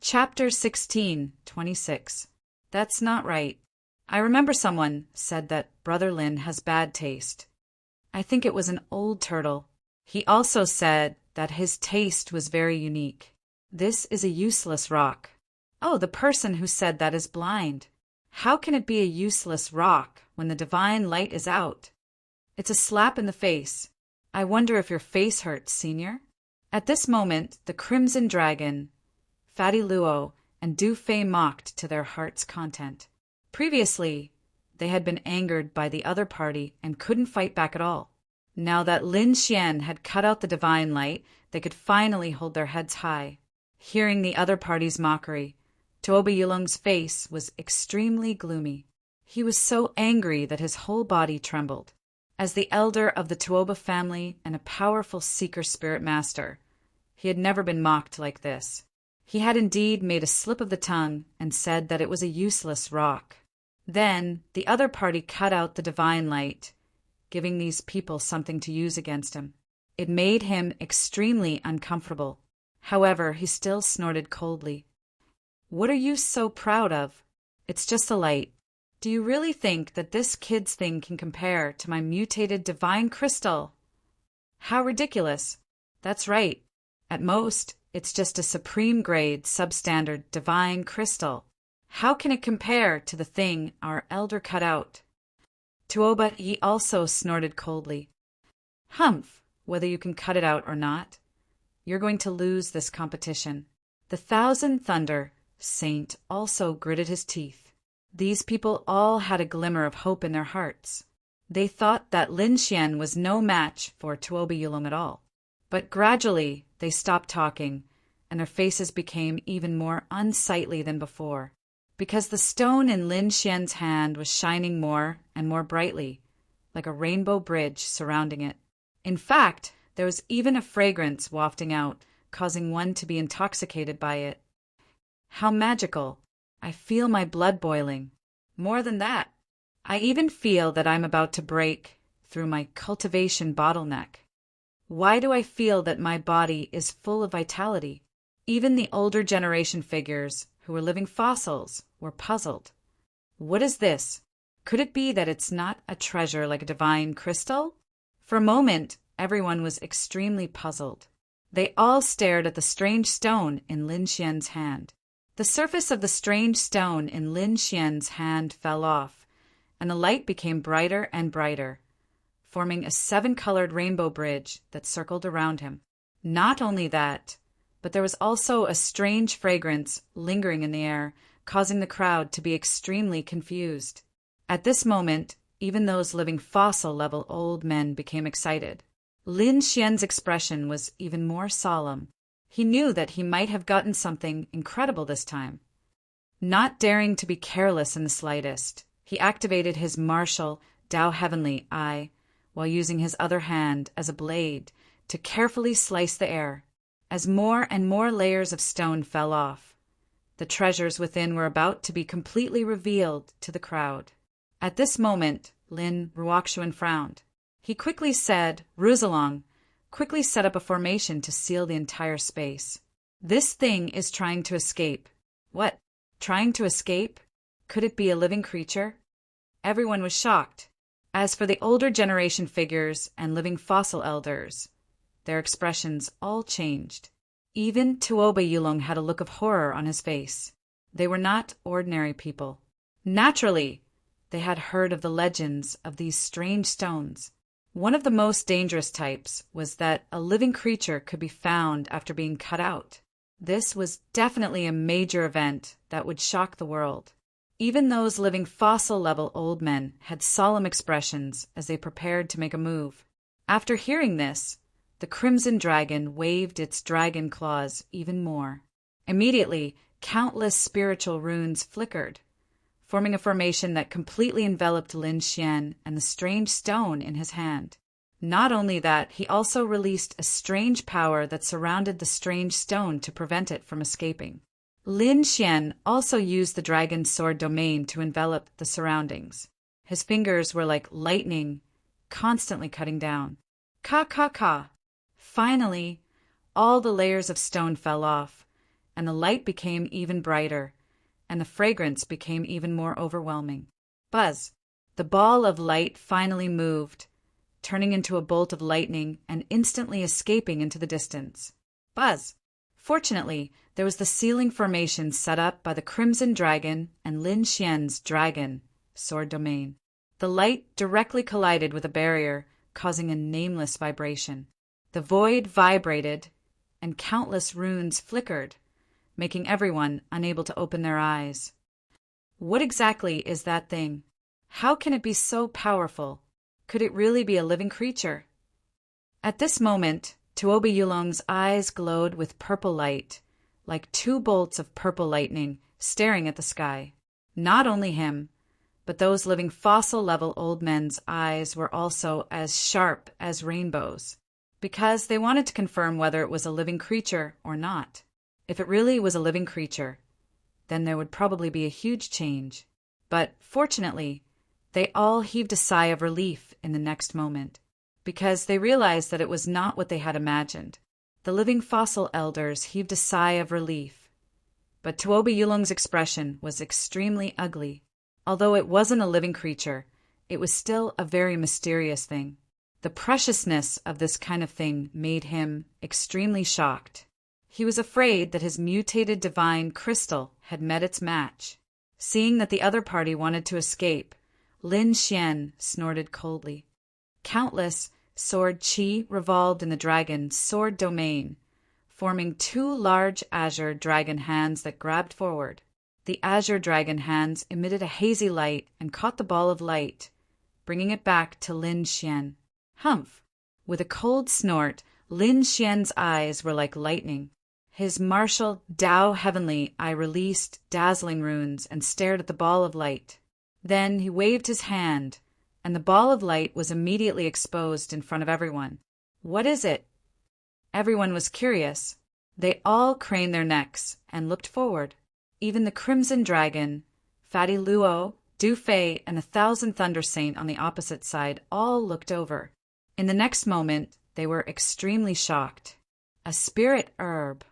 Chapter 16:26. That's not right. I remember someone said that Brother Lin has bad taste. I think it was an old turtle. He also said that his taste was very unique. This is a useless rock. Oh, the person who said that is blind. How can it be a useless rock when the divine light is out? It's a slap in the face. I wonder if your face hurts, Senior. At this moment, the Crimson Dragon, Fatty Luo, and Du Fei mocked to their heart's content. Previously, they had been angered by the other party and couldn't fight back at all. Now that Lin Xian had cut out the divine light, they could finally hold their heads high. Hearing the other party's mockery, Tuoba Yulong's face was extremely gloomy. He was so angry that his whole body trembled. As the elder of the Tuoba family and a powerful seeker spirit master, he had never been mocked like this. He had indeed made a slip of the tongue and said that it was a useless rock. Then the other party cut out the divine light, giving these people something to use against him. It made him extremely uncomfortable. However, he still snorted coldly. What are you so proud of? It's just a light. Do you really think that this kid's thing can compare to my mutated divine crystal? How ridiculous. That's right. At most, it's just a supreme grade substandard divine crystal. How can it compare to the thing our elder cut out? Tuoba Yi also snorted coldly. Humph, whether you can cut it out or not, you're going to lose this competition. The Thousand Thunder Saint also gritted his teeth. These people all had a glimmer of hope in their hearts. They thought that Lin Xian was no match for Tuoba Yulong at all. But gradually they stopped talking, and their faces became even more unsightly than before, because the stone in Lin Xian's hand was shining more and more brightly, like a rainbow bridge surrounding it. In fact, there was even a fragrance wafting out, causing one to be intoxicated by it. How magical! I feel my blood boiling. More than that, I even feel that I'm about to break through my cultivation bottleneck. Why do I feel that my body is full of vitality? Even the older generation figures, who were living fossils, were puzzled. What is this? Could it be that it's not a treasure like a divine crystal? For a moment, everyone was extremely puzzled. They all stared at the strange stone in Lin Xian's hand. The surface of the strange stone in Lin Xian's hand fell off, and the light became brighter and brighter, forming a 7-colored rainbow bridge that circled around him. Not only that, but there was also a strange fragrance lingering in the air, causing the crowd to be extremely confused. At this moment, even those living fossil-level old men became excited. Lin Xian's expression was even more solemn. He knew that he might have gotten something incredible this time. Not daring to be careless in the slightest, he activated his martial Tao Heavenly Eye, while using his other hand as a blade to carefully slice the air. As more and more layers of stone fell off, the treasures within were about to be completely revealed to the crowd. At this moment, Lin Ruoxuan frowned. He quickly said, Ruzalong, quickly set up a formation to seal the entire space. This thing is trying to escape. What? Trying to escape? Could it be a living creature? Everyone was shocked. As for the older generation figures and living fossil elders, their expressions all changed. Even Tuoba Yulong had a look of horror on his face. They were not ordinary people. Naturally, they had heard of the legends of these strange stones. One of the most dangerous types was that a living creature could be found after being cut out. This was definitely a major event that would shock the world. Even those living fossil-level old men had solemn expressions as they prepared to make a move. After hearing this, the Crimson Dragon waved its dragon claws even more. Immediately, countless spiritual runes flickered, forming a formation that completely enveloped Lin Xian and the strange stone in his hand. Not only that, he also released a strange power that surrounded the strange stone to prevent it from escaping. Lin Xian also used the dragon's sword domain to envelop the surroundings. His fingers were like lightning, constantly cutting down. Ka ka ka! Finally, all the layers of stone fell off, and the light became even brighter, and the fragrance became even more overwhelming. Buzz! The ball of light finally moved, turning into a bolt of lightning and instantly escaping into the distance. Buzz! Fortunately, there was the sealing formation set up by the Crimson Dragon and Lin Xian's dragon, sword domain. The light directly collided with a barrier, causing a nameless vibration. The void vibrated, and countless runes flickered, making everyone unable to open their eyes. What exactly is that thing? How can it be so powerful? Could it really be a living creature? At this moment, Tuoba Yulong's eyes glowed with purple light, like two bolts of purple lightning staring at the sky. Not only him, but those living fossil-level old men's eyes were also as sharp as rainbows, because they wanted to confirm whether it was a living creature or not. If it really was a living creature, then there would probably be a huge change. But fortunately, they all heaved a sigh of relief in the next moment, because they realized that it was not what they had imagined. The living fossil elders heaved a sigh of relief. But Tuoba Yulong's expression was extremely ugly. Although it wasn't a living creature, it was still a very mysterious thing. The preciousness of this kind of thing made him extremely shocked. He was afraid that his mutated divine crystal had met its match. Seeing that the other party wanted to escape, Lin Xian snorted coldly. Countless sword qi revolved in the dragon's sword domain, forming two large azure dragon hands that grabbed forward. The azure dragon hands emitted a hazy light and caught the ball of light, bringing it back to Lin Xian. Humph! With a cold snort, Lin Xian's eyes were like lightning. His martial Dao Heavenly eye released dazzling runes and stared at the ball of light. Then he waved his hand, and the ball of light was immediately exposed in front of everyone. What is it? Everyone was curious. They all craned their necks and looked forward. Even the Crimson Dragon, Fatty Luo, Du Fei, and the Thousand Thunder Saint on the opposite side all looked over. In the next moment, they were extremely shocked. A spirit herb.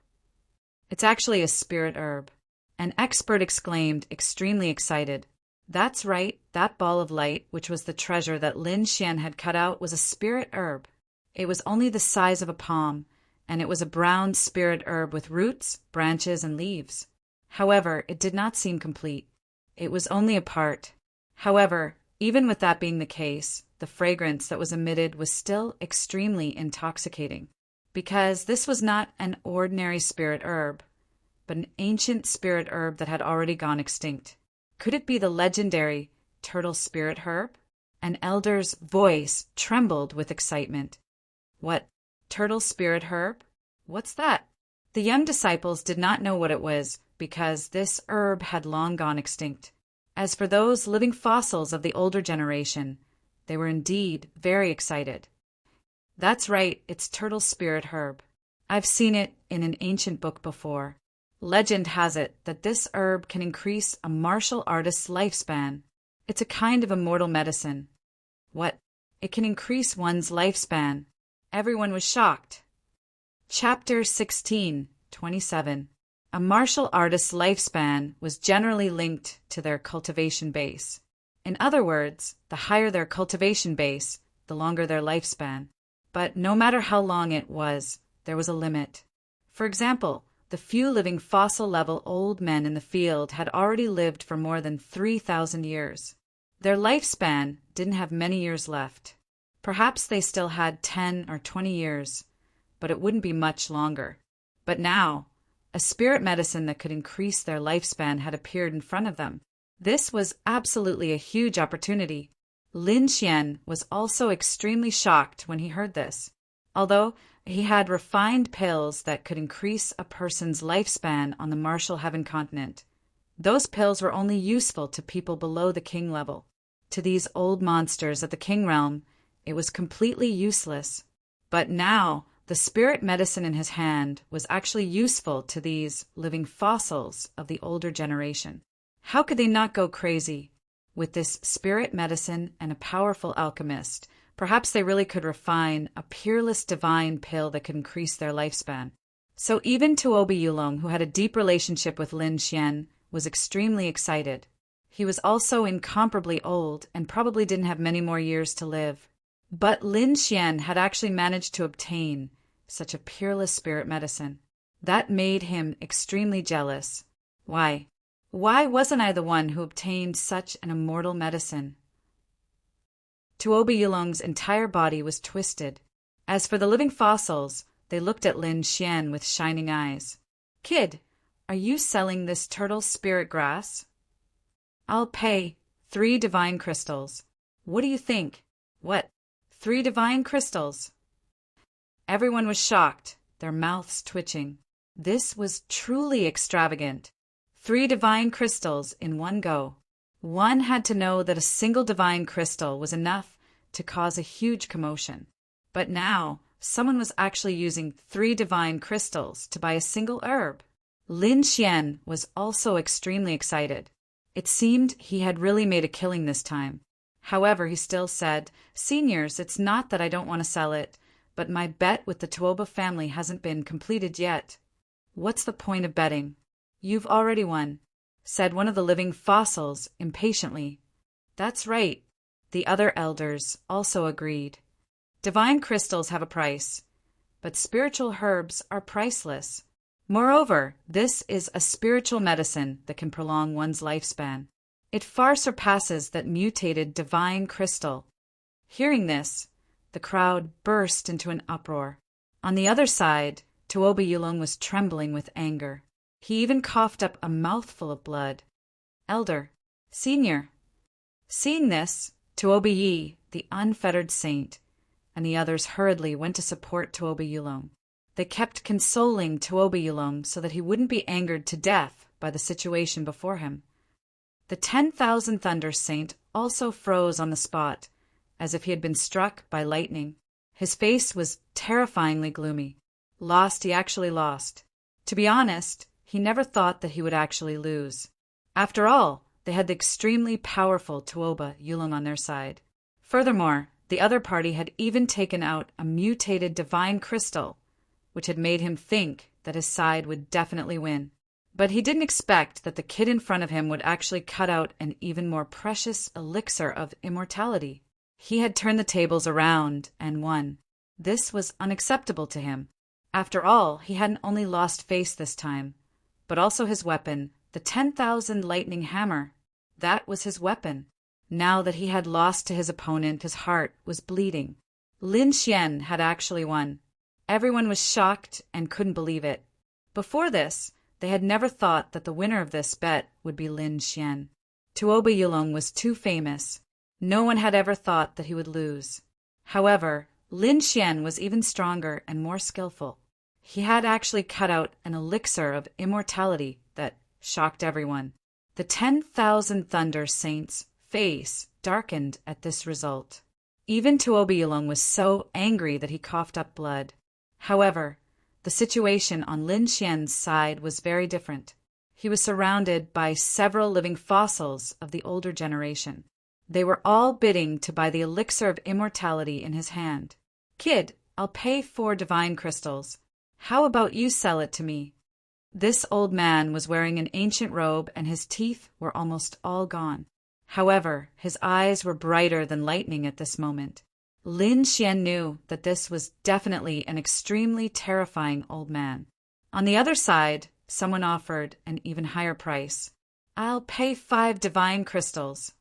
It's actually a spirit herb. An expert exclaimed, extremely excited. That's right, that ball of light, which was the treasure that Lin Xian had cut out, was a spirit herb. It was only the size of a palm, and it was a brown spirit herb with roots, branches, and leaves. However, it did not seem complete. It was only a part. However, even with that being the case, the fragrance that was emitted was still extremely intoxicating, because this was not an ordinary spirit herb, but an ancient spirit herb that had already gone extinct. Could it be the legendary turtle spirit herb? An elder's voice trembled with excitement. What? Turtle spirit herb? What's that? The young disciples did not know what it was, because this herb had long gone extinct. As for those living fossils of the older generation, they were indeed very excited. That's right, it's turtle spirit herb. I've seen it in an ancient book before. Legend has it that this herb can increase a martial artist's lifespan. It's a kind of immortal medicine. What? It can increase one's lifespan. Everyone was shocked. Chapter 16, 27. A martial artist's lifespan was generally linked to their cultivation base. In other words, the higher their cultivation base, the longer their lifespan. But no matter how long it was, there was a limit. For example, the few living fossil-level old men in the field had already lived for more than 3,000 years. Their lifespan didn't have many years left. Perhaps they still had 10 or 20 years, but it wouldn't be much longer. But now, a spirit medicine that could increase their lifespan had appeared in front of them. This was absolutely a huge opportunity. Lin Xian was also extremely shocked when he heard this. Although he had refined pills that could increase a person's lifespan on the martial heaven continent, those pills were only useful to people below the king level. To these old monsters at the king realm, it was completely useless. But now, the spirit medicine in his hand was actually useful to these living fossils of the older generation. How could they not go crazy? With this spirit medicine and a powerful alchemist, perhaps they really could refine a peerless divine pill that could increase their lifespan. So even Tuoba Yulong, who had a deep relationship with Lin Xian, was extremely excited. He was also incomparably old and probably didn't have many more years to live. But Lin Xian had actually managed to obtain such a peerless spirit medicine. That made him extremely jealous. Why? Why wasn't I the one who obtained such an immortal medicine? Tuoba Yulong's entire body was twisted. As for the living fossils, they looked at Lin Xian with shining eyes. "Kid, are you selling this turtle spirit grass?" "I'll pay 3 divine crystals." "What do you think?" "What? 3 divine crystals?" Everyone was shocked, their mouths twitching. This was truly extravagant. 3 divine crystals in one go. One had to know that a single divine crystal was enough to cause a huge commotion. But now, someone was actually using 3 divine crystals to buy a single herb. Lin Xian was also extremely excited. It seemed he had really made a killing this time. However, he still said, "Seniors, it's not that I don't want to sell it, but my bet with the Tuoba family hasn't been completed yet." "What's the point of betting? You've already won," said one of the living fossils impatiently. "That's right," the other elders also agreed. "Divine crystals have a price, but spiritual herbs are priceless. Moreover, this is a spiritual medicine that can prolong one's lifespan. It far surpasses that mutated divine crystal." Hearing this, the crowd burst into an uproar. On the other side, Tuoba Yulong was trembling with anger. He even coughed up a mouthful of blood. "Elder, senior." Seeing this, Tuoba Yi, the unfettered saint, and the others hurriedly went to support Tuoba Yulong. They kept consoling Tuoba Yulong so that he wouldn't be angered to death by the situation before him. The 10,000 Thunder Saint also froze on the spot, as if he had been struck by lightning. His face was terrifyingly gloomy. Lost, he actually lost. To be honest, he never thought that he would actually lose. After all, they had the extremely powerful Tuoba Yulong on their side. Furthermore, the other party had even taken out a mutated divine crystal, which had made him think that his side would definitely win. But he didn't expect that the kid in front of him would actually cut out an even more precious elixir of immortality. He had turned the tables around and won. This was unacceptable to him. After all, he hadn't only lost face this time, but also his weapon, the 10,000 lightning hammer. That was his weapon. Now that he had lost to his opponent, his heart was bleeding. Lin Xian had actually won. Everyone was shocked and couldn't believe it. Before this, they had never thought that the winner of this bet would be Lin Xian. Tuoba Yulong was too famous. No one had ever thought that he would lose. However, Lin Xian was even stronger and more skillful. He had actually cut out an elixir of immortality that shocked everyone. The 10,000 Thunder Saints' face darkened at this result. Even Tuoba Yulong was so angry that he coughed up blood. However, the situation on Lin Xian's side was very different. He was surrounded by several living fossils of the older generation. They were all bidding to buy the elixir of immortality in his hand. "Kid, I'll pay 4 divine crystals. How about you sell it to me?" This old man was wearing an ancient robe and his teeth were almost all gone. However, his eyes were brighter than lightning at this moment. Lin Xian knew that this was definitely an extremely terrifying old man. On the other side, someone offered an even higher price. "I'll pay 5 divine crystals."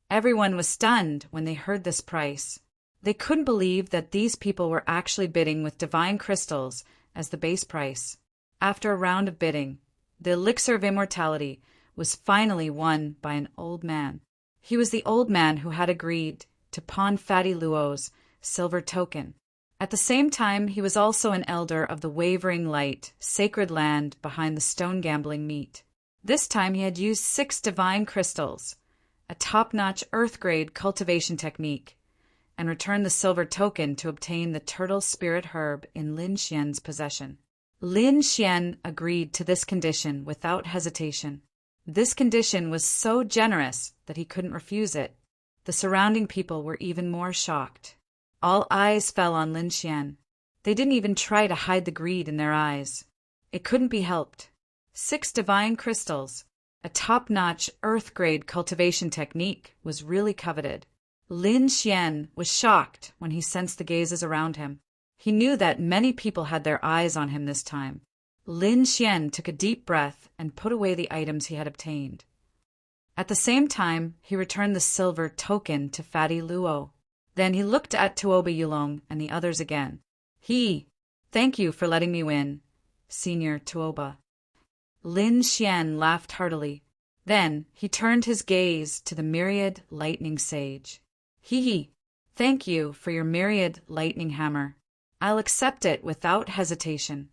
Everyone was stunned when they heard this price. They couldn't believe that these people were actually bidding with divine crystals as the base price. After a round of bidding, the elixir of immortality was finally won by an old man. He was the old man who had agreed to pawn Fatty Luo's silver token. At the same time, he was also an elder of the Wavering Light, sacred land behind the stone gambling meet. This time he had used 6 divine crystals, a top-notch earth-grade cultivation technique, and returned the silver token to obtain the turtle spirit herb in Lin Xian's possession. Lin Xian agreed to this condition without hesitation. This condition was so generous that he couldn't refuse it. The surrounding people were even more shocked. All eyes fell on Lin Xian. They didn't even try to hide the greed in their eyes. It couldn't be helped. 6 divine crystals, a top-notch Earth-grade cultivation technique, was really coveted. Lin Xian was shocked when he sensed the gazes around him. He knew that many people had their eyes on him this time. Lin Xian took a deep breath and put away the items he had obtained. At the same time, he returned the silver token to Fatty Luo. Then he looked at Tuoba Yulong and the others again. Thank you for letting me win, Senior Tuoba. Lin Xian laughed heartily. Then he turned his gaze to the myriad lightning sage. Thank you for your myriad lightning hammer. I'll accept it without hesitation.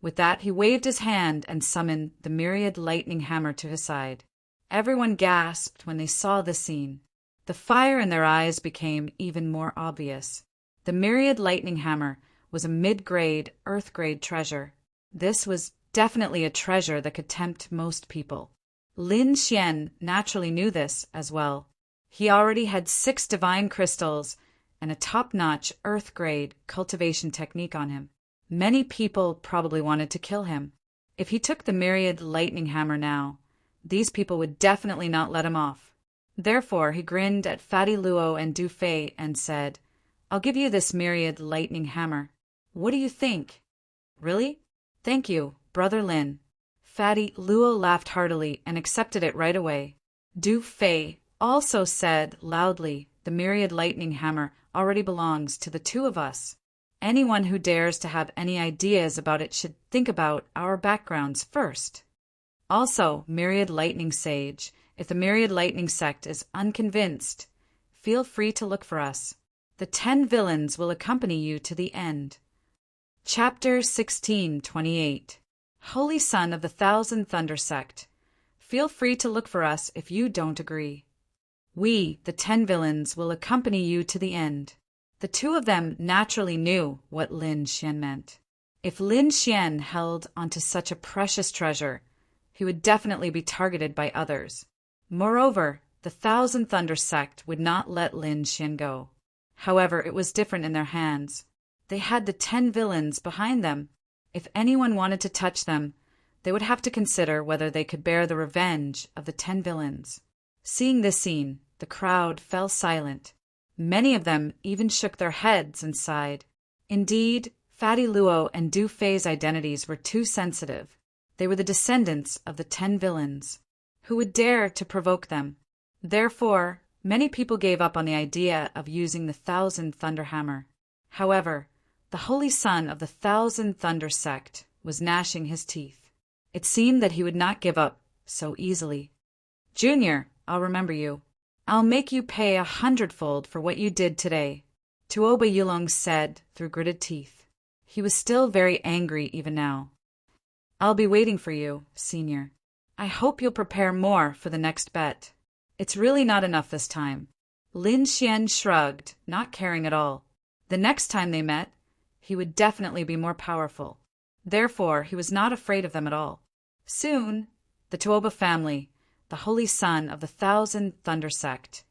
With that, he waved his hand and summoned the myriad lightning hammer to his side. Everyone gasped when they saw this scene. The fire in their eyes became even more obvious. The myriad lightning hammer was a mid-grade, Earth-grade treasure. This was definitely a treasure that could tempt most people. Lin Xian naturally knew this as well. He already had 6 divine crystals and a top-notch Earth-grade cultivation technique on him. Many people probably wanted to kill him. If he took the myriad lightning hammer now, these people would definitely not let him off. Therefore, he grinned at Fatty Luo and Du Fei and said, I'll give you this myriad lightning hammer. What do you think? Really? Thank you, Brother Lin. Fatty Luo laughed heartily and accepted it right away. Du Fei also said loudly, the myriad lightning hammer already belongs to the 2 of us. Anyone who dares to have any ideas about it should think about our backgrounds first. Also, Myriad Lightning Sage, if the Myriad Lightning sect is unconvinced, feel free to look for us. The 10 villains will accompany you to the end. Chapter 16:28. Holy Son of the Thousand Thunder Sect. Feel free to look for us if you don't agree. We, the 10 villains, will accompany you to the end. The 2 of them naturally knew what Lin Xian meant. If Lin Xian held onto such a precious treasure, he would definitely be targeted by others. Moreover, the Thousand Thunder Sect would not let Lin Xian go. However, it was different in their hands. They had the 10 villains behind them. If anyone wanted to touch them, they would have to consider whether they could bear the revenge of the 10 villains. Seeing this scene, the crowd fell silent. Many of them even shook their heads and sighed. Indeed, Fatty Luo and Du Fei's identities were too sensitive. They were the descendants of the 10 villains. Who would dare to provoke them? Therefore, many people gave up on the idea of using the Thousand Thunder Hammer. However, the Holy Son of the Thousand Thunder Sect was gnashing his teeth. It seemed that he would not give up so easily. Junior, I'll remember you. I'll make you pay 100-fold for what you did today, Tuoba Yulong said through gritted teeth. He was still very angry even now. I'll be waiting for you, Senior. I hope you'll prepare more for the next bet. It's really not enough this time. Lin Xian shrugged, not caring at all. The next time they met, he would definitely be more powerful. Therefore, he was not afraid of them at all. Soon, the Tuoba family, the Holy Son of the Thousand Thunder Sect,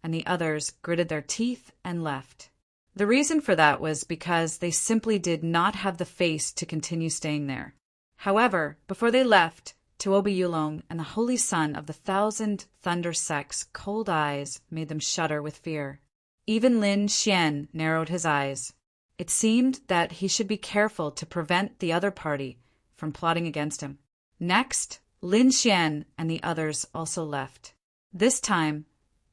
and the others gritted their teeth and left. The reason for that was because they simply did not have the face to continue staying there. However, before they left, Tuoba Yulong and the Holy Son of the Thousand Thunder Sect's cold eyes made them shudder with fear. Even Lin Xian narrowed his eyes. It seemed that he should be careful to prevent the other party from plotting against him. Next, Lin Xian and the others also left. This time,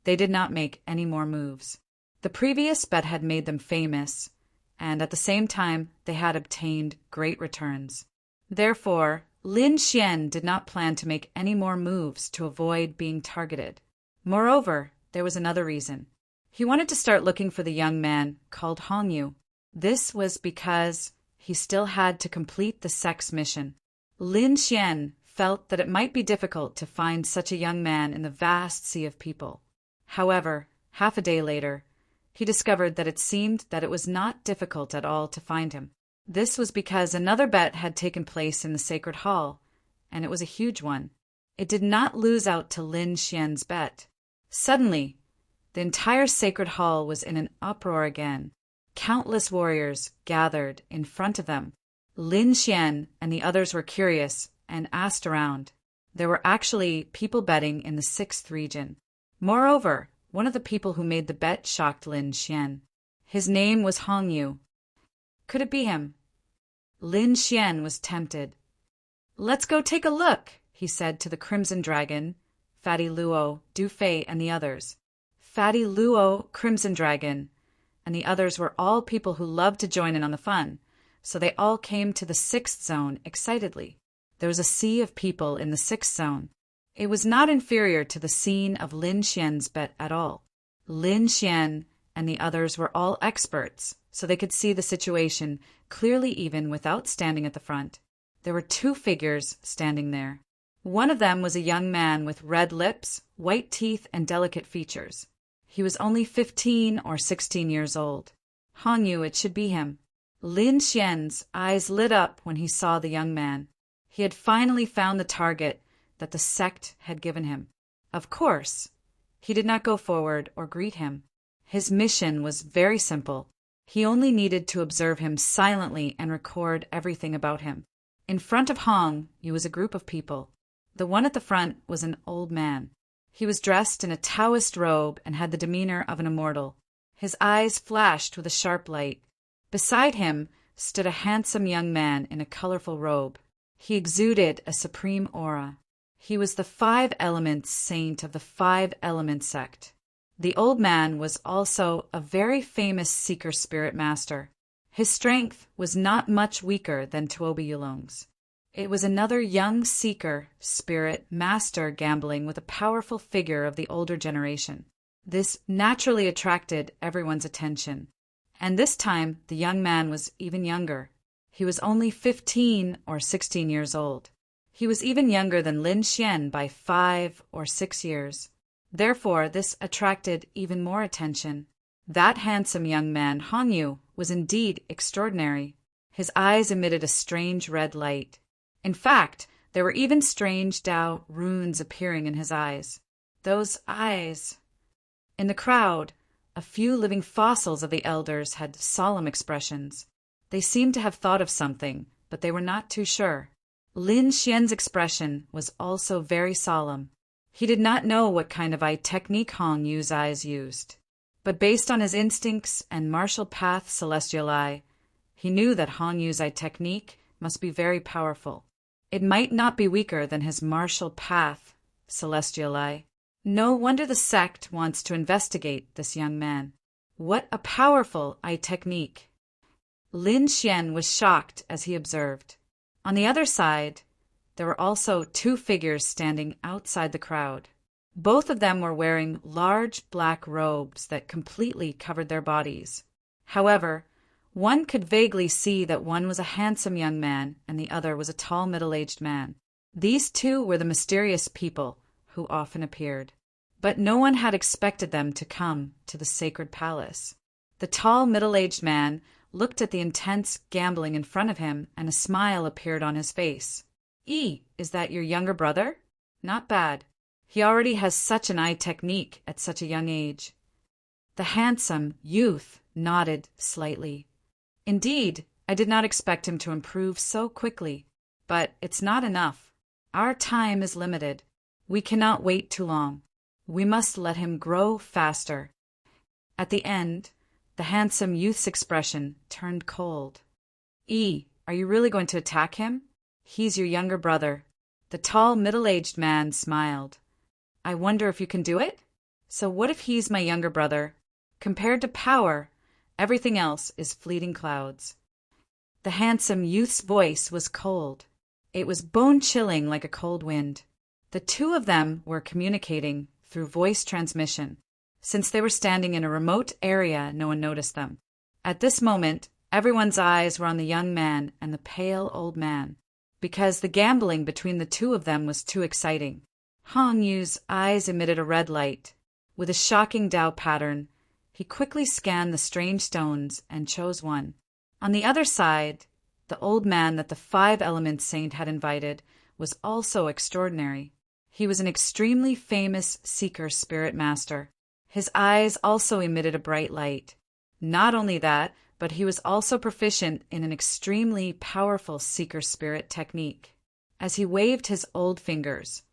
they did not make any more moves. The previous bet had made them famous, and at the same time, they had obtained great returns. Therefore, Lin Xian did not plan to make any more moves to avoid being targeted. Moreover, there was another reason. He wanted to start looking for the young man called Hongyu. This was because he still had to complete the sex mission. Lin Xian felt that it might be difficult to find such a young man in the vast sea of people. However, half a day later, he discovered that it seemed that it was not difficult at all to find him. This was because another bet had taken place in the Sacred Hall, and it was a huge one. It did not lose out to Lin Xian's bet. Suddenly, the entire Sacred Hall was in an uproar again. Countless warriors gathered in front of them. Lin Xian and the others were curious and asked around. There were actually people betting in the 6th region. Moreover, one of the people who made the bet shocked Lin Xian. His name was Hong Yu. Could it be him? Lin Xian was tempted. "Let's go take a look," he said to the Crimson Dragon, Fatty Luo, Du Fei, and the others. Fatty Luo, Crimson Dragon, and the others were all people who loved to join in on the fun, so they all came to the 6th zone excitedly. There was a sea of people in the 6th zone. It was not inferior to the scene of Lin Xian's bet at all. Lin Xian and the others were all experts, so they could see the situation clearly even without standing at the front. There were 2 figures standing there. One of them was a young man with red lips, white teeth, and delicate features. He was only 15 or 16 years old. Hong Yu, it should be him. Lin Xian's eyes lit up when he saw the young man. He had finally found the target that the sect had given him. Of course, he did not go forward or greet him. His mission was very simple. He only needed to observe him silently and record everything about him. In front of Hong Yu was a group of people. The one at the front was an old man. He was dressed in a Taoist robe and had the demeanor of an immortal. His eyes flashed with a sharp light. Beside him stood a handsome young man in a colorful robe. He exuded a supreme aura. He was the 5 Elements saint of the 5 Element sect. The old man was also a very famous seeker spirit master. His strength was not much weaker than Tuobi Yulong's. It was another young seeker spirit master gambling with a powerful figure of the older generation. This naturally attracted everyone's attention. And this time the young man was even younger. He was only 15 or 16 years old. He was even younger than Lin Xian by 5 or 6 years. Therefore, this attracted even more attention. That handsome young man, Hong Yu, was indeed extraordinary. His eyes emitted a strange red light. In fact, there were even strange Dao runes appearing in his eyes. Those eyes! In the crowd, a few living fossils of the elders had solemn expressions. They seemed to have thought of something, but they were not too sure. Lin Xian's expression was also very solemn. He did not know what kind of eye technique Hong Yu's eyes used. But based on his instincts and martial path celestial eye, he knew that Hong Yu's eye technique must be very powerful. It might not be weaker than his martial path celestial eye. No wonder the sect wants to investigate this young man. What a powerful eye technique! Lin Xian was shocked as he observed. On the other side, there were also 2 figures standing outside the crowd. Both of them were wearing large black robes that completely covered their bodies. However, one could vaguely see that one was a handsome young man and the other was a tall middle-aged man. These 2 were the mysterious people who often appeared. But no one had expected them to come to the sacred palace. The tall middle-aged man looked at the intense gambling in front of him and a smile appeared on his face. Is that your younger brother? Not bad. He already has such an eye technique at such a young age. The handsome youth nodded slightly. Indeed, I did not expect him to improve so quickly. But it's not enough. Our time is limited. We cannot wait too long. We must let him grow faster. At the end, the handsome youth's expression turned cold. Are you really going to attack him? He's your younger brother. The tall, middle-aged man smiled. I wonder if you can do it? So what if he's my younger brother? Compared to power, everything else is fleeting clouds. The handsome youth's voice was cold. It was bone-chilling like a cold wind. The 2 of them were communicating through voice transmission. Since they were standing in a remote area, no one noticed them. At this moment, everyone's eyes were on the young man and the pale old man, because the gambling between the 2 of them was too exciting. Hong Yu's eyes emitted a red light. With a shocking Dao pattern, he quickly scanned the strange stones and chose one. On the other side, the old man that the 5 Element saint had invited was also extraordinary. He was an extremely famous seeker spirit master. His eyes also emitted a bright light. Not only that, but he was also proficient in an extremely powerful seeker spirit technique. As he waved his old fingers,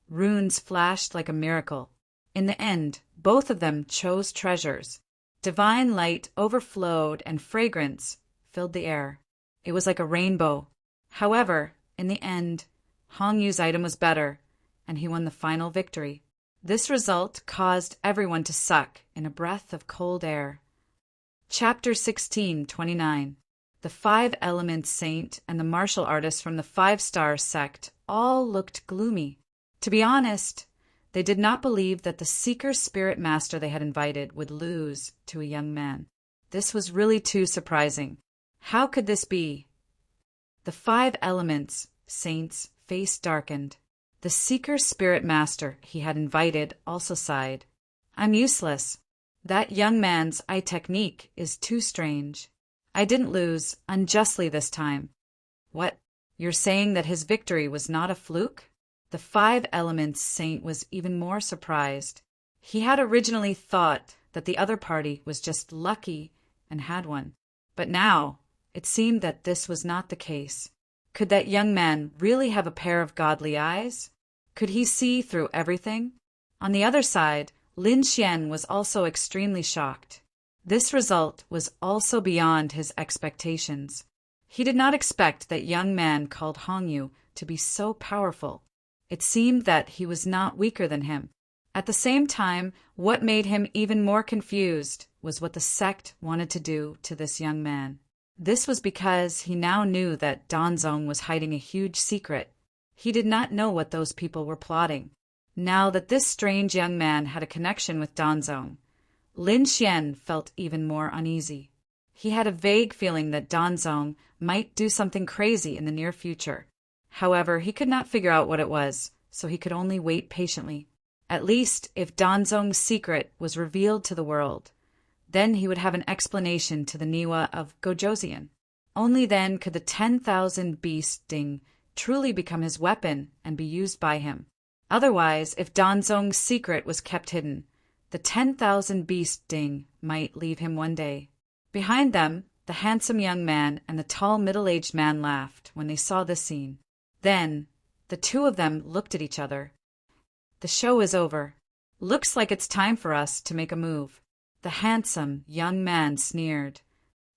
runes flashed like a miracle. In the end, both of them chose treasures. Divine light overflowed and fragrance filled the air. It was like a rainbow. However, in the end, Hong Yu's item was better, and he won the final victory. This result caused everyone to suck in a breath of cold air. Chapter 16:29. The 5 Elements Saint and the martial artist from the 5-star sect all looked gloomy. To be honest, they did not believe that the seeker spirit master they had invited would lose to a young man. This was really too surprising. How could this be? The 5 Elements Saint's face darkened. The seeker spirit master he had invited also sighed. I'm useless. That young man's eye technique is too strange. I didn't lose unjustly this time. What? You're saying that his victory was not a fluke? The 5 Elements Saint was even more surprised. He had originally thought that the other party was just lucky and had one. But now, it seemed that this was not the case. Could that young man really have a pair of godly eyes? Could he see through everything? On the other side, Lin Xian was also extremely shocked. This result was also beyond his expectations. He did not expect that young man called Hong Yu to be so powerful. It seemed that he was not weaker than him. At the same time, what made him even more confused was what the sect wanted to do to this young man. This was because he now knew that Danzong was hiding a huge secret. He did not know what those people were plotting. Now that this strange young man had a connection with Danzong, Lin Xian felt even more uneasy. He had a vague feeling that Danzong might do something crazy in the near future. However, he could not figure out what it was, so he could only wait patiently. At least, if Danzong's secret was revealed to the world, then he would have an explanation to the Niwa of Gojoseon. Only then could the 10,000 beast ding truly become his weapon and be used by him. Otherwise, if Danzong's secret was kept hidden, the 10,000 beast ding might leave him one day. Behind them, the handsome young man and the tall middle-aged man laughed when they saw this scene. Then, the two of them looked at each other. The show is over. Looks like it's time for us to make a move. The handsome young man sneered.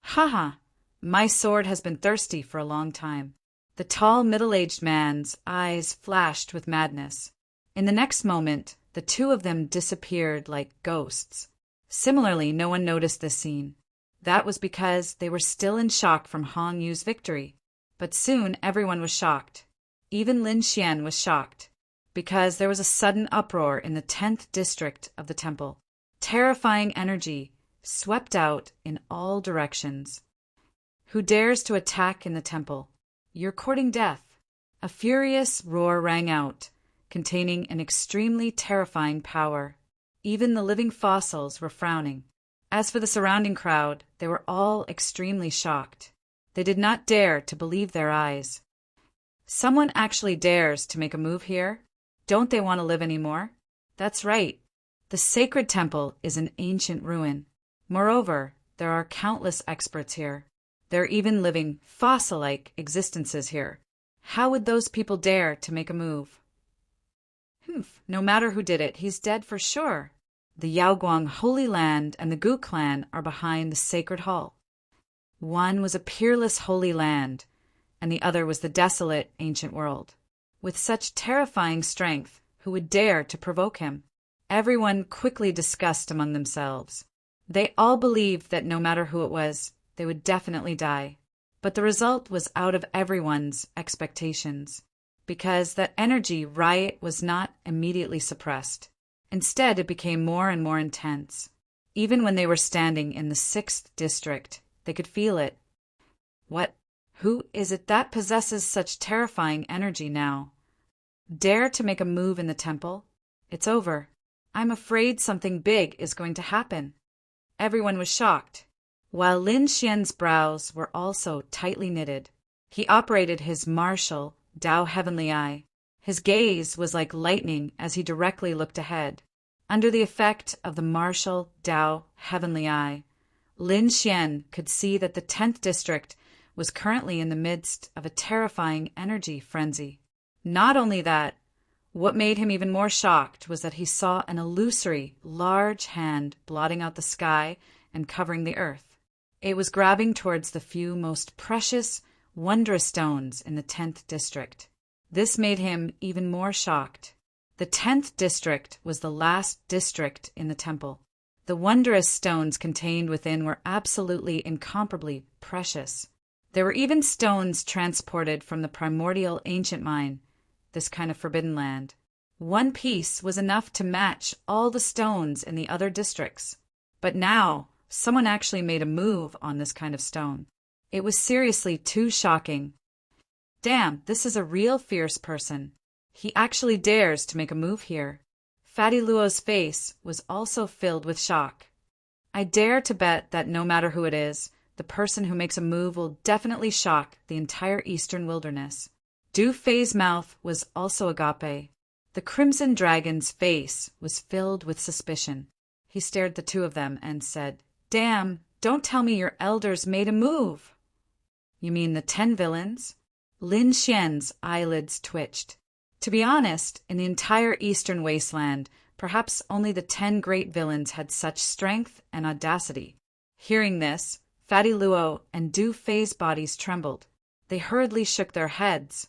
Haha, my sword has been thirsty for a long time. The tall middle-aged man's eyes flashed with madness. In the next moment, the two of them disappeared like ghosts. Similarly, no one noticed this scene. That was because they were still in shock from Hong Yu's victory. But soon everyone was shocked. Even Lin Xian was shocked, because there was a sudden uproar in the 10th district of the temple. Terrifying energy swept out in all directions. Who dares to attack in the temple? You're courting death. A furious roar rang out, containing an extremely terrifying power. Even the living fossils were frowning. As for the surrounding crowd, they were all extremely shocked. They did not dare to believe their eyes. Someone actually dares to make a move here? Don't they want to live anymore? That's right. The sacred temple is an ancient ruin. Moreover, there are countless experts here. There are even living fossil-like existences here. How would those people dare to make a move? No matter who did it, he's dead for sure. The Yaoguang Holy Land and the Gu clan are behind the sacred hall. One was a peerless holy land, and the other was the desolate ancient world. With such terrifying strength, who would dare to provoke him? Everyone quickly discussed among themselves. They all believed that no matter who it was, they would definitely die. But the result was out of everyone's expectations, because that energy riot was not immediately suppressed. Instead, it became more and more intense. Even when they were standing in the 6th district, they could feel it. What? Who is it that possesses such terrifying energy now? Dare to make a move in the temple? It's over. I'm afraid something big is going to happen. Everyone was shocked, while Lin Xian's brows were also tightly knitted. He operated his martial Dao Heavenly Eye. His gaze was like lightning as he directly looked ahead. Under the effect of the martial Dao Heavenly Eye, Lin Xian could see that the 10th district was currently in the midst of a terrifying energy frenzy. Not only that, what made him even more shocked was that he saw an illusory, large hand blotting out the sky and covering the earth. It was grabbing towards the few most precious, wondrous stones in the 10th district. This made him even more shocked. The 10th district was the last district in the temple. The wondrous stones contained within were absolutely incomparably precious. There were even stones transported from the primordial ancient mine, this kind of forbidden land. One piece was enough to match all the stones in the other districts. But now, someone actually made a move on this kind of stone. It was seriously too shocking. Damn, this is a real fierce person. He actually dares to make a move here. Fatty Luo's face was also filled with shock. I dare to bet that no matter who it is, the person who makes a move will definitely shock the entire eastern wilderness. Du Fei's mouth was also agape. The crimson dragon's face was filled with suspicion. He stared at the two of them and said, "Damn, don't tell me your elders made a move." "You mean the 10 villains?" Lin Xian's eyelids twitched. To be honest, in the entire eastern wasteland, perhaps only the 10 great villains had such strength and audacity. Hearing this, Fatty Luo and Du Fei's bodies trembled. They hurriedly shook their heads.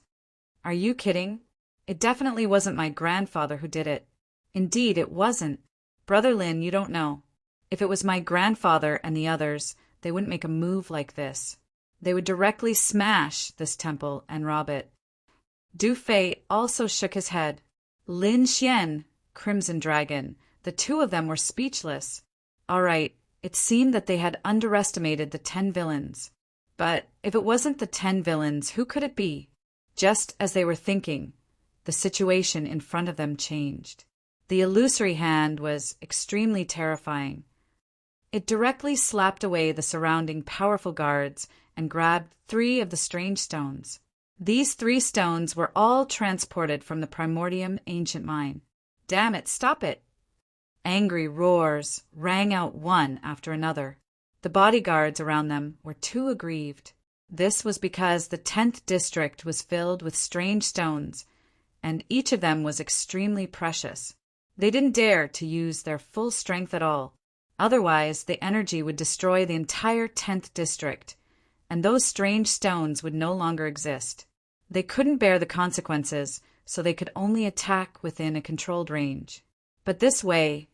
"Are you kidding? It definitely wasn't my grandfather who did it." "Indeed, it wasn't. Brother Lin, you don't know. If it was my grandfather and the others, they wouldn't make a move like this. They would directly smash this temple and rob it." Du Fei also shook his head. Lin Xian, Crimson Dragon, the two of them were speechless. All right, it seemed that they had underestimated the 10 villains. But if it wasn't the 10 villains, who could it be? Just as they were thinking, the situation in front of them changed. The illusory hand was extremely terrifying. It directly slapped away the surrounding powerful guards and grabbed 3 of the strange stones. These 3 stones were all transported from the primordium ancient mine. "Damn it, stop it!" Angry roars rang out one after another. The bodyguards around them were too aggrieved. This was because the 10th district was filled with strange stones, and each of them was extremely precious. They didn't dare to use their full strength at all. Otherwise, the energy would destroy the entire 10th district, and those strange stones would no longer exist. They couldn't bear the consequences, so they could only attack within a controlled range. But this way,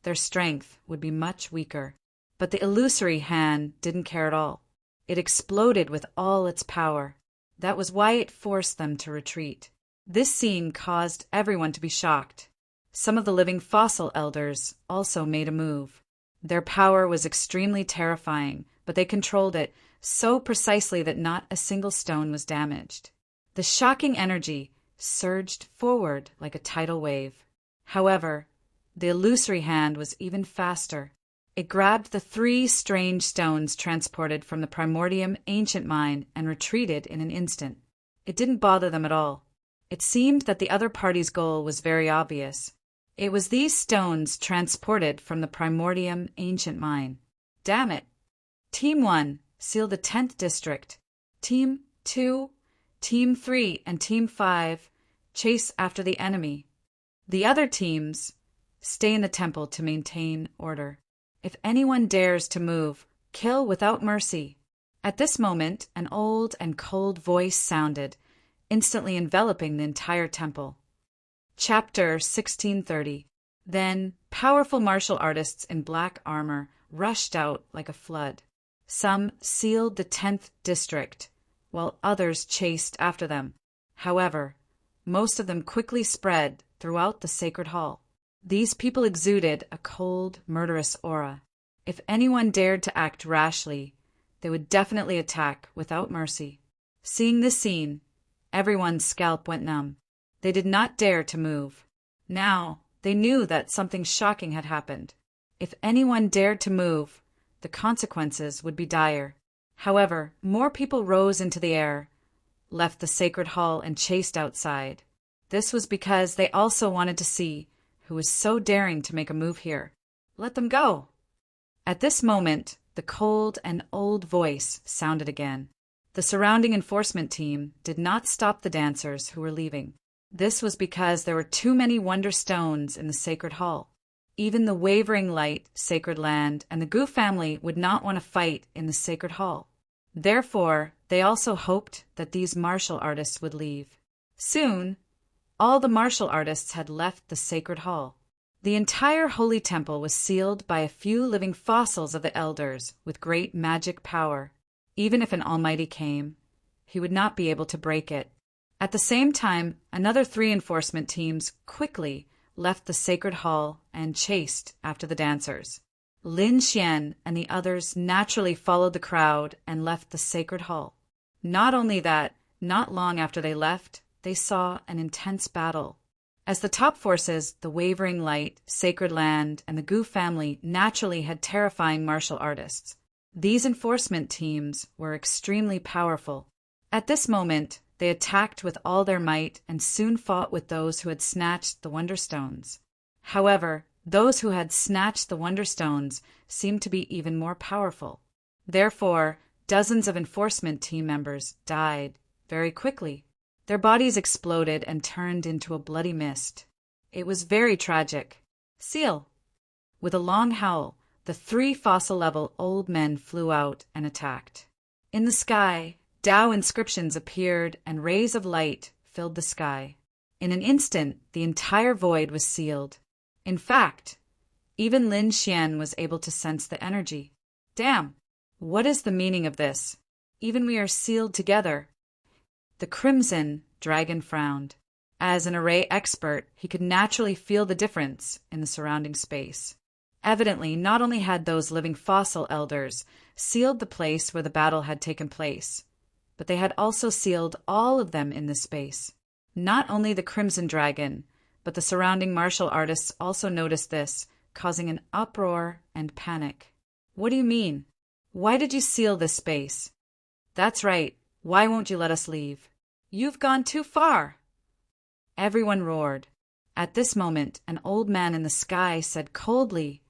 their strength would be much weaker. But the illusory hand didn't care at all. It exploded with all its power. That was why it forced them to retreat. This scene caused everyone to be shocked. Some of the living fossil elders also made a move. Their power was extremely terrifying, but they controlled it so precisely that not a single stone was damaged. The shocking energy surged forward like a tidal wave. However, the illusory hand was even faster. It grabbed the 3 strange stones transported from the primordium ancient mine and retreated in an instant. It didn't bother them at all. It seemed that the other party's goal was very obvious. It was these stones transported from the primordium ancient mine. Damn it! Team 1 seal the 10th district. Team 2, Team 3, and Team 5 chase after the enemy. The other teams stay in the temple to maintain order. If anyone dares to move, kill without mercy. At this moment, an old and cold voice sounded, instantly enveloping the entire temple. Chapter 1630. Then, powerful martial artists in black armor rushed out like a flood. Some sealed the 10th district, while others chased after them. However, most of them quickly spread throughout the sacred hall. These people exuded a cold, murderous aura. If anyone dared to act rashly, they would definitely attack without mercy. Seeing this scene, everyone's scalp went numb. They did not dare to move. Now, they knew that something shocking had happened. If anyone dared to move, the consequences would be dire. However, more people rose into the air, left the sacred hall, and chased outside. This was because they also wanted to see who was so daring to make a move here. Let them go! At this moment, the cold and old voice sounded again. The surrounding enforcement team did not stop the dancers who were leaving. This was because there were too many wonder stones in the sacred hall. Even the wavering light, sacred land, and the Gu family would not want to fight in the sacred hall. Therefore, they also hoped that these martial artists would leave. Soon, all the martial artists had left the sacred hall. The entire holy temple was sealed by a few living fossils of the elders with great magic power. Even if an almighty came, he would not be able to break it. At the same time, another 3 enforcement teams quickly left the sacred hall and chased after the dancers. Lin Xian and the others naturally followed the crowd and left the sacred hall. Not only that, not long after they left, they saw an intense battle. As the top forces, the wavering light, sacred land, and the Gu family naturally had terrifying martial artists. These enforcement teams were extremely powerful. At this moment, they attacked with all their might and soon fought with those who had snatched the Wonderstones. However, those who had snatched the Wonderstones seemed to be even more powerful. Therefore, dozens of enforcement team members died very quickly. Their bodies exploded and turned into a bloody mist. It was very tragic. Seal! With a long howl, the 3 fossil-level old men flew out and attacked. In the sky, Tao inscriptions appeared and rays of light filled the sky. In an instant, the entire void was sealed. In fact, even Lin Xian was able to sense the energy. Damn! What is the meaning of this? Even we are sealed together. The Crimson Dragon frowned. As an array expert, he could naturally feel the difference in the surrounding space. Evidently, not only had those living fossil elders sealed the place where the battle had taken place, but they had also sealed all of them in this space. Not only the Crimson Dragon, but the surrounding martial artists also noticed this, causing an uproar and panic. What do you mean? Why did you seal this space? That's right. Why won't you let us leave? You've gone too far! Everyone roared. At this moment, an old man in the sky said coldly,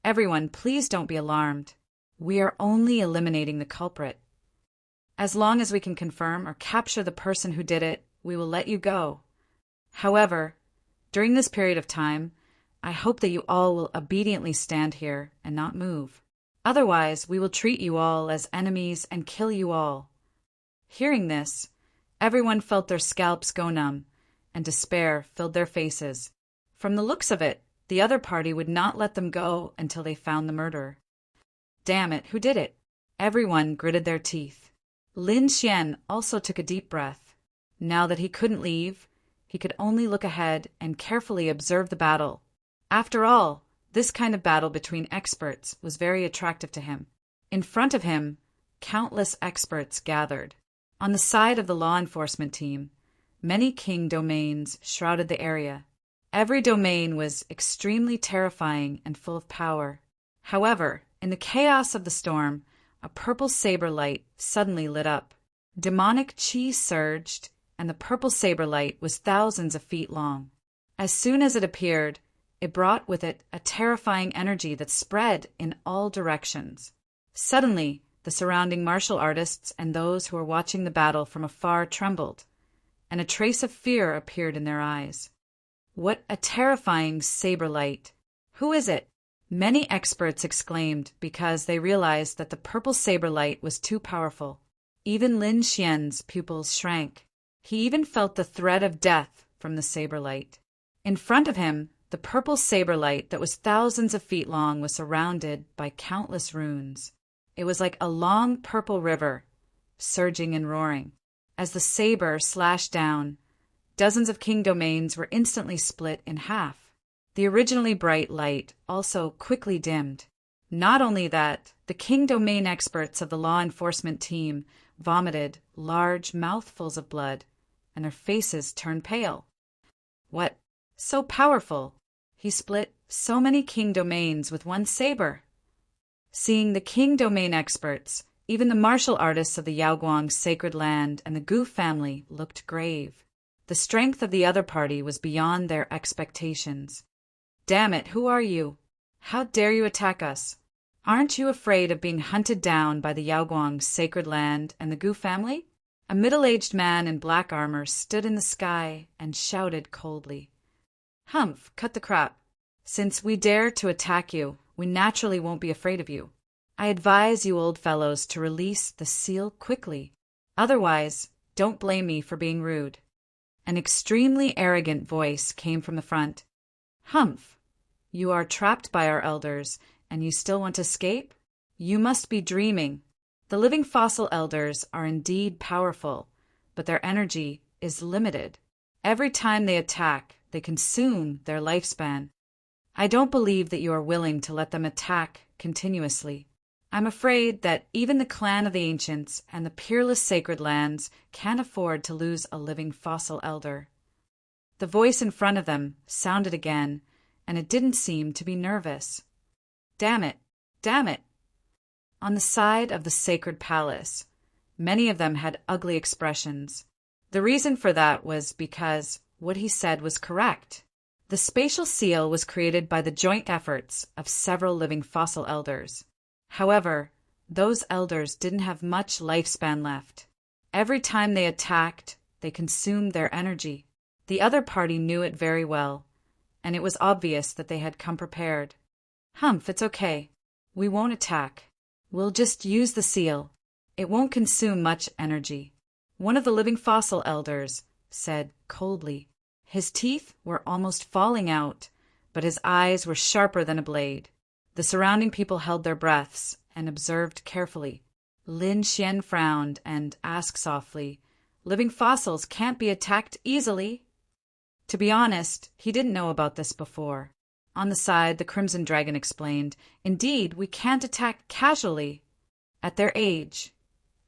"Everyone, please don't be alarmed. We are only eliminating the culprit. As long as we can confirm or capture the person who did it, we will let you go. However, during this period of time, I hope that you all will obediently stand here and not move. Otherwise, we will treat you all as enemies and kill you all." Hearing this, everyone felt their scalps go numb, and despair filled their faces. From the looks of it, the other party would not let them go until they found the murderer. Damn it, who did it? Everyone gritted their teeth. Lin Xian also took a deep breath. Now that he couldn't leave, he could only look ahead and carefully observe the battle. After all, this kind of battle between experts was very attractive to him. In front of him, countless experts gathered. On the side of the law enforcement team, many king domains shrouded the area. Every domain was extremely terrifying and full of power. However, in the chaos of the storm, a purple saber light suddenly lit up. Demonic chi surged, and the purple saber light was thousands of feet long. As soon as it appeared, it brought with it a terrifying energy that spread in all directions. Suddenly, the surrounding martial artists and those who were watching the battle from afar trembled, and a trace of fear appeared in their eyes. What a terrifying saber light! Who is it? Many experts exclaimed because they realized that the purple saber light was too powerful. Even Lin Xian's pupils shrank. He even felt the threat of death from the saber light. In front of him, the purple saber light that was thousands of feet long was surrounded by countless runes. It was like a long purple river, surging and roaring. As the saber slashed down, dozens of king domains were instantly split in half. The originally bright light also quickly dimmed. Not only that, the king domain experts of the law enforcement team vomited large mouthfuls of blood, and their faces turned pale. What? So powerful! He split so many king domains with one saber. Seeing the king domain experts, even the martial artists of the Yaoguang sacred land and the Gu family looked grave. The strength of the other party was beyond their expectations. Damn it, who are you? How dare you attack us? Aren't you afraid of being hunted down by the Yaoguang's sacred land and the Gu family? A middle-aged man in black armor stood in the sky and shouted coldly. Humph, cut the crap. Since we dare to attack you, we naturally won't be afraid of you. I advise you old fellows to release the seal quickly. Otherwise, don't blame me for being rude. An extremely arrogant voice came from the front. Humph, you are trapped by our elders, and you still want to escape? You must be dreaming. The living fossil elders are indeed powerful, but their energy is limited. Every time they attack, they consume their lifespan. I don't believe that you are willing to let them attack continuously. I'm afraid that even the clan of the ancients and the peerless sacred lands can't afford to lose a living fossil elder. The voice in front of them sounded again, and it didn't seem to be nervous. Damn it! Damn it! On the side of the sacred palace, many of them had ugly expressions. The reason for that was because what he said was correct. The spatial seal was created by the joint efforts of several living fossil elders. However, those elders didn't have much lifespan left. Every time they attacked, they consumed their energy. The other party knew it very well, and it was obvious that they had come prepared. Humph, it's okay. We won't attack. We'll just use the seal. It won't consume much energy. One of the living fossil elders said coldly. His teeth were almost falling out, but his eyes were sharper than a blade. The surrounding people held their breaths and observed carefully. Lin Xian frowned and asked softly, Living fossils can't be attacked easily. To be honest, he didn't know about this before. On the side, the Crimson Dragon explained, Indeed, we can't attack casually. At their age,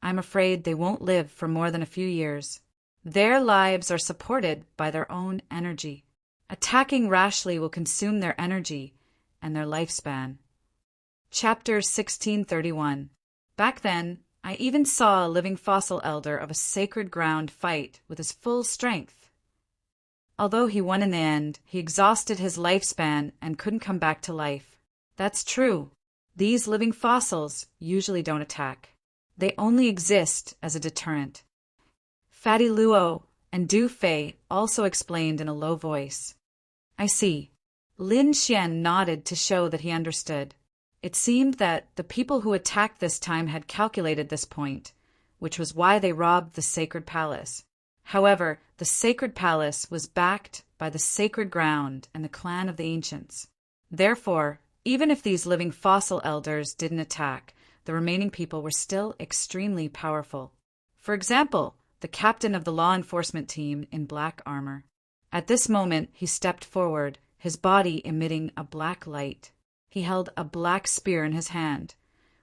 I'm afraid they won't live for more than a few years. Their lives are supported by their own energy. Attacking rashly will consume their energy and their lifespan. Chapter 1631. Back then, I even saw a living fossil elder of a sacred ground fight with his full strength. Although he won in the end, he exhausted his lifespan and couldn't come back to life. That's true. These living fossils usually don't attack. They only exist as a deterrent. Fatty Luo and Du Fei also explained in a low voice. I see. Lin Xian nodded to show that he understood. It seemed that the people who attacked this time had calculated this point, which was why they robbed the sacred palace. However, the sacred palace was backed by the sacred ground and the clan of the ancients. Therefore, even if these living fossil elders didn't attack, the remaining people were still extremely powerful. For example, the captain of the law enforcement team in black armor. At this moment, he stepped forward, his body emitting a black light. He held a black spear in his hand,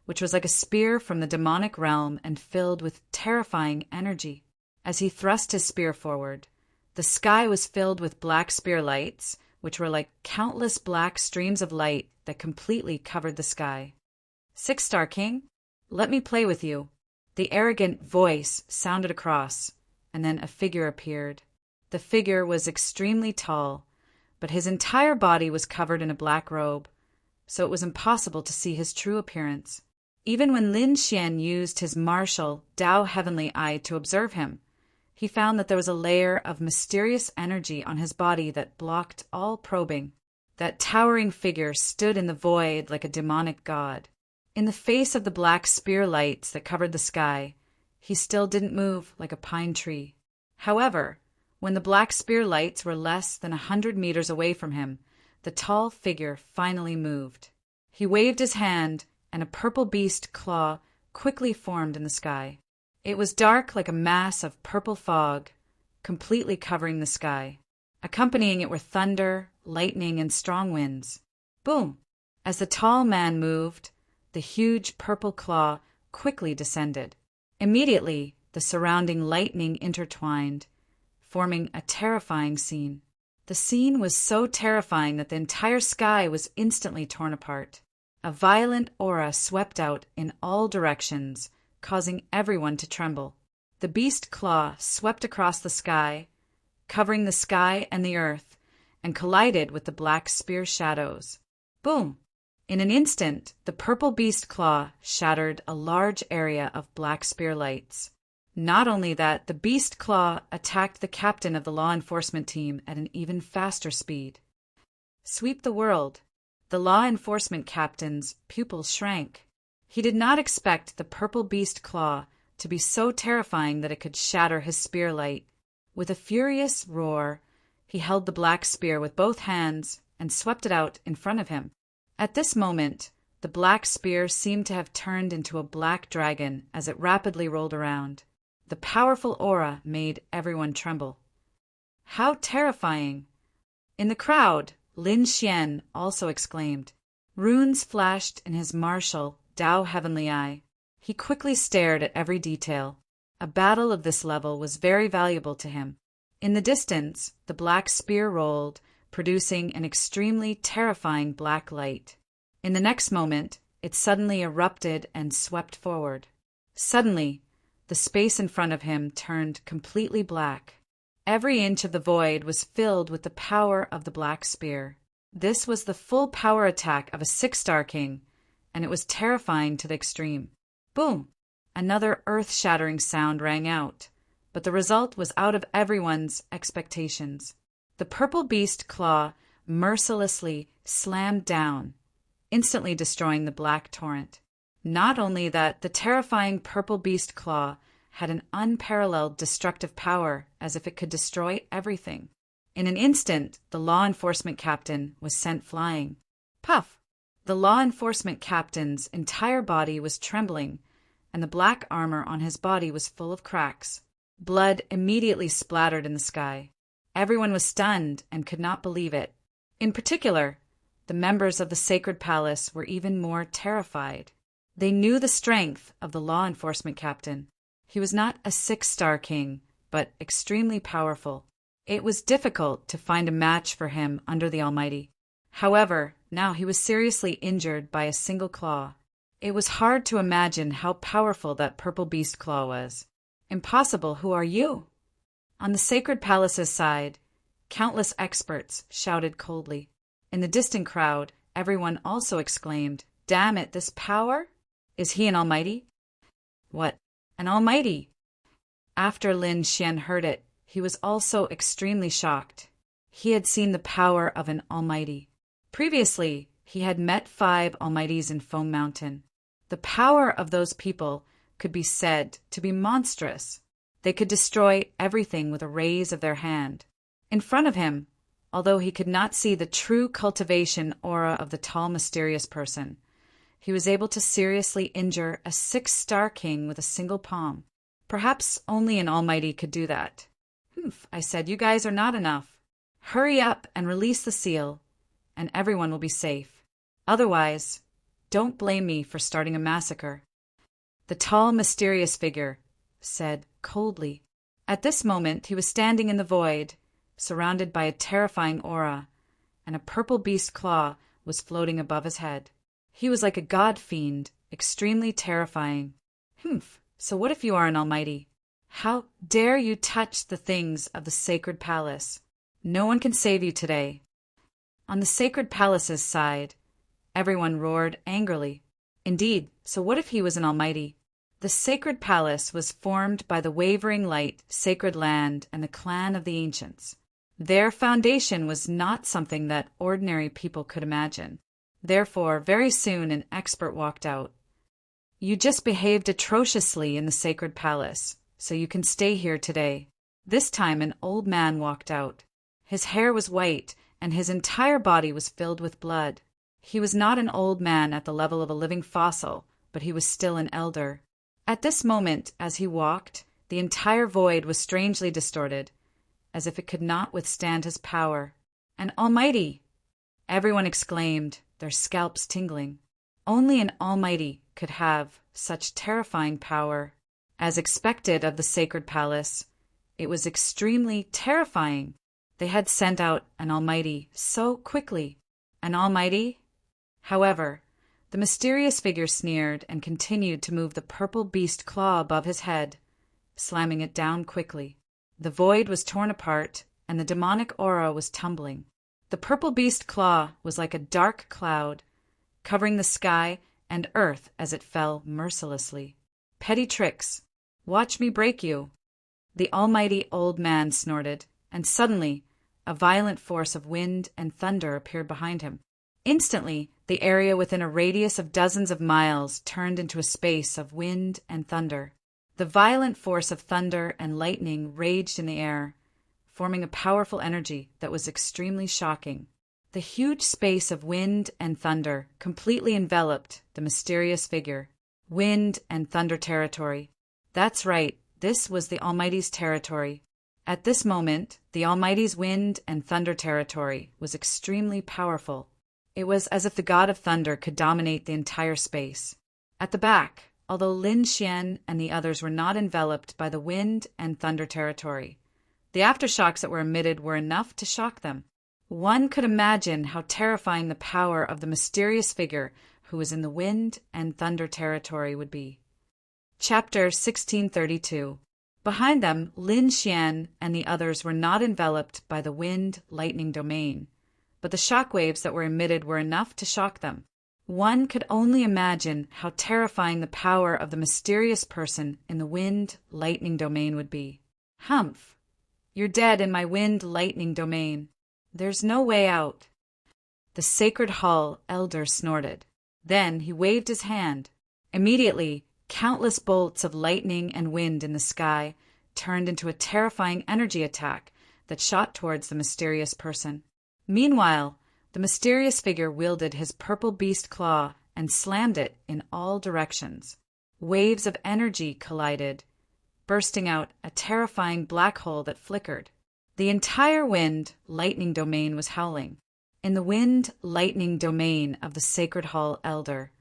which was like a spear from the demonic realm and filled with terrifying energy. As he thrust his spear forward, the sky was filled with black spear lights, which were like countless black streams of light that completely covered the sky. 6-star King, let me play with you. The arrogant voice sounded across, and then a figure appeared. The figure was extremely tall, but his entire body was covered in a black robe, so it was impossible to see his true appearance. Even when Lin Xian used his martial Dao Heavenly Eye to observe him, he found that there was a layer of mysterious energy on his body that blocked all probing. That towering figure stood in the void like a demonic god. In the face of the black spear lights that covered the sky, he still didn't move like a pine tree. However, when the black spear lights were less than 100 meters away from him, the tall figure finally moved. He waved his hand, and a purple beast claw quickly formed in the sky. It was dark like a mass of purple fog, completely covering the sky. Accompanying it were thunder, lightning, and strong winds. Boom! As the tall man moved, the huge purple claw quickly descended. Immediately, the surrounding lightning intertwined, forming a terrifying scene. The scene was so terrifying that the entire sky was instantly torn apart. A violent aura swept out in all directions, causing everyone to tremble. The beast claw swept across the sky, covering the sky and the earth, and collided with the black spear shadows. Boom! In an instant, the purple beast claw shattered a large area of black spear lights. Not only that, the beast claw attacked the captain of the law enforcement team at an even faster speed. Sweep the world. The law enforcement captain's pupils shrank. He did not expect the purple beast claw to be so terrifying that it could shatter his spear light. With a furious roar, he held the black spear with both hands and swept it out in front of him. At this moment, the black spear seemed to have turned into a black dragon as it rapidly rolled around. The powerful aura made everyone tremble. How terrifying! In the crowd, Lin Xian also exclaimed. Runes flashed in his martial, Dao heavenly eye. He quickly stared at every detail. A battle of this level was very valuable to him. In the distance, the black spear rolled, producing an extremely terrifying black light. In the next moment, it suddenly erupted and swept forward. Suddenly, the space in front of him turned completely black. Every inch of the void was filled with the power of the black spear. This was the full power attack of a 6-star king, and it was terrifying to the extreme. Boom! Another earth-shattering sound rang out, but the result was out of everyone's expectations. The purple beast claw mercilessly slammed down, instantly destroying the black torrent. Not only that, the terrifying purple beast claw had an unparalleled destructive power, as if it could destroy everything. In an instant, the law enforcement captain was sent flying. Puff! The law enforcement captain's entire body was trembling, and the black armor on his body was full of cracks. Blood immediately splattered in the sky. Everyone was stunned and could not believe it. In particular, the members of the sacred palace were even more terrified. They knew the strength of the law enforcement captain. He was not a 6-star king, but extremely powerful. It was difficult to find a match for him under the Almighty. However, now he was seriously injured by a single claw. It was hard to imagine how powerful that purple beast claw was. Impossible, who are you? On the sacred palace's side, countless experts shouted coldly. In the distant crowd, everyone also exclaimed, Damn it, this power? Is he an almighty? What? An almighty? After Lin Xian heard it, he was also extremely shocked. He had seen the power of an almighty. Previously, he had met 5 almighties in Foam Mountain. The power of those people could be said to be monstrous. They could destroy everything with a raise of their hand. In front of him, although he could not see the true cultivation aura of the tall, mysterious person, he was able to seriously injure a 6-star king with a single palm. Perhaps only an almighty could do that. Humph, I said, you guys are not enough. Hurry up and release the seal, and everyone will be safe. Otherwise, don't blame me for starting a massacre. The tall, mysterious figure said coldly. At this moment, he was standing in the void, surrounded by a terrifying aura, and a purple beast claw was floating above his head. He was like a god fiend, extremely terrifying. Humph, so what if you are an almighty? How dare you touch the things of the sacred palace? No one can save you today. On the sacred palace's side, everyone roared angrily. Indeed, so what if he was an almighty? The sacred palace was formed by the wavering light, sacred land, and the clan of the ancients. Their foundation was not something that ordinary people could imagine. Therefore, very soon an expert walked out. You just behaved atrociously in the sacred palace, so you can stay here today. This time an old man walked out. His hair was white, and his entire body was filled with blood. He was not an old man at the level of a living fossil, but he was still an elder. At this moment, as he walked, the entire void was strangely distorted, as if it could not withstand his power. An almighty! Everyone exclaimed, their scalps tingling. Only an almighty could have such terrifying power. As expected of the sacred palace, it was extremely terrifying. They had sent out an almighty so quickly. An almighty? However, the mysterious figure sneered and continued to move the purple beast claw above his head, slamming it down quickly. The void was torn apart, and the demonic aura was tumbling. The purple beast claw was like a dark cloud, covering the sky and earth as it fell mercilessly. Petty tricks. Watch me break you. The almighty old man snorted, and suddenly a violent force of wind and thunder appeared behind him. Instantly, the area within a radius of dozens of miles turned into a space of wind and thunder. The violent force of thunder and lightning raged in the air, forming a powerful energy that was extremely shocking. The huge space of wind and thunder completely enveloped the mysterious figure. Wind and thunder territory. That's right, this was the Almighty's territory. At this moment, the Almighty's wind and thunder territory was extremely powerful. It was as if the god of thunder could dominate the entire space. At the back, although Lin Xian and the others were not enveloped by the wind and thunder territory, the aftershocks that were emitted were enough to shock them. One could imagine how terrifying the power of the mysterious figure who was in the wind and thunder territory would be. Chapter 1632. Behind them, Lin Xian and the others were not enveloped by the wind-lightning domain, but the shock waves that were emitted were enough to shock them. One could only imagine how terrifying the power of the mysterious person in the wind-lightning domain would be. Humph! You're dead in my wind-lightning domain. There's no way out. The Sacred Hall elder snorted. Then he waved his hand. Immediately, countless bolts of lightning and wind in the sky turned into a terrifying energy attack that shot towards the mysterious person. Meanwhile, the mysterious figure wielded his purple beast claw and slammed it in all directions. Waves of energy collided, bursting out a terrifying black hole that flickered. The entire wind-lightning domain was howling. In the wind-lightning domain of the Sacred Hall Elder,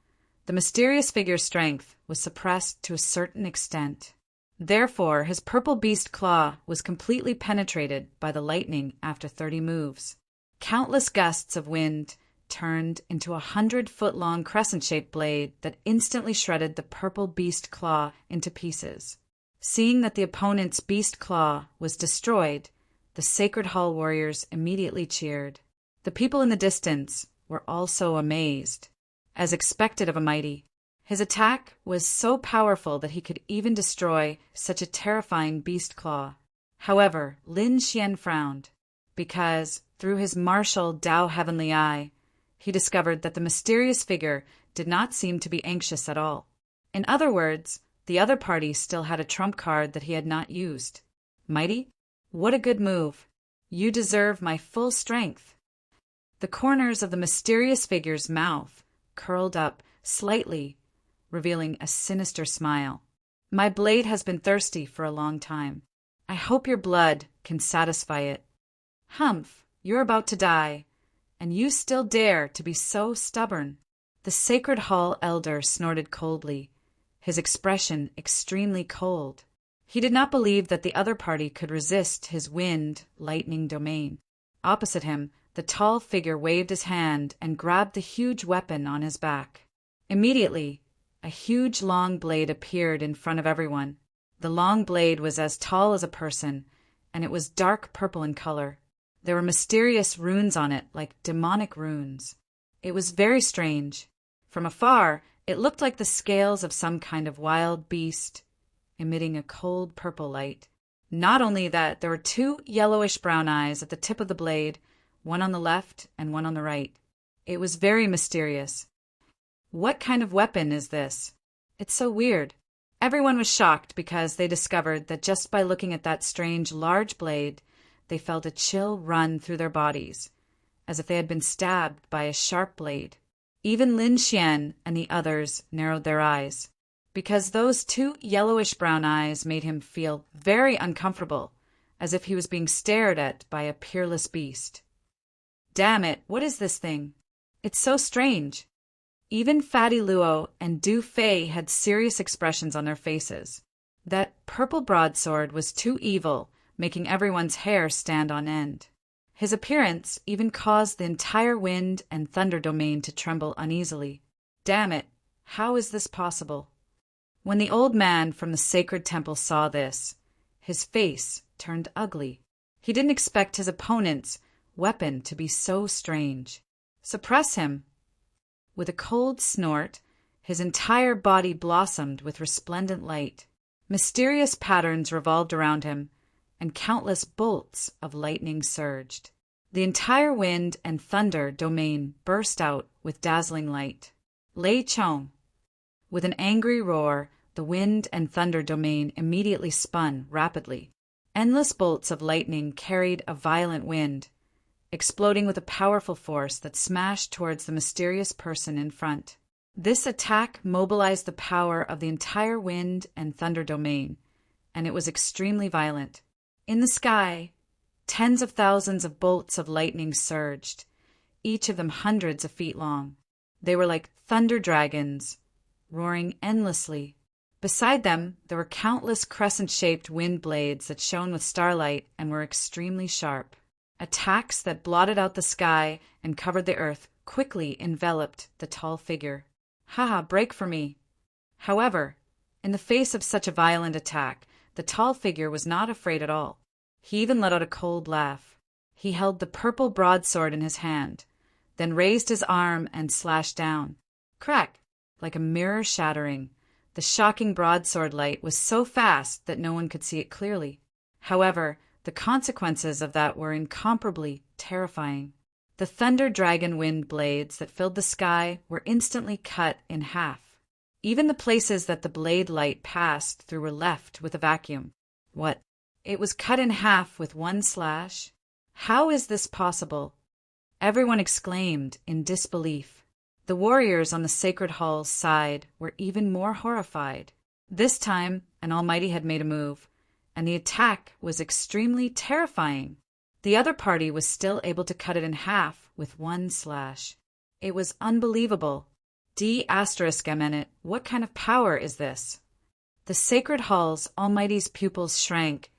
the mysterious figure's strength was suppressed to a certain extent. Therefore, his purple beast claw was completely penetrated by the lightning after 30 moves. Countless gusts of wind turned into a 100-foot-long crescent-shaped blade that instantly shredded the purple beast claw into pieces. Seeing that the opponent's beast claw was destroyed, the Sacred Hall warriors immediately cheered. The people in the distance were also amazed. As expected of a mighty, his attack was so powerful that he could even destroy such a terrifying beast claw. However, Lin Xian frowned, because, through his martial Tao Heavenly Eye, he discovered that the mysterious figure did not seem to be anxious at all. In other words, the other party still had a trump card that he had not used. Mighty? What a good move. You deserve my full strength. The corners of the mysterious figure's mouth curled up slightly, revealing a sinister smile. My blade has been thirsty for a long time. I hope your blood can satisfy it. Humph, you're about to die, and you still dare to be so stubborn. The Sacred Hall Elder snorted coldly, his expression extremely cold. He did not believe that the other party could resist his wind-lightning domain. Opposite him, the tall figure waved his hand and grabbed the huge weapon on his back. Immediately, a huge long blade appeared in front of everyone. The long blade was as tall as a person, and it was dark purple in color. There were mysterious runes on it, like demonic runes. It was very strange. From afar, it looked like the scales of some kind of wild beast, emitting a cold purple light. Not only that, there were 2 yellowish-brown eyes at the tip of the blade, one on the left and one on the right. It was very mysterious. What kind of weapon is this? It's so weird. Everyone was shocked because they discovered that just by looking at that strange large blade, they felt a chill run through their bodies, as if they had been stabbed by a sharp blade. Even Lin Xian and the others narrowed their eyes, because those 2 yellowish-brown eyes made him feel very uncomfortable, as if he was being stared at by a peerless beast. Damn it, what is this thing? It's so strange. Even Fatty Luo and Du Fei had serious expressions on their faces. That purple broadsword was too evil, making everyone's hair stand on end. His appearance even caused the entire wind and thunder domain to tremble uneasily. Damn it, how is this possible? When the old man from the sacred temple saw this, his face turned ugly. He didn't expect his opponent's weapon to be so strange. Suppress him. With a cold snort, his entire body blossomed with resplendent light. Mysterious patterns revolved around him, and countless bolts of lightning surged. The entire wind and thunder domain burst out with dazzling light. Lei Chong. With an angry roar, the wind and thunder domain immediately spun rapidly. Endless bolts of lightning carried a violent wind, exploding with a powerful force that smashed towards the mysterious person in front. This attack mobilized the power of the entire wind and thunder domain, and it was extremely violent. In the sky, tens of thousands of bolts of lightning surged, each of them hundreds of feet long. They were like thunder dragons, roaring endlessly. Beside them, there were countless crescent-shaped wind blades that shone with starlight and were extremely sharp. Attacks that blotted out the sky and covered the earth quickly enveloped the tall figure. "Haha, break for me." However, in the face of such a violent attack, the tall figure was not afraid at all. He even let out a cold laugh. He held the purple broadsword in his hand, then raised his arm and slashed down. Crack! Like a mirror shattering. The shocking broadsword light was so fast that no one could see it clearly. However, the consequences of that were incomparably terrifying. The thunder dragon wind blades that filled the sky were instantly cut in half. Even the places that the blade light passed through were left with a vacuum. What? It was cut in half with one slash? How is this possible? Everyone exclaimed in disbelief. The warriors on the sacred hall's side were even more horrified. This time, an almighty had made a move, and the attack was extremely terrifying. The other party was still able to cut it in half with one slash. It was unbelievable. D***, what kind of power is this? The sacred hall's almighty's pupils shrank,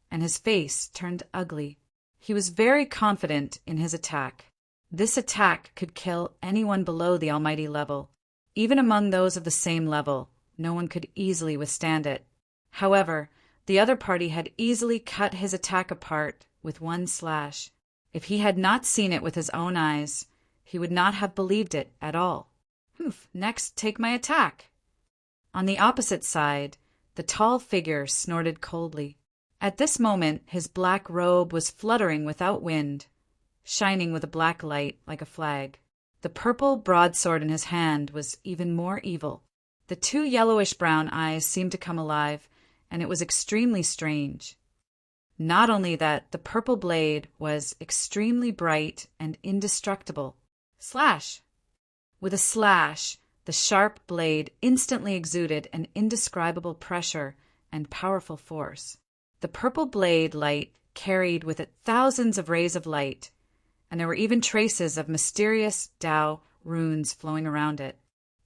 and his face turned ugly. He was very confident in his attack. This attack could kill anyone below the almighty level. Even among those of the same level, no one could easily withstand it. However, the other party had easily cut his attack apart with one slash. If he had not seen it with his own eyes, he would not have believed it at all. Next, take my attack. On the opposite side, the tall figure snorted coldly. At this moment, his black robe was fluttering without wind, shining with a black light like a flag. The purple broadsword in his hand was even more evil. The two yellowish-brown eyes seemed to come alive, and it was extremely strange. Not only that, the purple blade was extremely bright and indestructible. Slash! With a slash, the sharp blade instantly exuded an indescribable pressure and powerful force. The purple blade light carried with it thousands of rays of light, and there were even traces of mysterious Tao runes flowing around it.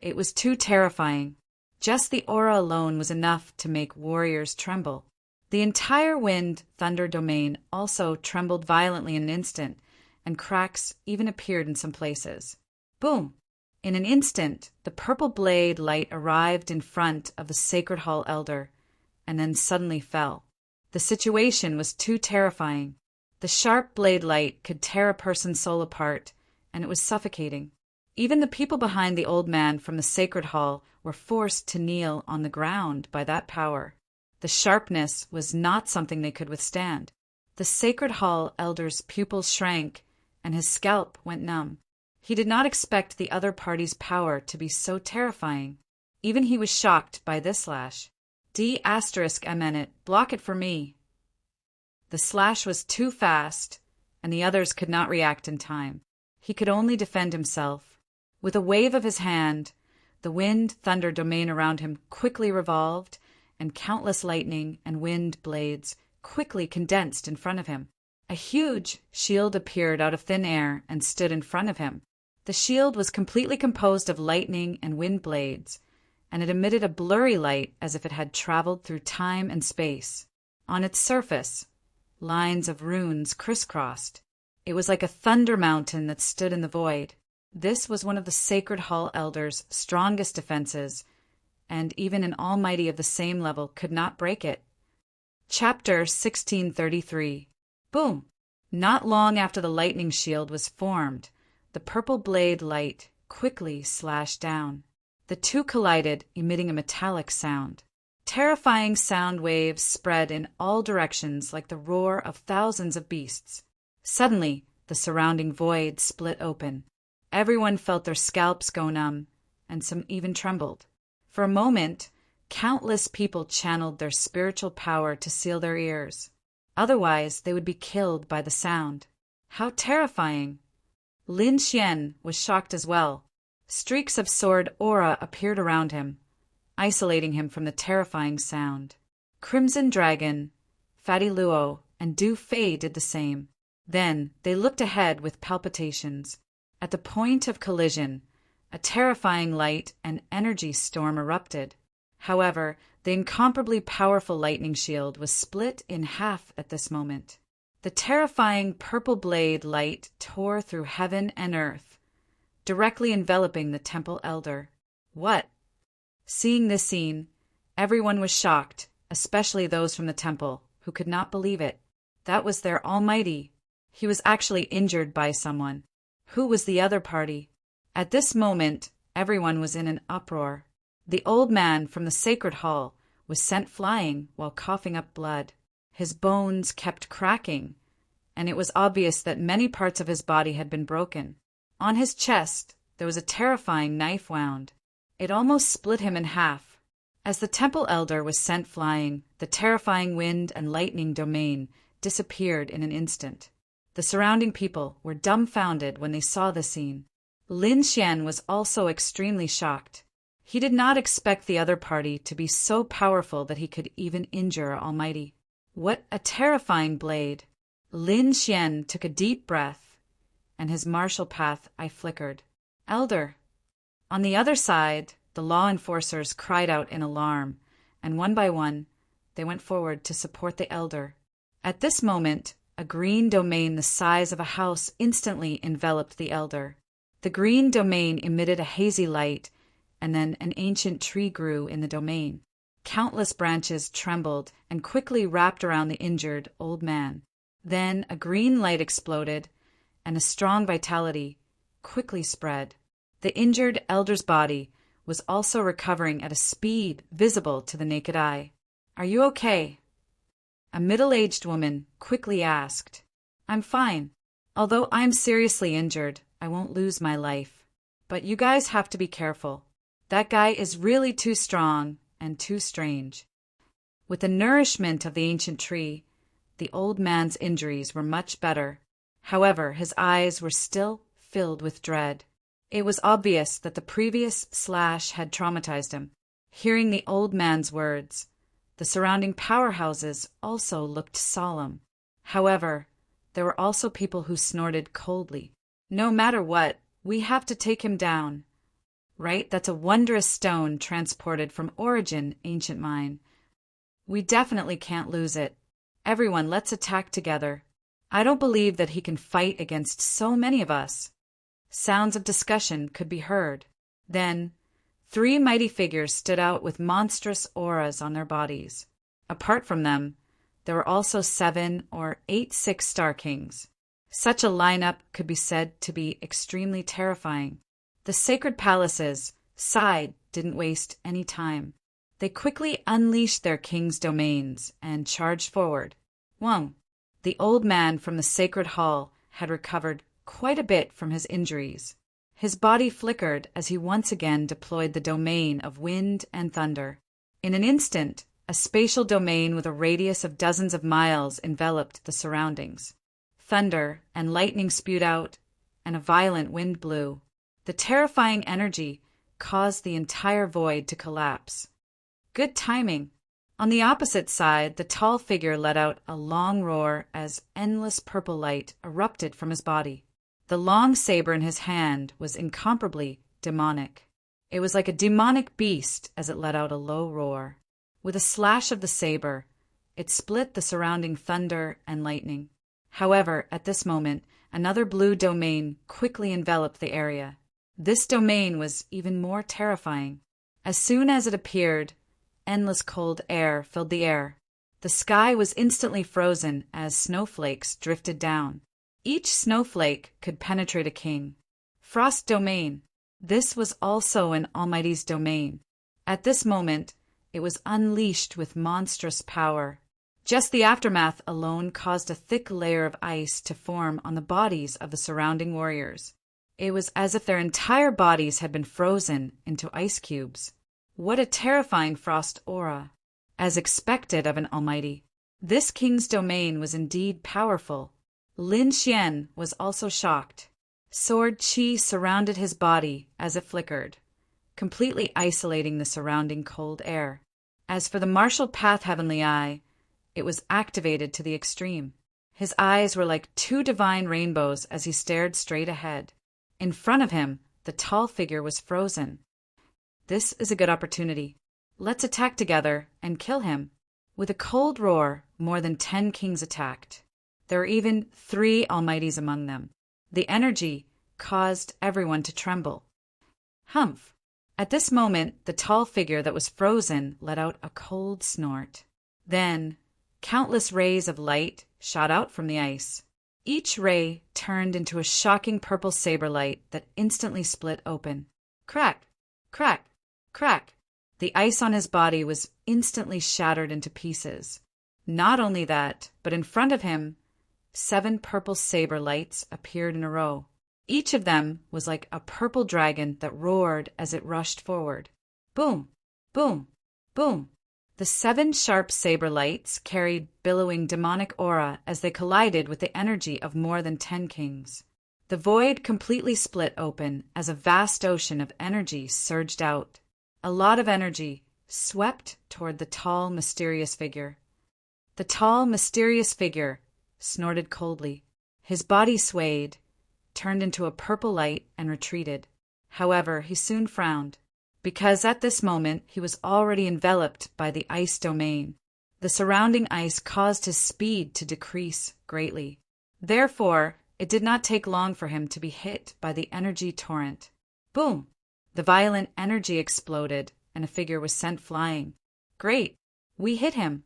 It was too terrifying. Just the aura alone was enough to make warriors tremble. The entire wind-thunder domain also trembled violently in an instant, and cracks even appeared in some places. Boom! In an instant, the purple blade light arrived in front of the Sacred Hall Elder, and then suddenly fell. The situation was too terrifying. The sharp blade light could tear a person's soul apart, and it was suffocating. Even the people behind the old man from the Sacred Hall were forced to kneel on the ground by that power. The sharpness was not something they could withstand. The Sacred Hall Elder's pupils shrank, and his scalp went numb. He did not expect the other party's power to be so terrifying. Even he was shocked by this slash. D***, block it for me. The slash was too fast, and the others could not react in time. He could only defend himself. With a wave of his hand, the wind-thunder domain around him quickly revolved, and countless lightning and wind blades quickly condensed in front of him. A huge shield appeared out of thin air and stood in front of him. The shield was completely composed of lightning and wind blades, and it emitted a blurry light as if it had traveled through time and space. On its surface, lines of runes crisscrossed. It was like a thunder mountain that stood in the void. This was one of the Sacred Hall Elder's strongest defenses, and even an almighty of the same level could not break it. Chapter 1633. Boom! Not long after the lightning shield was formed, the purple blade light quickly slashed down. The two collided, emitting a metallic sound. Terrifying sound waves spread in all directions like the roar of thousands of beasts. Suddenly, the surrounding void split open. Everyone felt their scalps go numb, and some even trembled. For a moment, countless people channeled their spiritual power to seal their ears. Otherwise, they would be killed by the sound. How terrifying! Lin Xian was shocked as well. Streaks of sword aura appeared around him, isolating him from the terrifying sound. Crimson Dragon, Fatty Luo, and Du Fei did the same. Then they looked ahead with palpitations. At the point of collision, a terrifying light and energy storm erupted. However, the incomparably powerful lightning shield was split in half at this moment. The terrifying purple blade light tore through heaven and earth, directly enveloping the temple elder. What? Seeing this scene, everyone was shocked, especially those from the temple, who could not believe it. That was their almighty. He was actually injured by someone. Who was the other party? At this moment, everyone was in an uproar. The old man from the sacred hall was sent flying while coughing up blood. His bones kept cracking, and it was obvious that many parts of his body had been broken. On his chest, there was a terrifying knife wound. It almost split him in half. As the temple elder was sent flying, the terrifying wind and lightning domain disappeared in an instant. The surrounding people were dumbfounded when they saw the scene. Lin Xian was also extremely shocked. He did not expect the other party to be so powerful that he could even injure Almighty. What a terrifying blade! Lin Xian took a deep breath, and his martial path eye flickered. Elder! On the other side, the law enforcers cried out in alarm, and one by one, they went forward to support the elder. At this moment, a green domain the size of a house instantly enveloped the elder. The green domain emitted a hazy light, and then an ancient tree grew in the domain. Countless branches trembled and quickly wrapped around the injured old man. Then a green light exploded, and a strong vitality quickly spread. The injured elder's body was also recovering at a speed visible to the naked eye. "Are you okay?" A middle-aged woman quickly asked. "I'm fine. Although I'm seriously injured, I won't lose my life. But you guys have to be careful. That guy is really too strong and too strange." With the nourishment of the ancient tree, the old man's injuries were much better. However, his eyes were still filled with dread. It was obvious that the previous slash had traumatized him. Hearing the old man's words, the surrounding powerhouses also looked solemn. However, there were also people who snorted coldly. "No matter what, we have to take him down." "Right, that's a wondrous stone transported from Origin, ancient mine. We definitely can't lose it. Everyone, let's attack together. I don't believe that he can fight against so many of us." Sounds of discussion could be heard. Then, 3 mighty figures stood out with monstrous auras on their bodies. Apart from them, there were also 7 or 8 six-star kings. Such a lineup could be said to be extremely terrifying. The sacred palaces, Side, didn't waste any time. They quickly unleashed their king's domains and charged forward. Wang, the old man from the sacred hall, had recovered quite a bit from his injuries. His body flickered as he once again deployed the domain of wind and thunder. In an instant, a spatial domain with a radius of dozens of miles enveloped the surroundings. Thunder and lightning spewed out, and a violent wind blew. The terrifying energy caused the entire void to collapse. Good timing. On the opposite side, the tall figure let out a long roar as endless purple light erupted from his body. The long saber in his hand was incomparably demonic. It was like a demonic beast as it let out a low roar. With a slash of the saber, it split the surrounding thunder and lightning. However, at this moment, another blue domain quickly enveloped the area. This domain was even more terrifying. As soon as it appeared, endless cold air filled the air. The sky was instantly frozen as snowflakes drifted down. Each snowflake could penetrate a king. Frost domain. This was also an Almighty's domain. At this moment, it was unleashed with monstrous power. Just the aftermath alone caused a thick layer of ice to form on the bodies of the surrounding warriors. It was as if their entire bodies had been frozen into ice cubes. What a terrifying frost aura! As expected of an Almighty, this king's domain was indeed powerful. Lin Xian was also shocked. Sword chi surrounded his body as it flickered, completely isolating the surrounding cold air. As for the martial path heavenly eye, it was activated to the extreme. His eyes were like two divine rainbows as he stared straight ahead. In front of him, the tall figure was frozen. This is a good opportunity. Let's attack together and kill him. With a cold roar, more than 10 kings attacked. There were even 3 Almighties among them. The energy caused everyone to tremble. Humph! At this moment, the tall figure that was frozen let out a cold snort. Then, countless rays of light shot out from the ice. Each ray turned into a shocking purple saber light that instantly split open. Crack! Crack! Crack! The ice on his body was instantly shattered into pieces. Not only that, but in front of him, 7 purple saber lights appeared in a row. Each of them was like a purple dragon that roared as it rushed forward. Boom! Boom! Boom! The 7 sharp saber lights carried billowing demonic aura as they collided with the energy of more than 10 kings. The void completely split open as a vast ocean of energy surged out. A lot of energy swept toward the tall, mysterious figure. The tall, mysterious figure snorted coldly. His body swayed, turned into a purple light, and retreated. However, he soon frowned, because at this moment he was already enveloped by the ice domain. The surrounding ice caused his speed to decrease greatly. Therefore, it did not take long for him to be hit by the energy torrent. Boom! The violent energy exploded, and a figure was sent flying. Great! We hit him!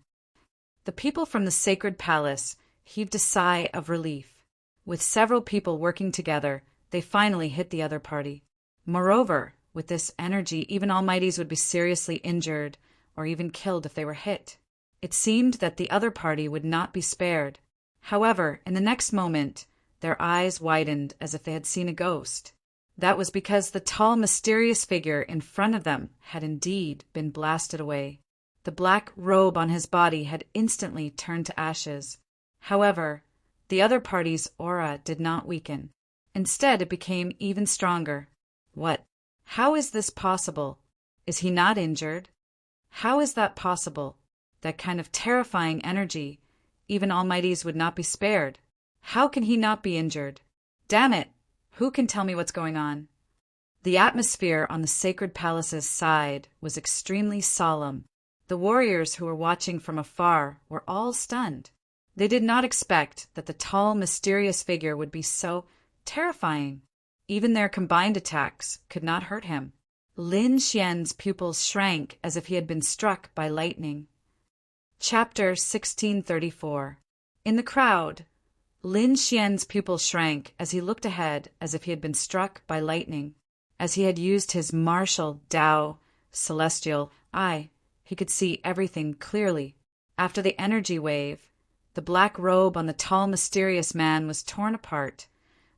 The people from the sacred palace heaved a sigh of relief. With several people working together, they finally hit the other party. Moreover, with this energy, even Almighties would be seriously injured or even killed if they were hit. It seemed that the other party would not be spared. However, in the next moment, their eyes widened as if they had seen a ghost. That was because the tall, mysterious figure in front of them had indeed been blasted away. The black robe on his body had instantly turned to ashes. However, the other party's aura did not weaken. Instead, it became even stronger. What? How is this possible? Is he not injured? How is that possible? That kind of terrifying energy, even Almighties would not be spared. How can he not be injured? Damn it! Who can tell me what's going on? The atmosphere on the sacred palace's side was extremely solemn. The warriors who were watching from afar were all stunned. They did not expect that the tall, mysterious figure would be so terrifying. Even their combined attacks could not hurt him. Lin Xian's pupils shrank as if he had been struck by lightning. Chapter 1634. In the crowd, Lin Xian's pupils shrank as he looked ahead as if he had been struck by lightning. As he had used his martial Tao celestial eye, he could see everything clearly. After the energy wave, the black robe on the tall, mysterious man was torn apart,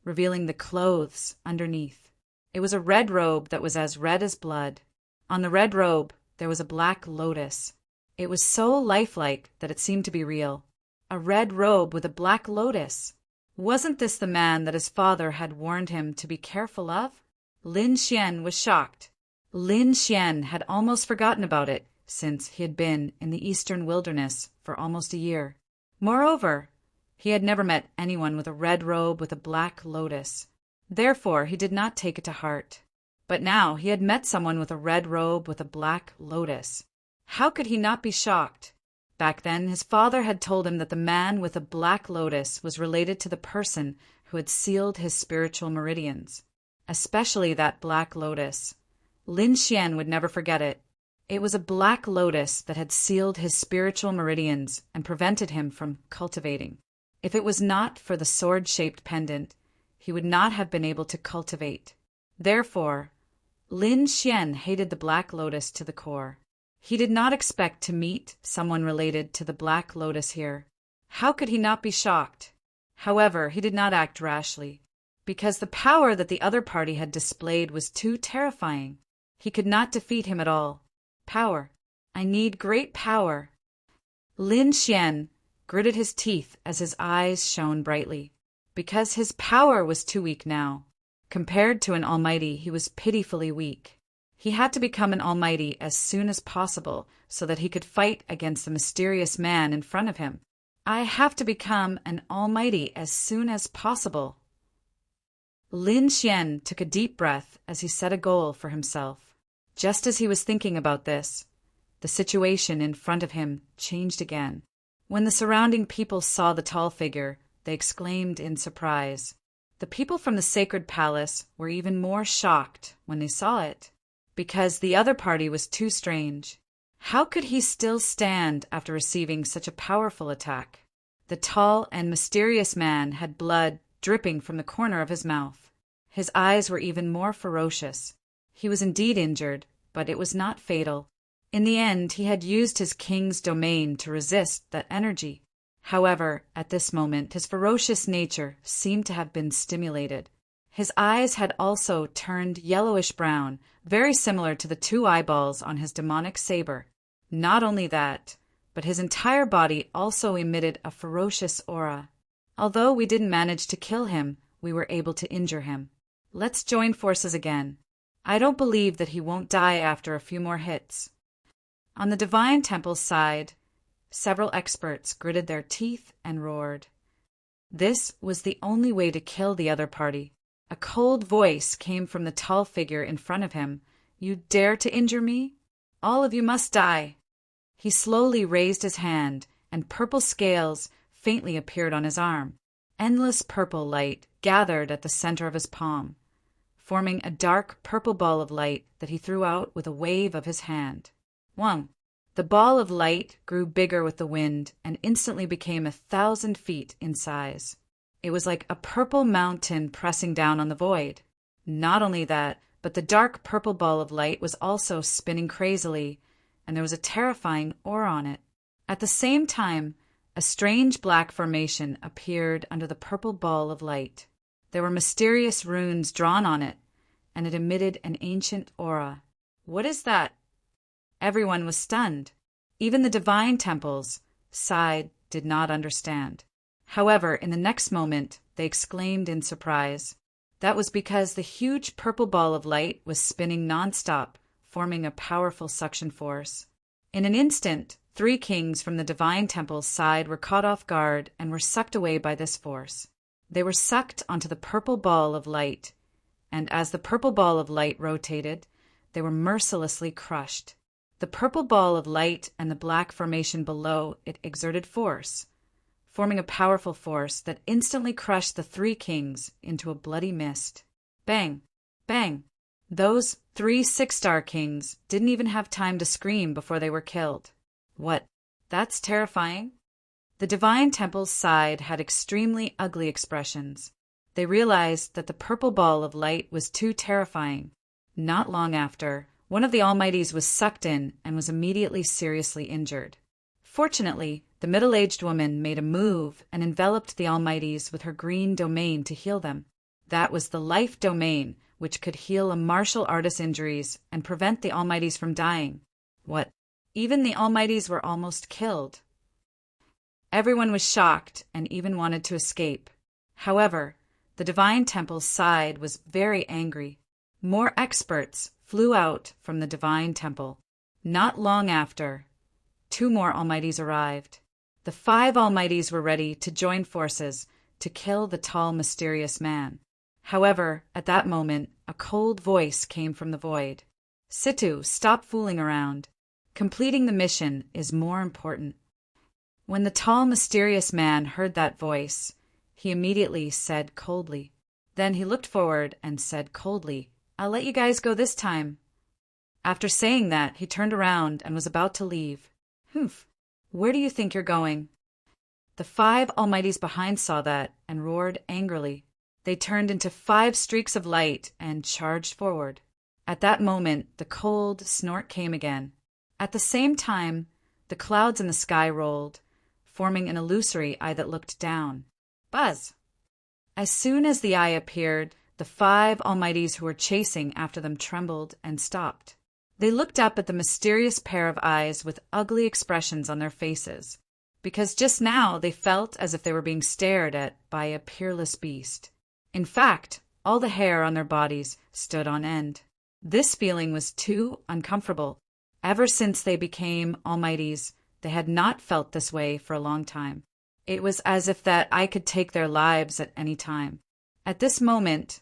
revealing the clothes underneath. It was a red robe that was as red as blood. On the red robe, there was a black lotus. It was so lifelike that it seemed to be real. A red robe with a black lotus. Wasn't this the man that his father had warned him to be careful of? Lin Xian was shocked. Lin Xian had almost forgotten about it, since he had been in the eastern wilderness for almost a year. Moreover, he had never met anyone with a red robe with a black lotus. Therefore, he did not take it to heart. But now he had met someone with a red robe with a black lotus. How could he not be shocked? Back then, his father had told him that the man with a black lotus was related to the person who had sealed his spiritual meridians, especially that black lotus. Lin Xian would never forget it. It was a black lotus that had sealed his spiritual meridians and prevented him from cultivating. If it was not for the sword-shaped pendant, he would not have been able to cultivate. Therefore, Lin Xian hated the Black Lotus to the core. He did not expect to meet someone related to the Black Lotus here. How could he not be shocked? However, he did not act rashly, because the power that the other party had displayed was too terrifying. He could not defeat him at all. Power. I need great power. Lin Xian gritted his teeth as his eyes shone brightly, because his power was too weak now. Compared to an almighty, he was pitifully weak. He had to become an almighty as soon as possible so that he could fight against the mysterious man in front of him. I have to become an almighty as soon as possible. Lin Xian took a deep breath as he set a goal for himself. Just as he was thinking about this, the situation in front of him changed again. When the surrounding people saw the tall figure, they exclaimed in surprise. The people from the sacred palace were even more shocked when they saw it, because the other party was too strange. How could he still stand after receiving such a powerful attack? The tall and mysterious man had blood dripping from the corner of his mouth. His eyes were even more ferocious. He was indeed injured, but it was not fatal. In the end, he had used his king's domain to resist that energy. However, at this moment, his ferocious nature seemed to have been stimulated. His eyes had also turned yellowish-brown, very similar to the two eyeballs on his demonic saber. Not only that, but his entire body also emitted a ferocious aura. Although we didn't manage to kill him, we were able to injure him. Let's join forces again. I don't believe that he won't die after a few more hits. On the Divine Temple's side, several experts gritted their teeth and roared. This was the only way to kill the other party. A cold voice came from the tall figure in front of him. You dare to injure me? All of you must die. He slowly raised his hand, and purple scales faintly appeared on his arm. Endless purple light gathered at the center of his palm, forming a dark purple ball of light that he threw out with a wave of his hand. Wang. The ball of light grew bigger with the wind and instantly became 1,000 feet in size. It was like a purple mountain pressing down on the void. Not only that, but the dark purple ball of light was also spinning crazily, and there was a terrifying aura on it. At the same time, a strange black formation appeared under the purple ball of light. There were mysterious runes drawn on it, and it emitted an ancient aura. What is that? Everyone was stunned. Even the Divine Temples side did not understand. However, in the next moment, they exclaimed in surprise. That was because the huge purple ball of light was spinning nonstop, forming a powerful suction force. In an instant, 3 kings from the Divine Temple's side were caught off guard and were sucked away by this force. They were sucked onto the purple ball of light, and as the purple ball of light rotated, they were mercilessly crushed. The purple ball of light and the black formation below it exerted force, forming a powerful force that instantly crushed the 3 kings into a bloody mist. Bang! Bang! Those 3 6-star kings didn't even have time to scream before they were killed. What? That's terrifying. The Divine Temple's side had extremely ugly expressions. They realized that the purple ball of light was too terrifying. Not long after, one of the Almighties was sucked in and was immediately seriously injured. Fortunately, the middle-aged woman made a move and enveloped the Almighties with her green domain to heal them. That was the life domain, which could heal a martial artist's injuries and prevent the Almighties from dying. What? Even the Almighties were almost killed. Everyone was shocked and even wanted to escape. However, the Divine Temple's side was very angry. More experts flew out from the Divine Temple. Not long after, 2 more Almighties arrived. The 5 Almighties were ready to join forces to kill the tall, mysterious man. However, at that moment, a cold voice came from the void. Situ, stop fooling around. Completing the mission is more important. When the tall, mysterious man heard that voice, he immediately said coldly. Then he looked forward and said coldly, I'll let you guys go this time. After saying that, he turned around and was about to leave. Humph, where do you think you're going? The 5 Almighties behind saw that and roared angrily. They turned into 5 streaks of light and charged forward. At that moment, the cold snort came again. At the same time, the clouds in the sky rolled, forming an illusory eye that looked down. Buzz! As soon as the eye appeared, the 5 Almighties who were chasing after them trembled and stopped. They looked up at the mysterious pair of eyes with ugly expressions on their faces, because just now they felt as if they were being stared at by a peerless beast. In fact, all the hair on their bodies stood on end. This feeling was too uncomfortable. Ever since they became Almighties, they had not felt this way for a long time. It was as if that eye could take their lives at any time. At this moment,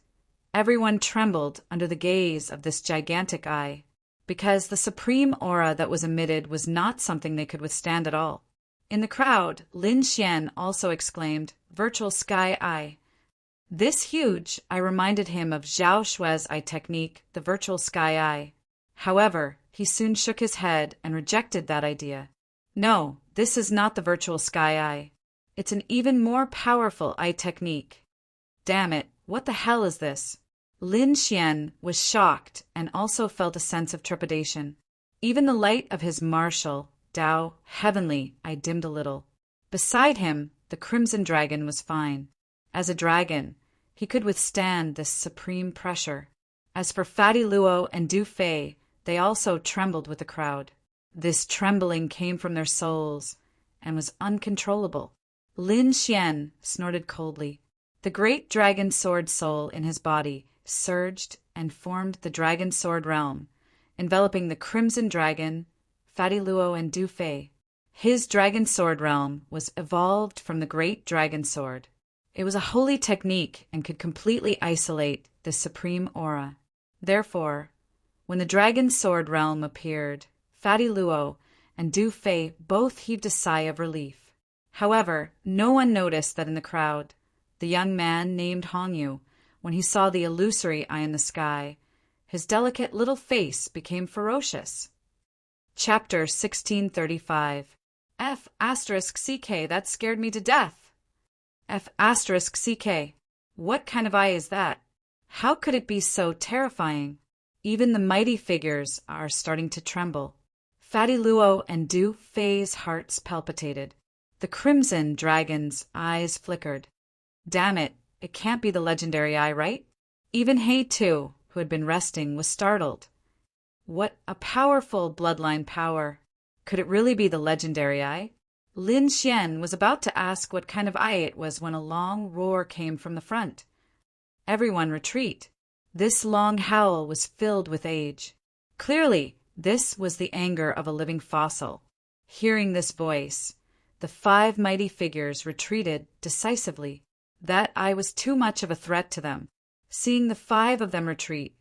everyone trembled under the gaze of this gigantic eye, because the supreme aura that was emitted was not something they could withstand at all. In the crowd, Lin Xian also exclaimed, "Virtual sky eye." This huge eye reminded him of Zhao Shui's eye technique, the virtual sky eye. However, he soon shook his head and rejected that idea. No, this is not the virtual sky eye. It's an even more powerful eye technique. Damn it, what the hell is this? Lin Xian was shocked and also felt a sense of trepidation. Even the light of his martial, Dao, heavenly eye dimmed a little. Beside him, the crimson dragon was fine. As a dragon, he could withstand this supreme pressure. As for Fatty Luo and Du Fei, they also trembled with the crowd. This trembling came from their souls and was uncontrollable. Lin Xian snorted coldly. The great dragon sword soul in his body surged and formed the dragon sword realm, enveloping the crimson dragon, Fatty Luo and Du Fei. His dragon sword realm was evolved from the great dragon sword. It was a holy technique and could completely isolate the supreme aura. Therefore, when the dragon sword realm appeared, Fatty Luo and Du Fei both heaved a sigh of relief. However, no one noticed that in the crowd, the young man named Hongyu, when he saw the illusory eye in the sky, his delicate little face became ferocious. Chapter 1635. F*CK, that scared me to death. F*CK, what kind of eye is that? How could it be so terrifying? Even the mighty figures are starting to tremble. Fatty Luo and Du Fei's hearts palpitated. The crimson dragon's eyes flickered. Damn it, it can't be the legendary eye, right? Even He too, who had been resting, was startled. What a powerful bloodline power. Could it really be the legendary eye? Lin Xian was about to ask what kind of eye it was when a long roar came from the front. Everyone retreat. This long howl was filled with age. Clearly, this was the anger of a living fossil. Hearing this voice, the 5 mighty figures retreated decisively. That eye was too much of a threat to them. Seeing the 5 of them retreat,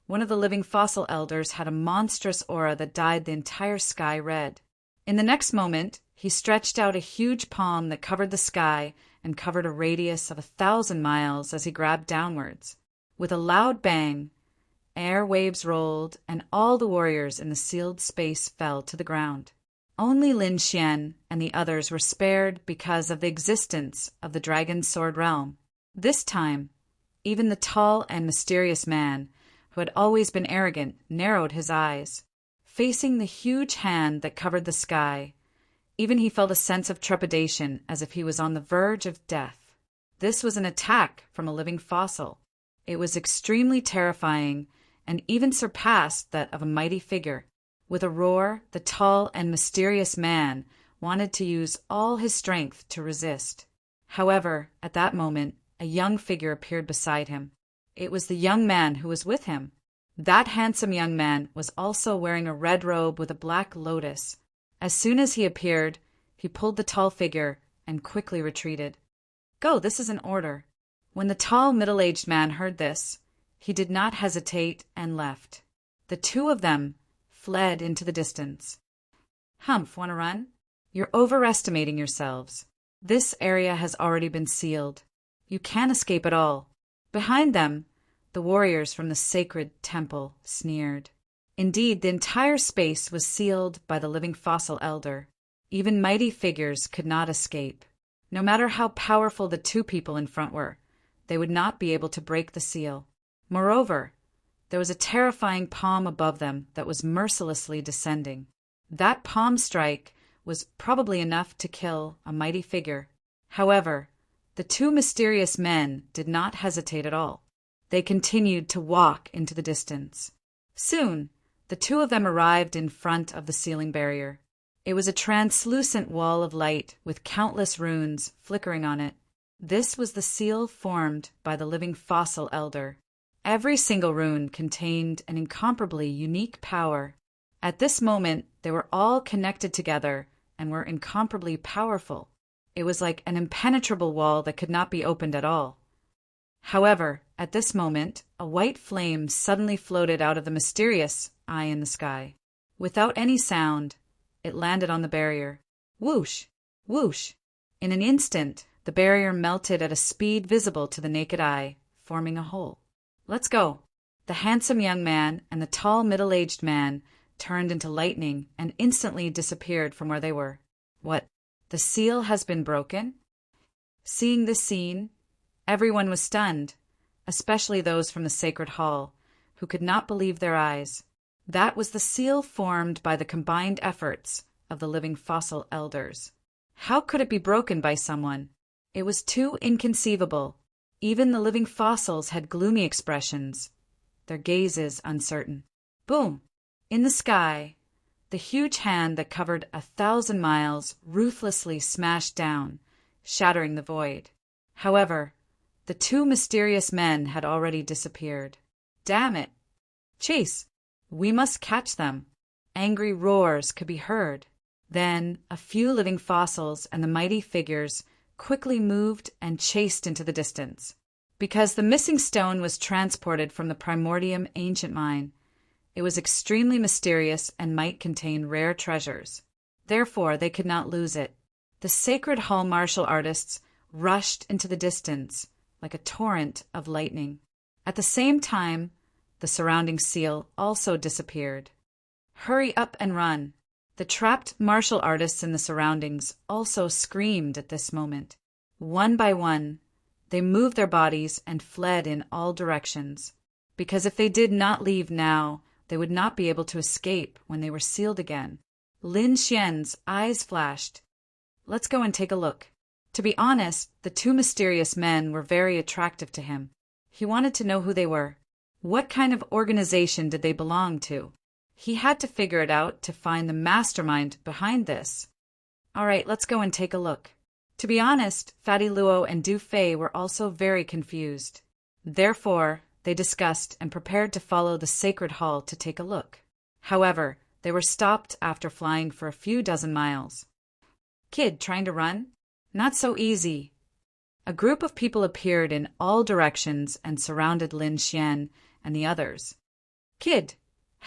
one of the living fossil elders had a monstrous aura that dyed the entire sky red. In the next moment, he stretched out a huge palm that covered the sky and covered a radius of 1,000 miles as he grabbed downwards. With a loud bang, air waves rolled and all the warriors in the sealed space fell to the ground. Only Lin Xian and the others were spared because of the existence of the dragon sword realm. This time, even the tall and mysterious man, who had always been arrogant, narrowed his eyes. Facing the huge hand that covered the sky, even he felt a sense of trepidation as if he was on the verge of death. This was an attack from a living fossil. It was extremely terrifying and even surpassed that of a mighty figure. With a roar, the tall and mysterious man wanted to use all his strength to resist. However, at that moment, a young figure appeared beside him. It was the young man who was with him. That handsome young man was also wearing a red robe with a black lotus. As soon as he appeared, he pulled the tall figure and quickly retreated. "Go, this is an order." When the tall middle-aged man heard this, he did not hesitate and left. The 2 of them fled into the distance. "Humph, want to run? You're overestimating yourselves. This area has already been sealed. You can't escape at all." Behind them, the warriors from the sacred temple sneered. Indeed, the entire space was sealed by the living fossil elder. Even mighty figures could not escape. No matter how powerful the 2 people in front were, they would not be able to break the seal. Moreover, there was a terrifying palm above them that was mercilessly descending. That palm strike was probably enough to kill a mighty figure. However, the two mysterious men did not hesitate at all. They continued to walk into the distance. Soon, the two of them arrived in front of the ceiling barrier. It was a translucent wall of light with countless runes flickering on it. This was the seal formed by the living fossil elder. Every single rune contained an incomparably unique power. At this moment, they were all connected together and were incomparably powerful. It was like an impenetrable wall that could not be opened at all. However, at this moment, a white flame suddenly floated out of the mysterious eye in the sky. Without any sound, it landed on the barrier. Whoosh! Whoosh! In an instant, the barrier melted at a speed visible to the naked eye, forming a hole. Let's go! The handsome young man and the tall middle-aged man turned into lightning and instantly disappeared from where they were. What? The seal has been broken? Seeing this scene, everyone was stunned, especially those from the sacred hall, who could not believe their eyes. That was the seal formed by the combined efforts of the living fossil elders. How could it be broken by someone? It was too inconceivable. Even the living fossils had gloomy expressions, their gazes uncertain. Boom! In the sky, the huge hand that covered 1,000 miles ruthlessly smashed down, shattering the void. However, the two mysterious men had already disappeared. Damn it! Chase! We must catch them. Angry roars could be heard. Then a few living fossils and the mighty figures quickly moved and chased into the distance. Because the missing stone was transported from the Primordium ancient mine, it was extremely mysterious and might contain rare treasures. Therefore, they could not lose it. The sacred hall martial artists rushed into the distance like a torrent of lightning. At the same time, the surrounding seal also disappeared. Hurry up and run! The trapped martial artists in the surroundings also screamed at this moment. One by one, they moved their bodies and fled in all directions, because if they did not leave now, they would not be able to escape when they were sealed again. Lin Xian's eyes flashed. Let's go and take a look. To be honest, the two mysterious men were very attractive to him. He wanted to know who they were. What kind of organization did they belong to? He had to figure it out to find the mastermind behind this. All right, let's go and take a look. To be honest, Fatty Luo and Du Fei were also very confused. Therefore, they discussed and prepared to follow the sacred hall to take a look. However, they were stopped after flying for a few dozen miles. Kid, trying to run? Not so easy. A group of people appeared in all directions and surrounded Lin Xian and the others. Kid,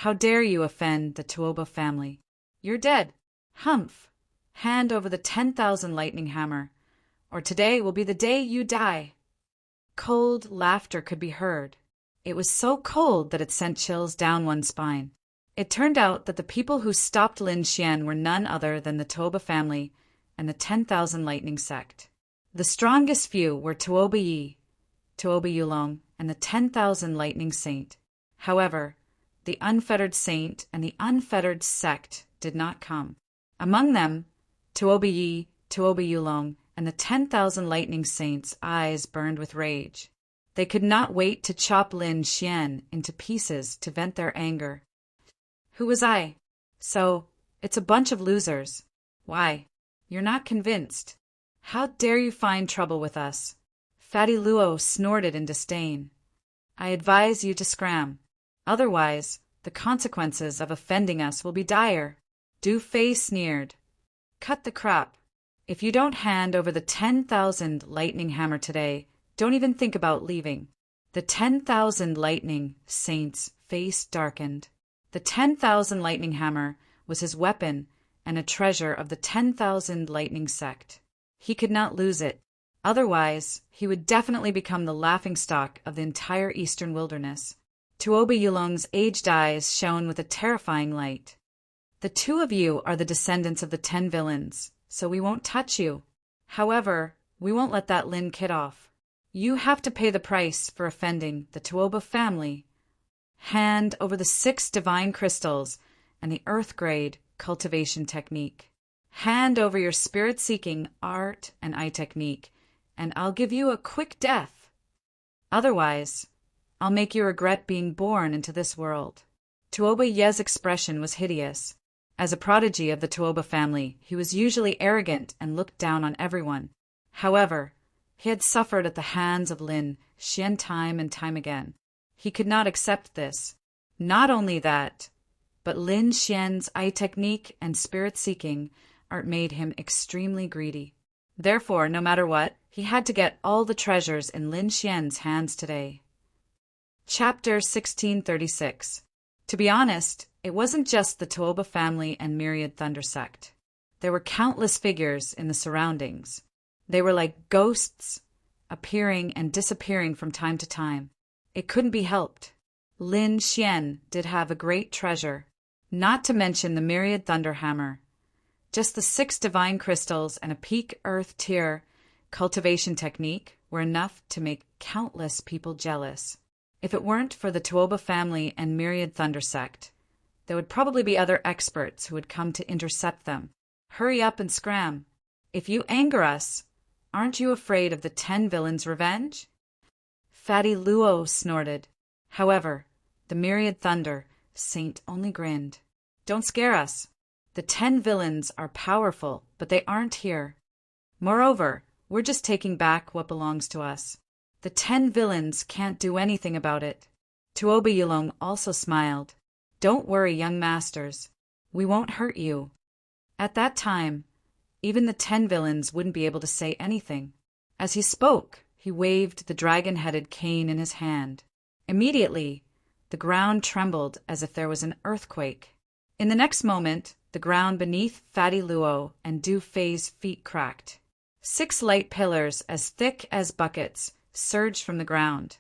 how dare you offend the Tuoba family? You're dead. Humph! Hand over the 10,000 lightning hammer, or today will be the day you die. Cold laughter could be heard. It was so cold that it sent chills down one's spine. It turned out that the people who stopped Lin Xian were none other than the Tuoba family and the 10,000 lightning sect. The strongest few were Tuoba Yi, Tuoba Yulong, and the 10,000 lightning saint. However, the unfettered saint and the unfettered sect did not come. Among them, Tuoba Yi, Tuoba Yulong, and the 10,000 lightning saints' eyes burned with rage. They could not wait to chop Lin Xian into pieces to vent their anger. Who was I? So, it's a bunch of losers. Why? You're not convinced. How dare you find trouble with us? Fatty Luo snorted in disdain. I advise you to scram. Otherwise, the consequences of offending us will be dire. Du Fei sneered. Cut the crap. If you don't hand over the 10,000 lightning hammer today, don't even think about leaving. The 10,000 lightning saints' face darkened. The 10,000 lightning hammer was his weapon and a treasure of the 10,000 lightning sect. He could not lose it. Otherwise, he would definitely become the laughingstock of the entire eastern wilderness. Tuoba Yulong's aged eyes shone with a terrifying light. The two of you are the descendants of the 10 villains, so we won't touch you. However, we won't let that Lin kid off. You have to pay the price for offending the Tuoba family, Hand over the 6 divine crystals and the earth-grade cultivation technique. Hand over your spirit-seeking art and eye technique, and I'll give you a quick death. Otherwise, I'll make you regret being born into this world. Tuoba Ye's expression was hideous. As a prodigy of the Tuoba family, he was usually arrogant and looked down on everyone. However, he had suffered at the hands of Lin Xian time and time again. He could not accept this. Not only that, but Lin Xian's eye technique and spirit-seeking art made him extremely greedy. Therefore, no matter what, he had to get all the treasures in Lin Xian's hands today. Chapter 1636. To be honest, it wasn't just the Tuoba family and Myriad Thunder sect. There were countless figures in the surroundings. They were like ghosts, appearing and disappearing from time to time. It couldn't be helped. Lin Xian did have a great treasure, not to mention the Myriad Thunder Hammer. Just the 6 divine crystals and a peak earth tier cultivation technique were enough to make countless people jealous. If it weren't for the Tuoba family and Myriad Thunder sect, there would probably be other experts who would come to intercept them. Hurry up and scram. If you anger us, aren't you afraid of the 10 villains' revenge? Fatty Luo snorted. However, the Myriad Thunder Saint only grinned. Don't scare us. The 10 villains are powerful, but they aren't here. Moreover, we're just taking back what belongs to us. The 10 villains can't do anything about it. Tuoba Yulong also smiled. Don't worry, young masters. We won't hurt you. At that time, even the 10 villains wouldn't be able to say anything. As he spoke, he waved the dragon-headed cane in his hand. Immediately, the ground trembled as if there was an earthquake. In the next moment, the ground beneath Fatty Luo and Du Fei's feet cracked. 6 light pillars as thick as buckets surged from the ground,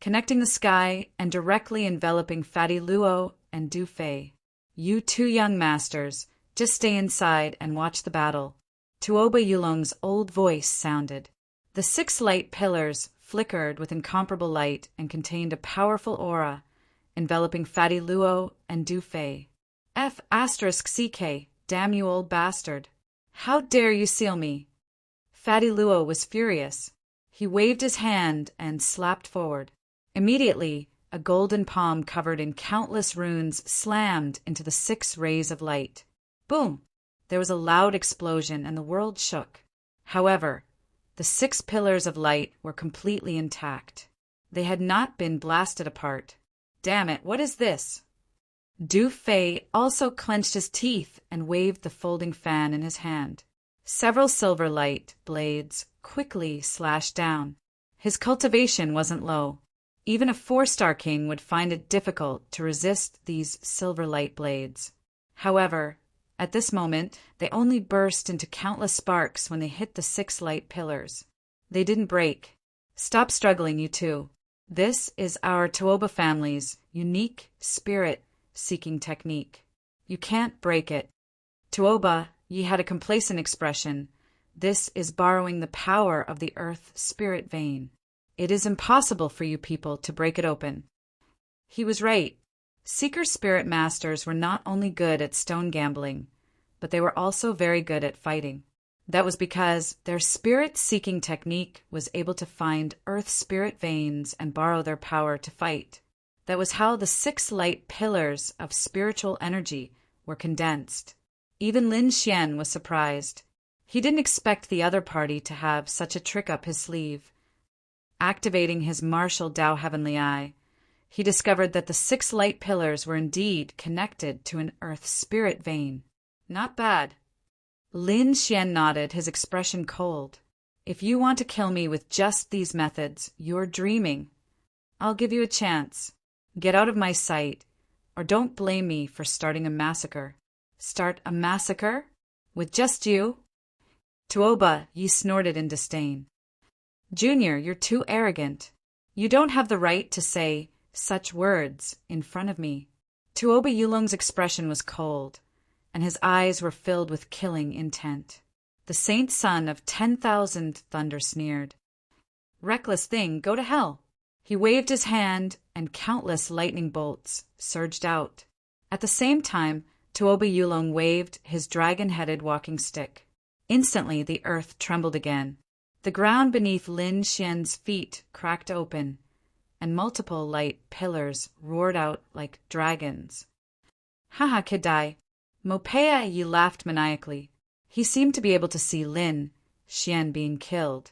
connecting the sky and directly enveloping Fatty Luo and Du Fei. You 2 young masters, just stay inside and watch the battle. Tuoba Yulong's old voice sounded. The 6 light pillars flickered with incomparable light and contained a powerful aura, enveloping Fatty Luo and Du Fei. F***CK, damn you old bastard. How dare you seal me? Fatty Luo was furious. He waved his hand and slapped forward. Immediately, a golden palm covered in countless runes slammed into the 6 rays of light. Boom! There was a loud explosion and the world shook. However, the 6 pillars of light were completely intact. They had not been blasted apart. Damn it, what is this? Du Fei also clenched his teeth and waved the folding fan in his hand. Several silver light blades quickly slashed down. His cultivation wasn't low. Even a 4-star king would find it difficult to resist these silver light blades. However, at this moment, they only burst into countless sparks when they hit the 6 light pillars. They didn't break. Stop struggling, you 2. This is our Tuoba family's unique spirit-seeking technique. You can't break it. Tuoba, ye had a complacent expression. This is borrowing the power of the earth spirit vein. It is impossible for you people to break it open. He was right. Seeker spirit masters were not only good at stone gambling, but they were also very good at fighting. That was because their spirit-seeking technique was able to find earth spirit veins and borrow their power to fight. That was how the 6 light pillars of spiritual energy were condensed. Even Lin Xian was surprised. He didn't expect the other party to have such a trick up his sleeve. Activating his martial Tao Heavenly Eye, he discovered that the 6 light pillars were indeed connected to an earth spirit vein. Not bad. Lin Xian nodded, his expression cold. If you want to kill me with just these methods, you're dreaming. I'll give you a chance. Get out of my sight, or don't blame me for starting a massacre. Start a massacre? With just you? Tuoba, ye snorted in disdain. Junior, you're too arrogant. You don't have the right to say such words in front of me. Tuoba Yulong's expression was cold, and his eyes were filled with killing intent. The saint son of 10,000 Thunder sneered. Reckless thing, go to hell. He waved his hand, and countless lightning bolts surged out. At the same time, Tuoba Yulong waved his dragon-headed walking stick. Instantly, the earth trembled again. The ground beneath Lin Xian's feet cracked open, and multiple light pillars roared out like dragons. "Haha, Kedai!" Mopea Yi laughed maniacally. He seemed to be able to see Lin Xian being killed.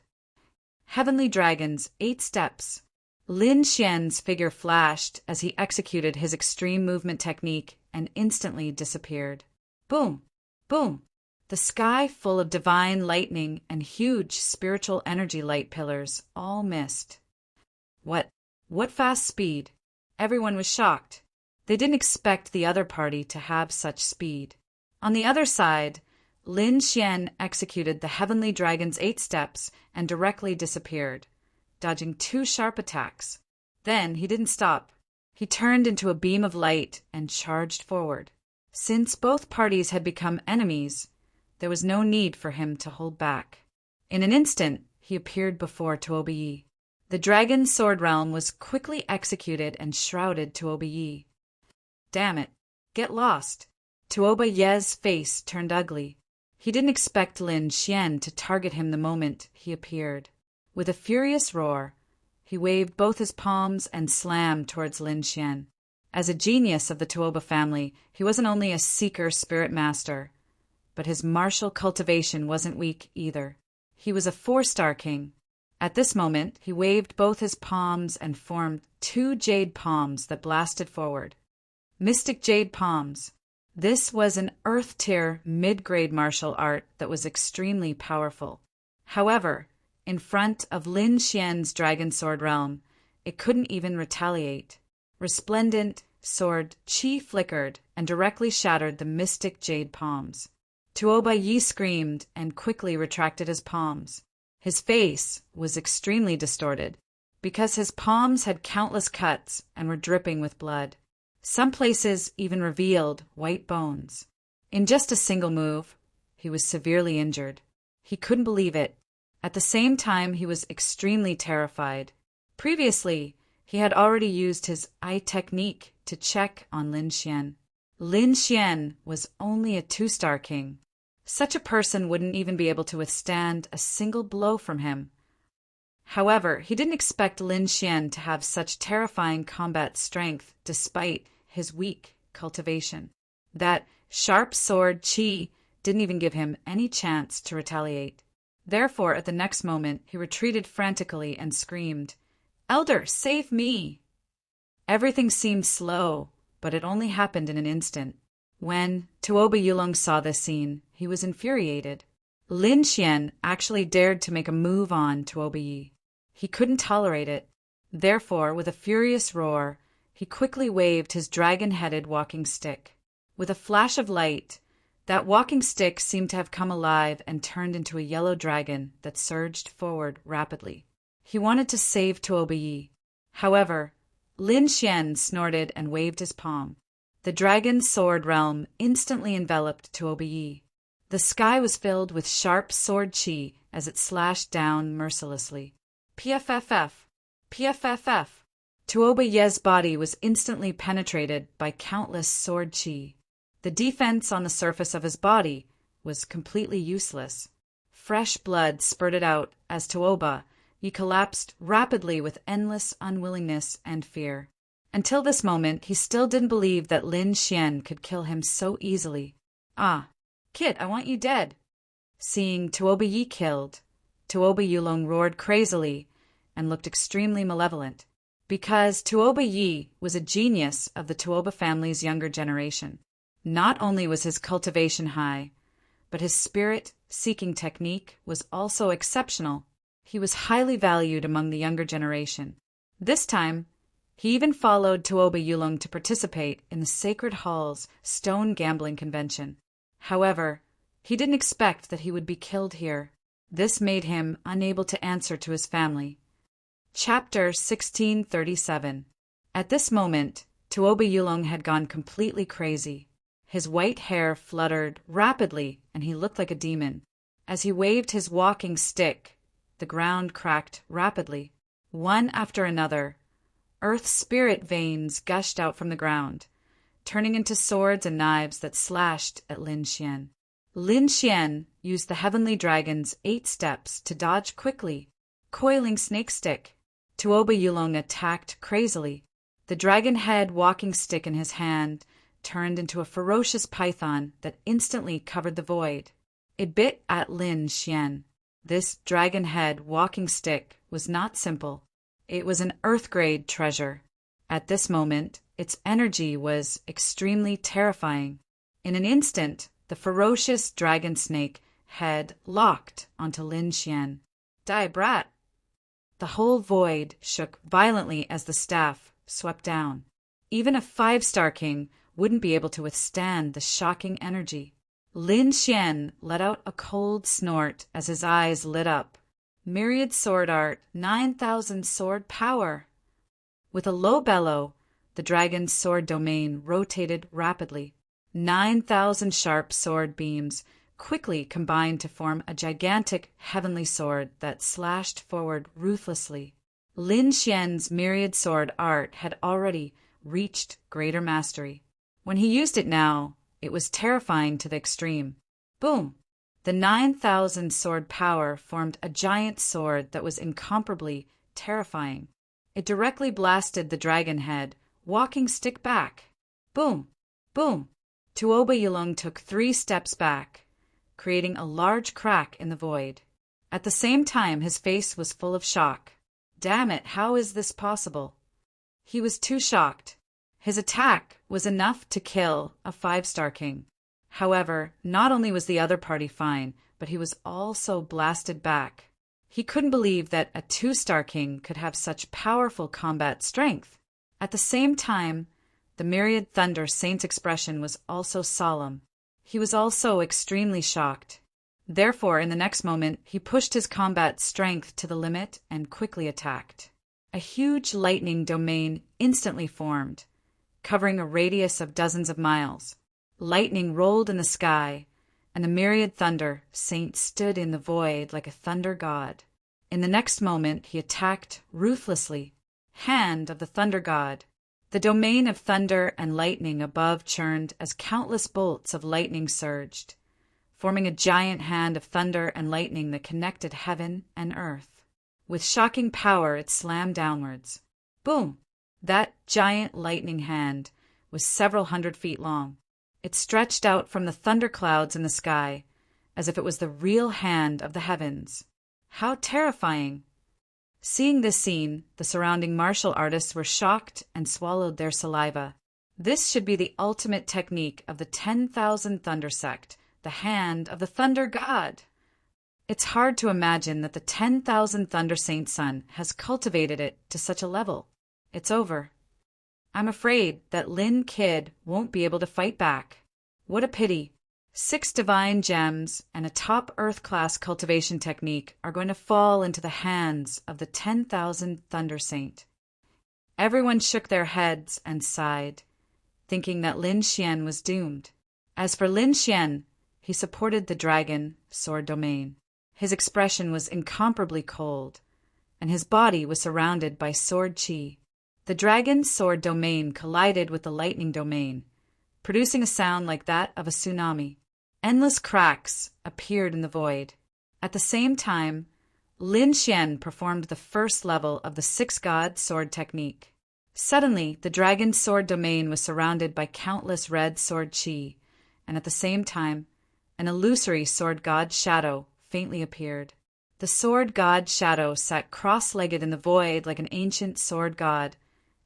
Heavenly dragons, 8 steps. Lin Xian's figure flashed as he executed his extreme movement technique and instantly disappeared. Boom! Boom! The sky full of divine lightning and huge spiritual energy light pillars all missed. What fast speed? Everyone was shocked. They didn't expect the other party to have such speed. On the other side, Lin Xian executed the Heavenly Dragon's 8 steps and directly disappeared, dodging 2 sharp attacks. Then he didn't stop. He turned into a beam of light and charged forward. Since both parties had become enemies, there was no need for him to hold back. In an instant, he appeared before Tuoba Yi. The dragon's sword realm was quickly executed and shrouded Tuoba Yi. Damn it! Get lost! Tuoba Ye's face turned ugly. He didn't expect Lin Xian to target him the moment he appeared. With a furious roar, he waved both his palms and slammed towards Lin Xian. As a genius of the Tuoba family, he wasn't only a seeker spirit master, but his martial cultivation wasn't weak either. He was a 4-star king. At this moment, he waved both his palms and formed 2 jade palms that blasted forward. Mystic jade palms. This was an Earth-tier mid-grade martial art that was extremely powerful. However, in front of Lin Xian's dragon sword realm, it couldn't even retaliate. Resplendent sword qi flickered and directly shattered the mystic jade palms. Tuoba Yi screamed and quickly retracted his palms. His face was extremely distorted, because his palms had countless cuts and were dripping with blood. Some places even revealed white bones. In just a single move, he was severely injured. He couldn't believe it. At the same time, he was extremely terrified. Previously, he had already used his eye technique to check on Lin Xian. Lin Xian was only a 2-star king. Such a person wouldn't even be able to withstand a single blow from him. However, he didn't expect Lin Xian to have such terrifying combat strength despite his weak cultivation. That sharp sword qi didn't even give him any chance to retaliate. Therefore, at the next moment, he retreated frantically and screamed, "Elder, save me!" Everything seemed slow, but it only happened in an instant. When Tuoba Yulong saw this scene, he was infuriated. Lin Xian actually dared to make a move on Tuoba Yi. He couldn't tolerate it. Therefore, with a furious roar, he quickly waved his dragon-headed walking stick. With a flash of light, that walking stick seemed to have come alive and turned into a yellow dragon that surged forward rapidly. He wanted to save Tuoba Yi. However, Lin Xian snorted and waved his palm. The dragon's sword realm instantly enveloped Tuoba Yi. The sky was filled with sharp sword qi as it slashed down mercilessly. PFFF! PFFF! Tuoba Ye's body was instantly penetrated by countless sword qi. The defense on the surface of his body was completely useless. Fresh blood spurted out as Tuoba Yi collapsed rapidly with endless unwillingness and fear. Until this moment, he still didn't believe that Lin Xian could kill him so easily. "Ah, kid, I want you dead." Seeing Tuoba Yi killed, Tuoba Yulong roared crazily and looked extremely malevolent. Because Tuoba Yi was a genius of the Tuoba family's younger generation. Not only was his cultivation high, but his spirit-seeking technique was also exceptional. He was highly valued among the younger generation. This time, he even followed Tuoba Yulong to participate in the Sacred Hall's stone gambling convention. However, he didn't expect that he would be killed here. This made him unable to answer to his family. Chapter 1637. At this moment, Tuoba Yulong had gone completely crazy. His white hair fluttered rapidly, and he looked like a demon. As he waved his walking stick, the ground cracked rapidly. One after another, Earth spirit veins gushed out from the ground, turning into swords and knives that slashed at Lin Xian. Lin Xian used the heavenly dragon's 8 steps to dodge quickly, coiling snake stick. Tuoba Yulong attacked crazily. The dragon head walking stick in his hand turned into a ferocious python that instantly covered the void. It bit at Lin Xian. This dragon head walking stick was not simple. It was an earth-grade treasure. At this moment, its energy was extremely terrifying. In an instant, the ferocious dragon snake head locked onto Lin Xian. Die, brat! The whole void shook violently as the staff swept down. Even a 5-star king wouldn't be able to withstand the shocking energy. Lin Xian let out a cold snort as his eyes lit up. Myriad sword art, 9,000 sword power. With a low bellow, the dragon's sword domain rotated rapidly. 9,000 sharp sword beams quickly combined to form a gigantic heavenly sword that slashed forward ruthlessly. Lin Xian's myriad sword art had already reached greater mastery. When he used it now, it was terrifying to the extreme. Boom! The 9,000 sword power formed a giant sword that was incomparably terrifying. It directly blasted the dragon head, walking stick back. Boom! Boom! Tuoba Yulong took 3 steps back, creating a large crack in the void. At the same time, his face was full of shock. Damn it, how is this possible? He was too shocked. His attack was enough to kill a 5-star king. However, not only was the other party fine, but he was also blasted back. He couldn't believe that a 2-star king could have such powerful combat strength. At the same time, the Myriad Thunder Saint's expression was also solemn. He was also extremely shocked. Therefore, in the next moment, he pushed his combat strength to the limit and quickly attacked. A huge lightning domain instantly formed, covering a radius of dozens of miles. Lightning rolled in the sky, and the Myriad Thunder Saint stood in the void like a thunder god. In the next moment, he attacked ruthlessly. Hand of the Thunder God. The domain of thunder and lightning above churned as countless bolts of lightning surged, forming a giant hand of thunder and lightning that connected heaven and earth. With shocking power, it slammed downwards. Boom! That giant lightning hand was several hundred feet long. It stretched out from the thunderclouds in the sky, as if it was the real hand of the heavens. How terrifying! Seeing this scene, the surrounding martial artists were shocked and swallowed their saliva. This should be the ultimate technique of the 10,000 Thunder Sect, the hand of the Thunder God. It's hard to imagine that the 10,000 Thunder Saint Son has cultivated it to such a level. It's over. I'm afraid that Lin Kid won't be able to fight back. What a pity. 6 divine gems and a top Earth-class cultivation technique are going to fall into the hands of the 10,000 Thunder Saint. Everyone shook their heads and sighed, thinking that Lin Xian was doomed. As for Lin Xian, he supported the dragon sword domain. His expression was incomparably cold, and his body was surrounded by sword chi. The dragon's sword domain collided with the lightning domain, producing a sound like that of a tsunami. Endless cracks appeared in the void. At the same time, Lin Xian performed the first level of the 6-god sword technique. Suddenly, the dragon's sword domain was surrounded by countless red sword chi, and at the same time, an illusory sword god shadow faintly appeared. The sword god shadow sat cross-legged in the void like an ancient sword god,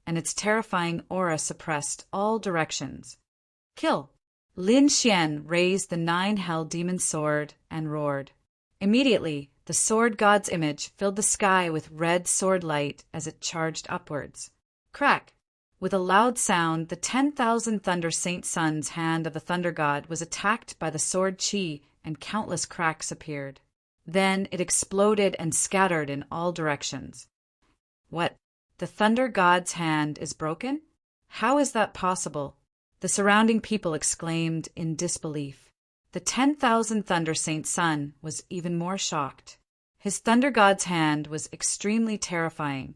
and its terrifying aura suppressed all directions. Kill! Lin Xian raised the 9 hell demon sword and roared. Immediately, the sword god's image filled the sky with red sword light as it charged upwards. Crack! With a loud sound, the 10,000 Thunder Saint Son's hand of the Thunder God was attacked by the sword chi, and countless cracks appeared. Then it exploded and scattered in all directions. What? The Thunder God's hand is broken? How is that possible? The surrounding people exclaimed in disbelief. The 10,000 Thunder Saint Son was even more shocked. His Thunder God's hand was extremely terrifying.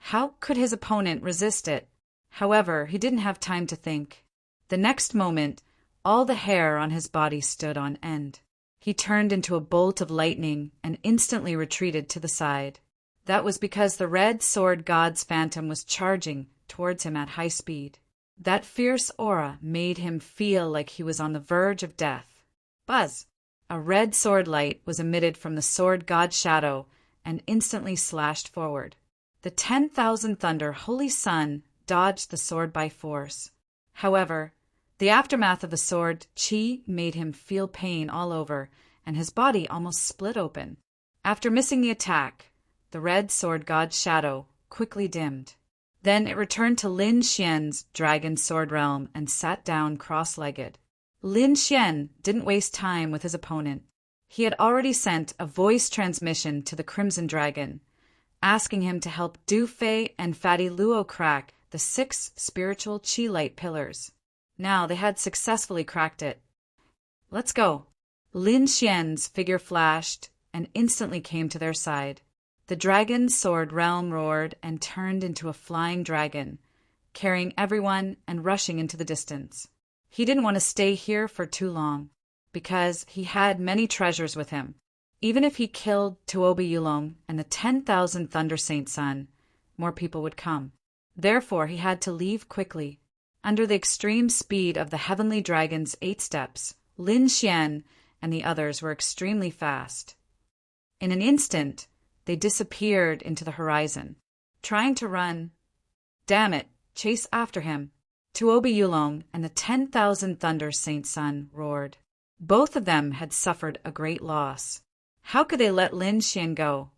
How could his opponent resist it? However, he didn't have time to think. The next moment, all the hair on his body stood on end. He turned into a bolt of lightning and instantly retreated to the side. That was because the red sword god's phantom was charging towards him at high speed. That fierce aura made him feel like he was on the verge of death. Buzz! A red sword light was emitted from the sword god's shadow and instantly slashed forward. The 10,000 Thunder Holy Sun dodged the sword by force. However, the aftermath of the sword chi made him feel pain all over, and his body almost split open. After missing the attack, the red sword god's shadow quickly dimmed. Then it returned to Lin Xian's dragon sword realm and sat down cross-legged. Lin Xian didn't waste time with his opponent. He had already sent a voice transmission to the Crimson Dragon, asking him to help Du Fei and Fatty Luo crack the 6 spiritual chi light pillars. Now they had successfully cracked it. Let's go. Lin Xian's figure flashed and instantly came to their side. The dragon's sword realm roared and turned into a flying dragon, carrying everyone and rushing into the distance. He didn't want to stay here for too long, because he had many treasures with him. Even if he killed Tuoba Yulong and the 10,000 Thunder Saint Sun, more people would come. Therefore, he had to leave quickly. Under the extreme speed of the heavenly dragon's 8 steps, Lin Xian and the others were extremely fast. In an instant, they disappeared into the horizon. Trying to run, damn it, chase after him. Tuoba Yulong and the 10,000 Thunder Saint Sun roared. Both of them had suffered a great loss. How could they let Lin Xian go?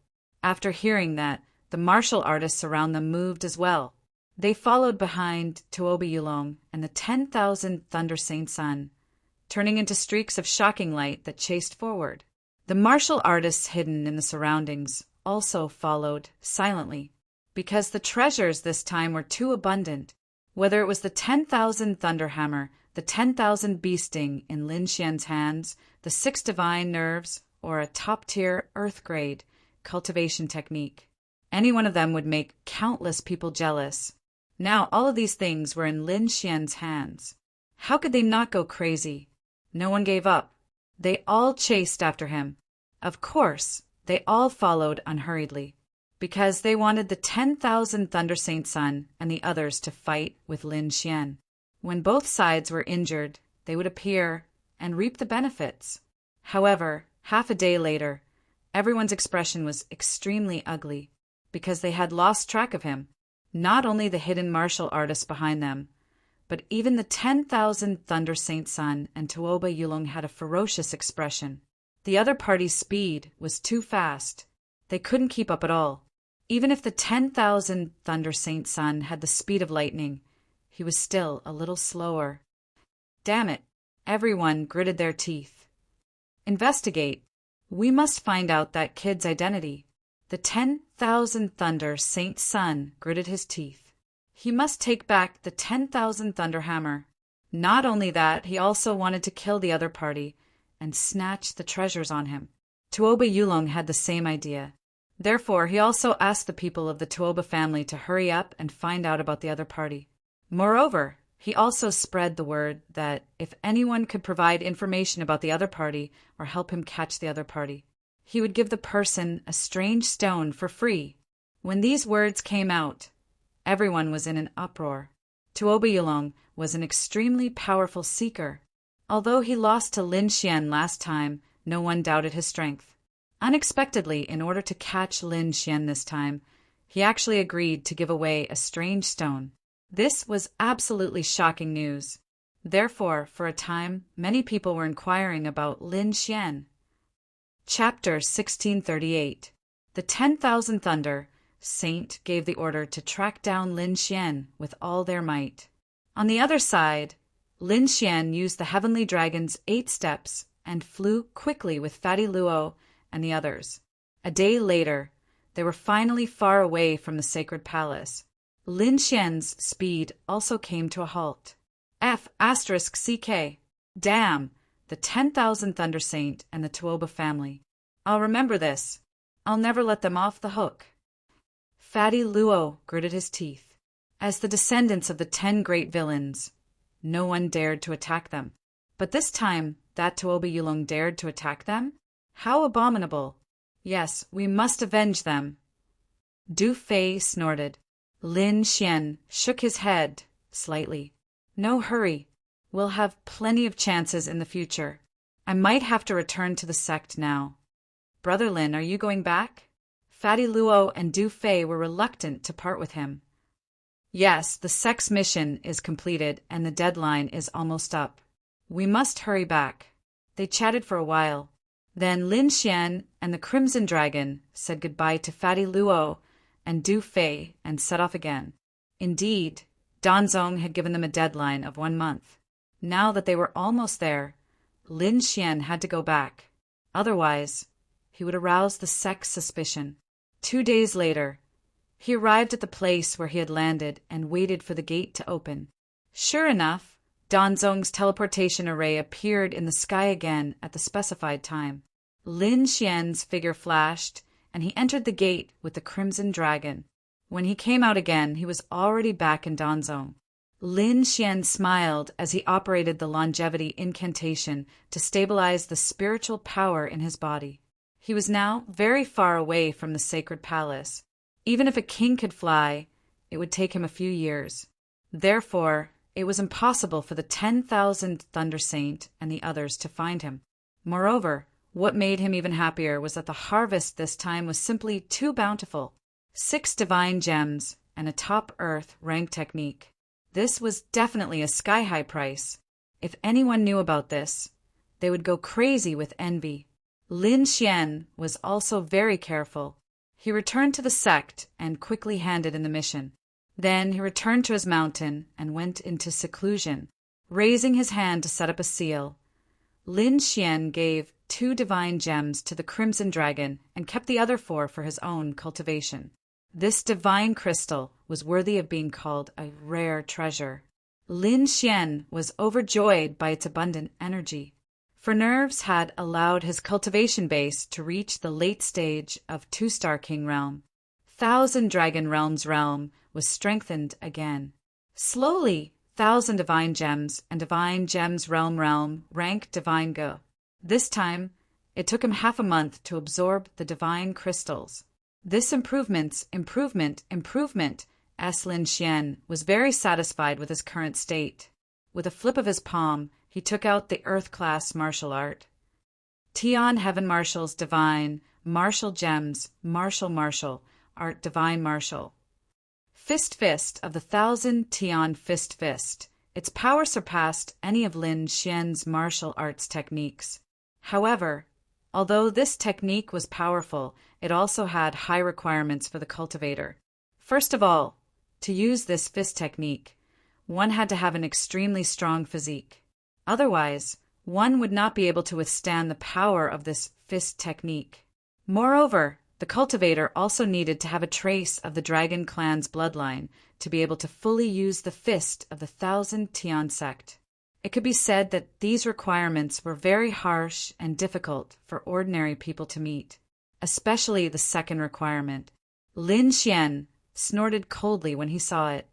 After hearing that, the martial artists around them moved as well. They followed behind Tuoba Yulong and the 10,000 Thunder Saint Sun, turning into streaks of shocking light that chased forward. The martial artists hidden in the surroundings also followed silently, because the treasures this time were too abundant. Whether it was the 10,000 Thunderhammer, the 10,000 Bee Sting in Lin Xian's hands, the 6 Divine Nerves, or a top-tier Earth-grade cultivation technique. Any one of them would make countless people jealous. Now all of these things were in Lin Xian's hands. How could they not go crazy? No one gave up. They all chased after him. Of course, they all followed unhurriedly, because they wanted the 10,000 Thunder Saint Sun and the others to fight with Lin Xian. When both sides were injured, they would appear and reap the benefits. However, half a day later, everyone's expression was extremely ugly, because they had lost track of him. Not only the hidden martial artists behind them, but even the 10,000 Thunder Saint Sun and Tuoba Yulong had a ferocious expression. The other party's speed was too fast. They couldn't keep up at all. Even if the 10,000 Thunder Saint Sun had the speed of lightning, he was still a little slower. Damn it! Everyone gritted their teeth. Investigate. We must find out that kid's identity. The 10,000 Thunder Saint Sun gritted his teeth. He must take back the 10,000 Thunderhammer. Not only that, he also wanted to kill the other party and snatch the treasures on him. Tuoba Yulong had the same idea. Therefore, he also asked the people of the Tuoba family to hurry up and find out about the other party. Moreover, he also spread the word that if anyone could provide information about the other party or help him catch the other party, he would give the person a strange stone for free. When these words came out, everyone was in an uproar. Tuoba Yulong was an extremely powerful seeker. Although he lost to Lin Xian last time, no one doubted his strength. Unexpectedly, in order to catch Lin Xian this time, he actually agreed to give away a strange stone. This was absolutely shocking news. Therefore, for a time, many people were inquiring about Lin Xian. Chapter 1638. The 10,000 Thunder Saint gave the order to track down Lin Xian with all their might. On the other side, Lin Xian used the Heavenly Dragon's 8 steps and flew quickly with Fatty Luo and the others. A day later, they were finally far away from the sacred palace. Lin Xian's speed also came to a halt. F***CK. Damn, the 10,000 Thunder Saint and the Tuoba family. I'll remember this. I'll never let them off the hook. Fatty Luo gritted his teeth. As the descendants of the 10 great villains, no one dared to attack them. But this time, that Tuoba Yulong dared to attack them? How abominable! Yes, we must avenge them. Du Fei snorted. Lin Xian shook his head slightly. No hurry. We'll have plenty of chances in the future. I might have to return to the sect now. Brother Lin, are you going back? Fatty Luo and Du Fei were reluctant to part with him. Yes, the sect's mission is completed and the deadline is almost up. We must hurry back. They chatted for a while. Then Lin Xian and the Crimson Dragon said goodbye to Fatty Luo and Du Fei and set off again. Indeed, Danzong had given them a deadline of 1 month. Now that they were almost there, Lin Xian had to go back. Otherwise, he would arouse the sect's suspicion. 2 days later, he arrived at the place where he had landed and waited for the gate to open. Sure enough, Danzong's teleportation array appeared in the sky again at the specified time. Lin Xian's figure flashed, and he entered the gate with the Crimson Dragon. When he came out again, he was already back in Danzong. Lin Xian smiled as he operated the longevity incantation to stabilize the spiritual power in his body. He was now very far away from the sacred palace. Even if a king could fly, it would take him a few years. Therefore, it was impossible for the 10,000th Thunder Saint and the others to find him. Moreover, what made him even happier was that the harvest this time was simply too bountiful. 6 divine gems and a top earth rank technique. This was definitely a sky-high price. If anyone knew about this, they would go crazy with envy. Lin Xian was also very careful. He returned to the sect and quickly handed in the mission. Then he returned to his mountain and went into seclusion. Raising his hand to set up a seal, Lin Xian gave 2 divine gems to the Crimson Dragon and kept the other 4 for his own cultivation. This divine crystal was worthy of being called a rare treasure. Lin Xian was overjoyed by its abundant energy. For Nerves had allowed his cultivation base to reach the late stage of 2-star King Realm. 1,000 Dragon Realms realm was strengthened again. Slowly, 1,000 Divine Gems and Divine Gems realm rank Divine Go. This time, it took him half a month to absorb the divine crystals. This improvement, as Lin Xian was very satisfied with his current state. With a flip of his palm, he took out the Earth-class martial art. Tian Heaven Martial's Divine Martial Gems, Martial Art Divine Martial. Fist of the 1,000 Tian Fist. Its power surpassed any of Lin Xian's martial arts techniques. However, although this technique was powerful, it also had high requirements for the cultivator. First of all, to use this fist technique, one had to have an extremely strong physique. Otherwise, one would not be able to withstand the power of this fist technique. Moreover, the cultivator also needed to have a trace of the Dragon Clan's bloodline to be able to fully use the fist of the 1,000 Tian sect. It could be said that these requirements were very harsh and difficult for ordinary people to meet, especially the second requirement. Lin Xian snorted coldly when he saw it.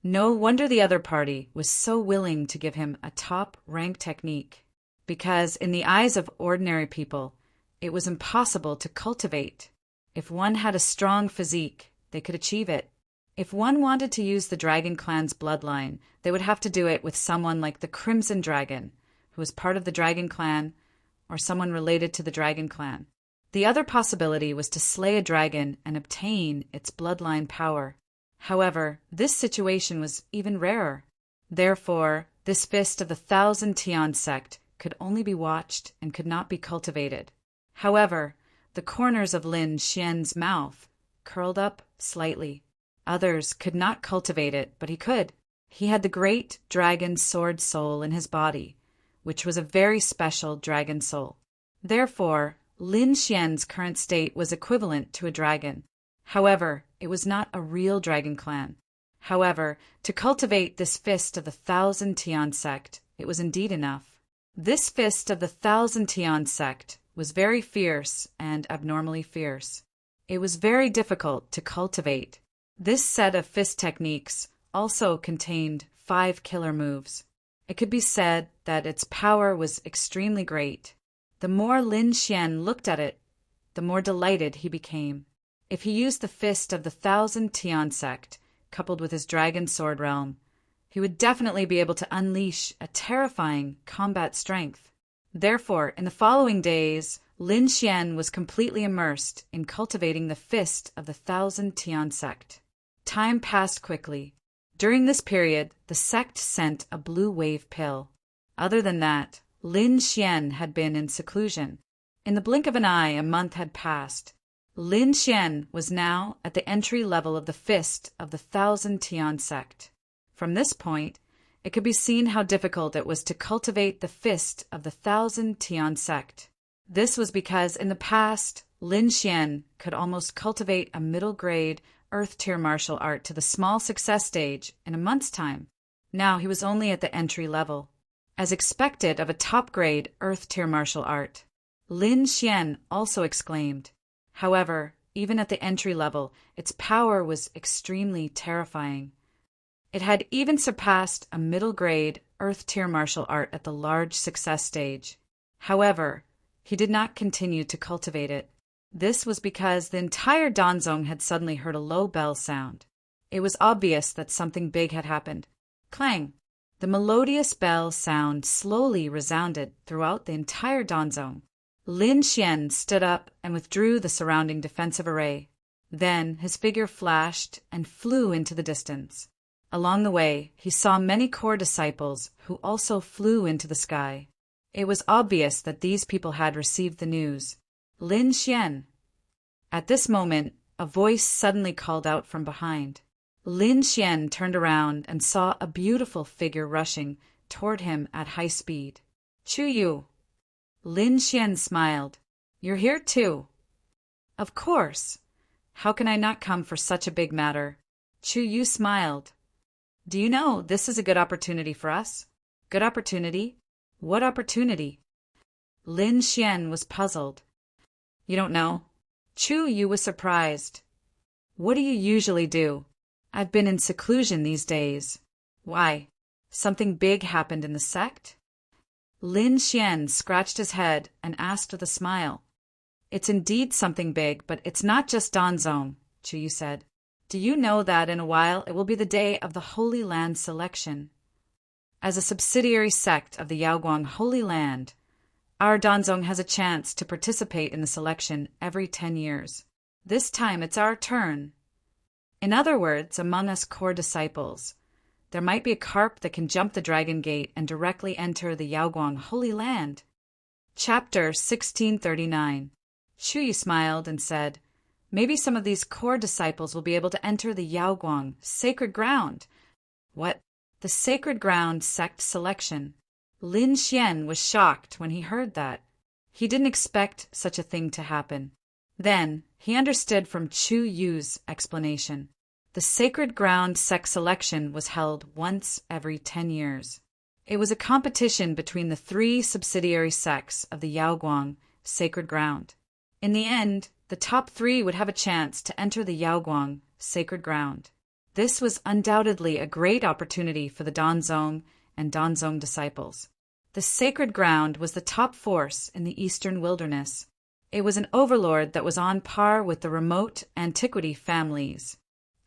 No wonder the other party was so willing to give him a top-rank technique, because in the eyes of ordinary people, it was impossible to cultivate. If one had a strong physique, they could achieve it. If one wanted to use the Dragon Clan's bloodline, they would have to do it with someone like the Crimson Dragon, who was part of the Dragon Clan, or someone related to the Dragon Clan. The other possibility was to slay a dragon and obtain its bloodline power. However, this situation was even rarer. Therefore, this fist of the 1,000 Tian sect could only be watched and could not be cultivated. However, the corners of Lin Xian's mouth curled up slightly. Others could not cultivate it, but he could. He had the great dragon sword soul in his body, which was a very special dragon soul. Therefore, Lin Xian's current state was equivalent to a dragon. However, it was not a real Dragon Clan. However, to cultivate this fist of the 1,000 Tian sect, it was indeed enough. This fist of the 1,000 Tian sect was very fierce and abnormally fierce. It was very difficult to cultivate. This set of fist techniques also contained 5 killer moves. It could be said that its power was extremely great. The more Lin Xian looked at it, the more delighted he became. If he used the fist of the 1,000 Tian sect, coupled with his dragon sword realm, he would definitely be able to unleash a terrifying combat strength. Therefore, in the following days, Lin Xian was completely immersed in cultivating the fist of the 1,000 Tian sect. Time passed quickly. During this period, the sect sent a blue wave pill. Other than that, Lin Xian had been in seclusion. In the blink of an eye, a month had passed. Lin Xian was now at the entry level of the fist of the 1,000 Tian sect. From this point, it could be seen how difficult it was to cultivate the fist of the 1,000 Tian sect. This was because in the past, Lin Xian could almost cultivate a middle-grade Earth-tier martial art to the small success stage in a month's time. Now he was only at the entry level. As expected of a top-grade Earth-tier martial art, Lin Xian also exclaimed. However, even at the entry level, its power was extremely terrifying. It had even surpassed a middle-grade Earth-tier martial art at the large success stage. However, he did not continue to cultivate it. This was because the entire Danzong had suddenly heard a low bell sound. It was obvious that something big had happened. Clang! The melodious bell sound slowly resounded throughout the entire Danzong. Lin Xian stood up and withdrew the surrounding defensive array. Then his figure flashed and flew into the distance. Along the way, he saw many core disciples who also flew into the sky. It was obvious that these people had received the news. Lin Xian. At this moment, a voice suddenly called out from behind. Lin Xian turned around and saw a beautiful figure rushing toward him at high speed. Chu Yu. Lin Xian smiled. You're here too. Of course. How can I not come for such a big matter? Chu Yu smiled. Do you know this is a good opportunity for us? Good opportunity? What opportunity? Lin Xian was puzzled. You don't know? Chu Yu was surprised. What do you usually do? I've been in seclusion these days. Why? Something big happened in the sect? Lin Xian scratched his head and asked with a smile. It's indeed something big, but it's not just Danzong, Chu Yu said. Do you know that in a while it will be the day of the Holy Land selection? As a subsidiary sect of the Yaoguang Holy Land, our Danzong has a chance to participate in the selection every 10 years. This time it's our turn. In other words, among us core disciples, there might be a carp that can jump the Dragon Gate and directly enter the Yaoguang Holy Land. Chapter 1639. Chu Yu smiled and said, maybe some of these core disciples will be able to enter the Yaoguang sacred ground. What? The sacred ground sect selection. Lin Xian was shocked when he heard that. He didn't expect such a thing to happen. Then he understood from Chu Yu's explanation. The sacred ground sect selection was held once every 10 years. It was a competition between the 3 subsidiary sects of the Yaoguang sacred ground. In the end, the top 3 would have a chance to enter the Yaoguang sacred ground. This was undoubtedly a great opportunity for the Danzong and Danzong disciples. The sacred ground was the top force in the eastern wilderness. It was an overlord that was on par with the remote antiquity families.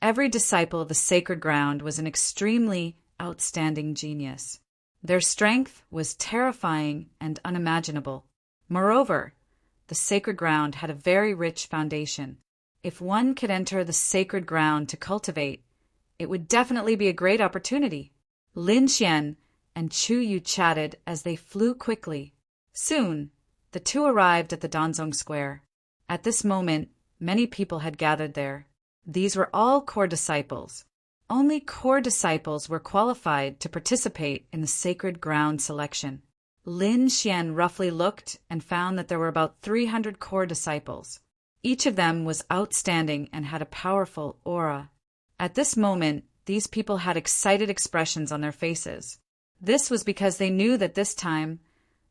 Every disciple of the sacred ground was an extremely outstanding genius. Their strength was terrifying and unimaginable. Moreover, the sacred ground had a very rich foundation. If one could enter the sacred ground to cultivate, it would definitely be a great opportunity. Lin Xian and Chu Yu chatted as they flew quickly. Soon, the two arrived at the Danzong Square. At this moment, many people had gathered there. These were all core disciples. Only core disciples were qualified to participate in the sacred ground selection. Lin Xian roughly looked and found that there were about 300 core disciples. Each of them was outstanding and had a powerful aura. At this moment, these people had excited expressions on their faces. This was because they knew that this time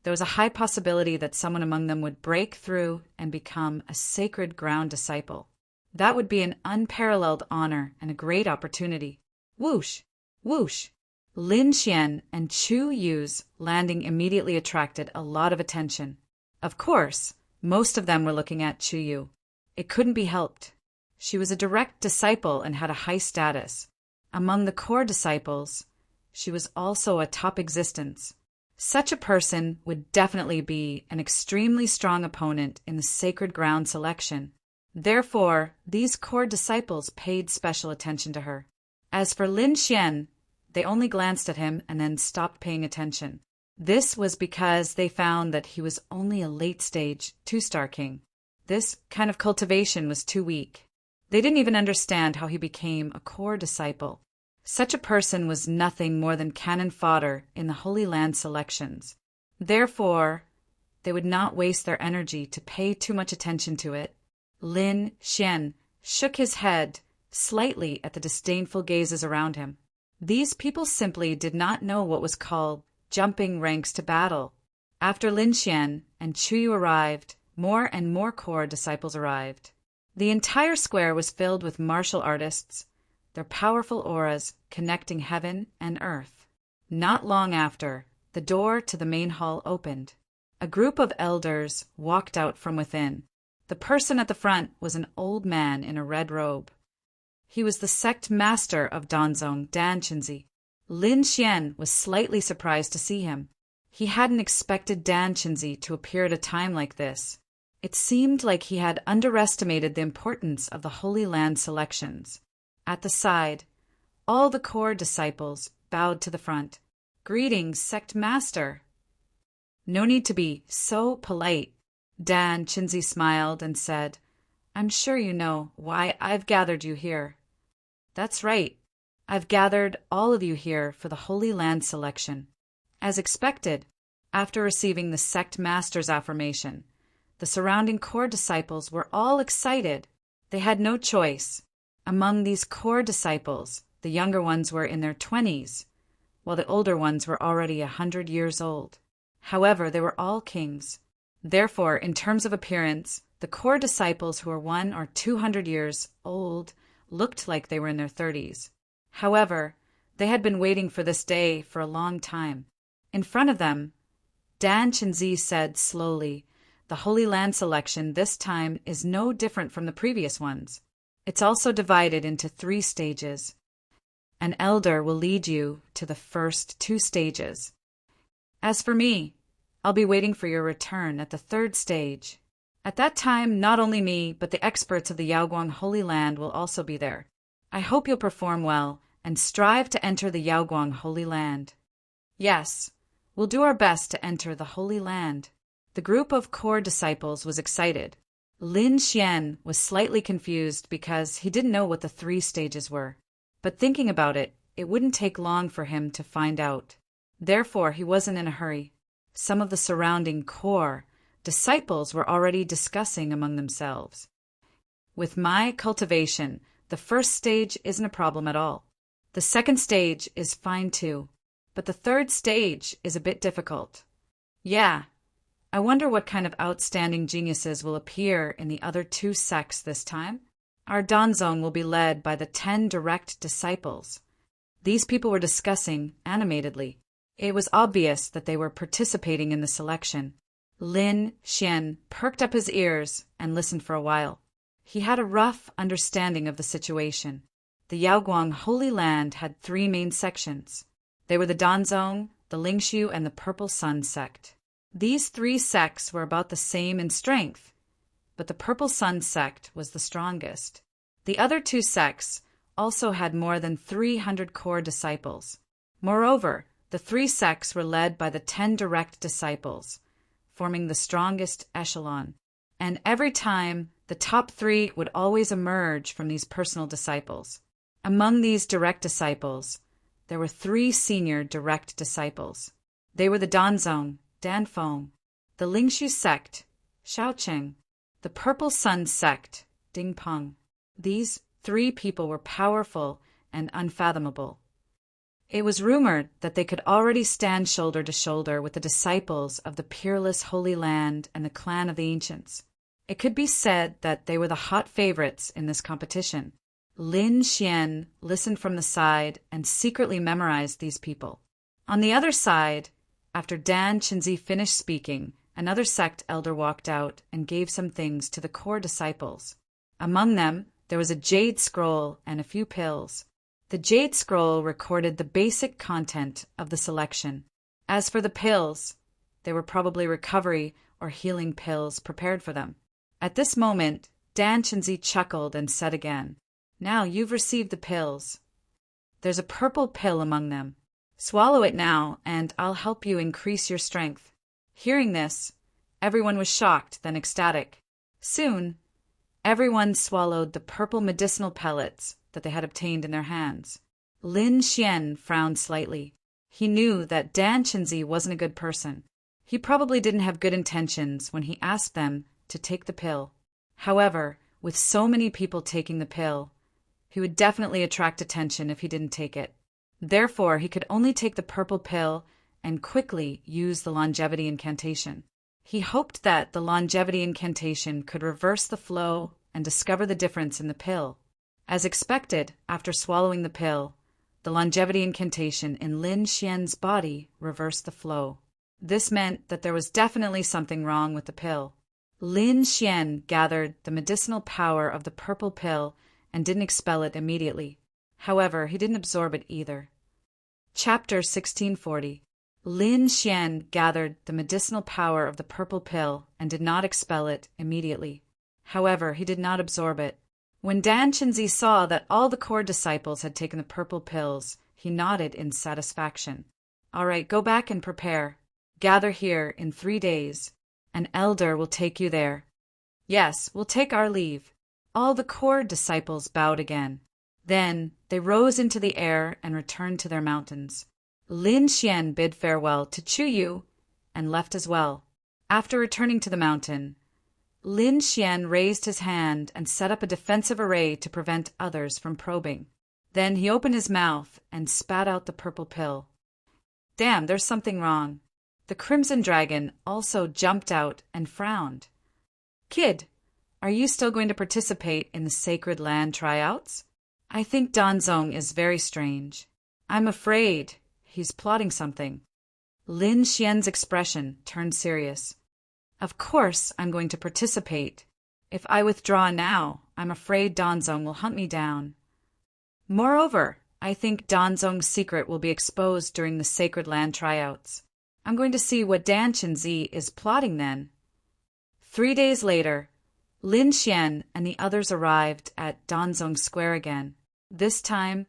there was a high possibility that someone among them would break through and become a sacred ground disciple. That would be an unparalleled honor and a great opportunity. Whoosh! Whoosh! Lin Xian and Chu Yu's landing immediately attracted a lot of attention. Of course, most of them were looking at Chu Yu. It couldn't be helped. She was a direct disciple and had a high status. Among the core disciples, she was also a top existence. Such a person would definitely be an extremely strong opponent in the sacred ground selection. Therefore, these core disciples paid special attention to her. As for Lin Xian, they only glanced at him and then stopped paying attention. This was because they found that he was only a late-stage two-star king. This kind of cultivation was too weak. They didn't even understand how he became a core disciple. Such a person was nothing more than cannon fodder in the Holy Land selections. Therefore, they would not waste their energy to pay too much attention to it. Lin Xian shook his head slightly at the disdainful gazes around him. These people simply did not know what was called jumping ranks to battle. After Lin Xian and Chu Yu arrived, more and more core disciples arrived. The entire square was filled with martial artists, their powerful auras connecting heaven and earth. Not long after, the door to the main hall opened. A group of elders walked out from within. The person at the front was an old man in a red robe. He was the sect master of Danzong, Dan Chenzi. Lin Xian was slightly surprised to see him. He hadn't expected Dan Chenzi to appear at a time like this. It seemed like he had underestimated the importance of the Holy Land selections. At the side, all the core disciples bowed to the front. "Greetings, sect master." "No need to be so polite." Dan Chenzi smiled and said, "I'm sure you know why I've gathered you here." "That's right. I've gathered all of you here for the Holy Land selection." As expected, after receiving the sect master's affirmation, the surrounding core disciples were all excited. They had no choice. Among these core disciples, the younger ones were in their 20s, while the older ones were already 100 years old. However, they were all kings. Therefore, in terms of appearance, the core disciples who were 100 or 200 years old looked like they were in their 30s. However, they had been waiting for this day for a long time. In front of them, Dan Chenzi said slowly, "The Holy Land selection this time is no different from the previous ones. It's also divided into 3 stages. An elder will lead you to the first 2 stages. As for me, I'll be waiting for your return at the 3rd stage. At that time, not only me, but the experts of the Yaoguang Holy Land will also be there. I hope you'll perform well and strive to enter the Yaoguang Holy Land." "Yes, we'll do our best to enter the Holy Land." The group of core disciples was excited. Lin Xian was slightly confused because he didn't know what the 3 stages were. But thinking about it, it wouldn't take long for him to find out. Therefore, he wasn't in a hurry. Some of the surrounding core disciples were already discussing among themselves. "With my cultivation, the 1st stage isn't a problem at all. The 2nd stage is fine too, but the 3rd stage is a bit difficult. Yeah, I wonder what kind of outstanding geniuses will appear in the other 2 sects this time. Our Danzong will be led by the 10 direct disciples." These people were discussing animatedly. It was obvious that they were participating in the selection. Lin Xian perked up his ears and listened for a while. He had a rough understanding of the situation. The Yaoguang Holy Land had 3 main sections. They were the Danzong, the Lingshu, and the Purple Sun sect. These 3 sects were about the same in strength, but the Purple Sun sect was the strongest. The other 2 sects also had more than 300 core disciples. Moreover, the 3 sects were led by the 10 direct disciples, forming the strongest echelon. And every time, the top 3 would always emerge from these personal disciples. Among these direct disciples, there were 3 senior direct disciples. They were the Danzong, Danfeng, the Lingshu sect, Shaocheng, the Purple Sun sect, Dingpeng. These 3 people were powerful and unfathomable. It was rumored that they could already stand shoulder to shoulder with the disciples of the peerless Holy Land and the clan of the Ancients. It could be said that they were the hot favorites in this competition. Lin Xian listened from the side and secretly memorized these people. On the other side, after Dan Chenzi finished speaking, another sect elder walked out and gave some things to the core disciples. Among them, there was a jade scroll and a few pills. The jade scroll recorded the basic content of the selection. As for the pills, they were probably recovery or healing pills prepared for them. At this moment, Dan Chenzi chuckled and said again, "Now you've received the pills. There's a purple pill among them. Swallow it now, and I'll help you increase your strength." Hearing this, everyone was shocked, then ecstatic. Soon, everyone swallowed the purple medicinal pellets that they had obtained in their hands. Lin Xian frowned slightly. He knew that Dan Chenzi wasn't a good person. He probably didn't have good intentions when he asked them to take the pill. However, with so many people taking the pill, he would definitely attract attention if he didn't take it. Therefore, he could only take the purple pill and quickly use the longevity incantation. He hoped that the longevity incantation could reverse the flow and discover the difference in the pill. As expected, after swallowing the pill, the longevity incantation in Lin Xian's body reversed the flow. This meant that there was definitely something wrong with the pill. Lin Xian gathered the medicinal power of the purple pill and didn't expel it immediately. However, he didn't absorb it either. Chapter 1640. Lin Xian gathered the medicinal power of the purple pill and did not expel it immediately. However, he did not absorb it. When Dan Chenzi saw that all the core disciples had taken the purple pills, he nodded in satisfaction. "All right, go back and prepare. Gather here in 3 days. An elder will take you there." "Yes, we'll take our leave." All the core disciples bowed again. Then they rose into the air and returned to their mountains. Lin Xian bid farewell to Chu Yu and left as well. After returning to the mountain, Lin Xian raised his hand and set up a defensive array to prevent others from probing. Then he opened his mouth and spat out the purple pill. Damn, there's something wrong. The Crimson Dragon also jumped out and frowned. "Kid, are you still going to participate in the Sacred Land tryouts? I think Danzong is very strange. I'm afraid he's plotting something." Lin Xian's expression turned serious. "Of course I'm going to participate. If I withdraw now, I'm afraid Danzong will hunt me down. Moreover, I think Danzong's secret will be exposed during the Sacred Land tryouts. I'm going to see what Dan Chenzi is plotting then." 3 days later, Lin Xian and the others arrived at Danzong Square again. This time,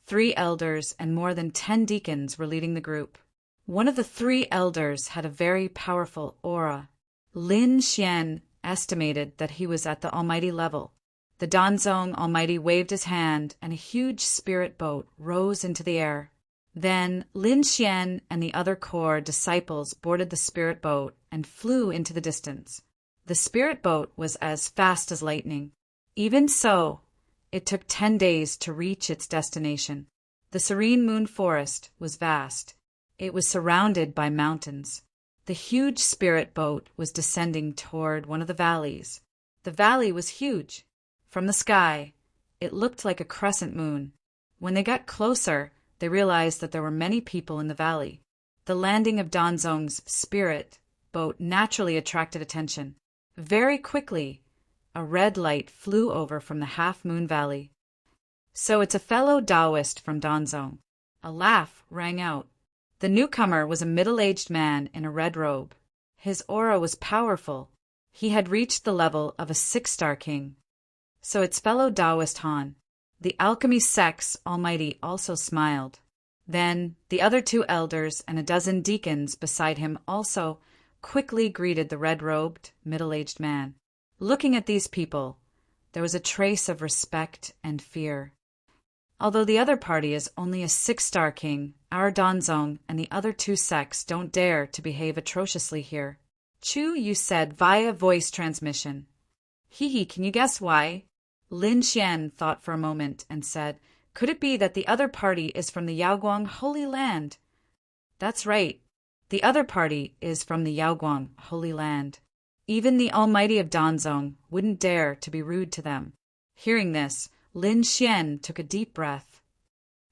3 elders and more than 10 deacons were leading the group. One of the 3 elders had a very powerful aura. Lin Xian estimated that he was at the Almighty level. The Danzong Almighty waved his hand and a huge spirit boat rose into the air. Then Lin Xian and the other core disciples boarded the spirit boat and flew into the distance. The spirit boat was as fast as lightning. Even so, it took 10 days to reach its destination. The serene moon forest was vast. It was surrounded by mountains. The huge spirit boat was descending toward one of the valleys. The valley was huge. From the sky, it looked like a crescent moon. When they got closer, they realized that there were many people in the valley. The landing of Danzong's spirit boat naturally attracted attention. Very quickly, a red light flew over from the half-moon valley. "So it's a fellow Taoist from Danzong." A laugh rang out. The newcomer was a middle-aged man in a red robe. His aura was powerful. He had reached the level of a 6-star king. "So it's fellow Taoist Han." The alchemy sect's Almighty also smiled. Then the other 2 elders and a dozen deacons beside him also quickly greeted the red-robed, middle-aged man. Looking at these people, there was a trace of respect and fear. Although the other party is only a 6-star king, our Danzong and the other 2 sects don't dare to behave atrociously here. Chu Yu said via voice transmission. "Hee, can you guess why?" Lin Xian thought for a moment and said, "Could it be that the other party is from the Yaoguang Holy Land?" "That's right. The other party is from the Yaoguang Holy Land." Even the Almighty of Danzong wouldn't dare to be rude to them. Hearing this, Lin Xian took a deep breath.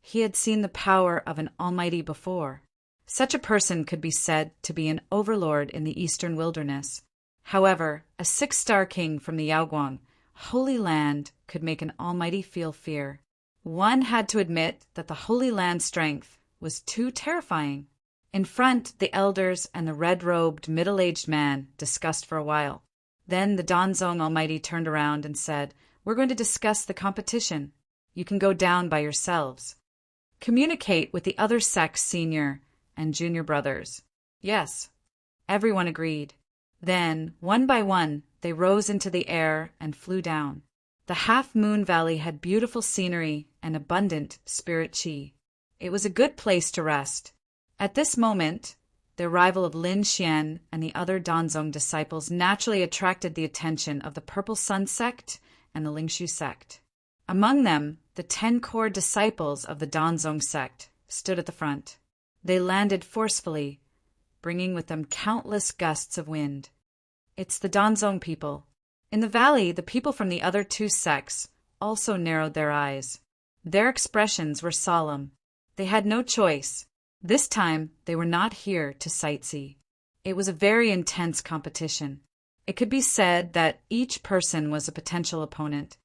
He had seen the power of an Almighty before. Such a person could be said to be an overlord in the eastern wilderness. However, a 6-star king from the Yaoguang, Holy Land, could make an Almighty feel fear. One had to admit that the Holy Land's strength was too terrifying. In front, the elders and the red-robed, middle-aged man discussed for a while. Then the Danzong Almighty turned around and said, "We're going to discuss the competition. You can go down by yourselves. Communicate with the other sect's senior and junior brothers." Yes, everyone agreed. Then, one by one, they rose into the air and flew down. The Half-Moon Valley had beautiful scenery and abundant spirit qi. It was a good place to rest. At this moment, the arrival of Lin Xian and the other Danzong disciples naturally attracted the attention of the Purple Sun sect and the Lingshu sect. Among them, the 10 core disciples of the Danzong sect stood at the front. They landed forcefully, bringing with them countless gusts of wind. It's the Danzong people. In the valley, the people from the other 2 sects also narrowed their eyes. Their expressions were solemn. They had no choice. This time, they were not here to sightsee. It was a very intense competition. It could be said that each person was a potential opponent.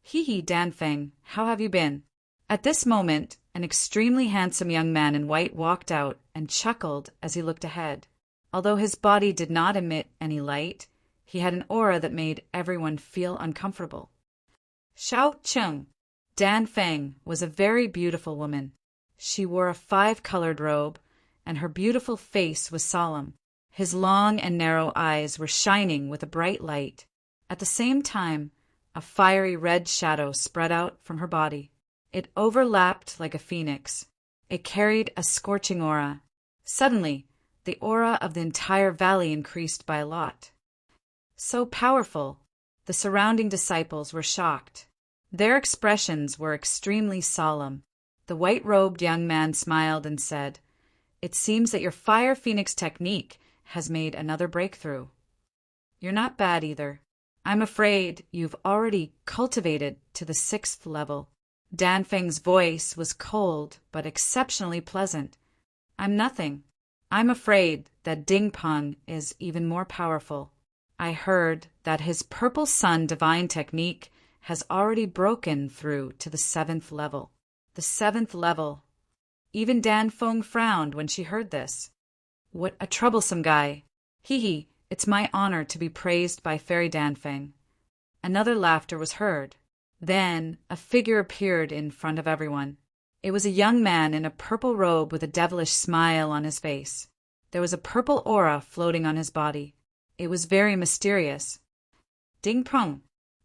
"Hee, Danfeng, how have you been?" At this moment, an extremely handsome young man in white walked out and chuckled as he looked ahead. Although his body did not emit any light, he had an aura that made everyone feel uncomfortable. Xiao Cheng. Danfeng was a very beautiful woman. She wore a 5-colored robe, and her beautiful face was solemn. His long and narrow eyes were shining with a bright light. At the same time, a fiery red shadow spread out from her body. It overlapped like a phoenix. It carried a scorching aura. Suddenly, the aura of the entire valley increased by a lot. So powerful, the surrounding disciples were shocked. Their expressions were extremely solemn. The white-robed young man smiled and said, "It seems that your fire phoenix technique has made another breakthrough. You're not bad either. I'm afraid you've already cultivated to the 6th level." Danfeng's voice was cold but exceptionally pleasant. "I'm nothing. I'm afraid that Dingpeng is even more powerful. I heard that his Purple Sun divine technique has already broken through to the 7th level. The 7th level. Even Danfeng frowned when she heard this. What a troublesome guy. Hee, it's my honor to be praised by Fairy Danfeng. Another laughter was heard. Then a figure appeared in front of everyone. It was a young man in a purple robe with a devilish smile on his face. There was a purple aura floating on his body. It was very mysterious. Dingpeng.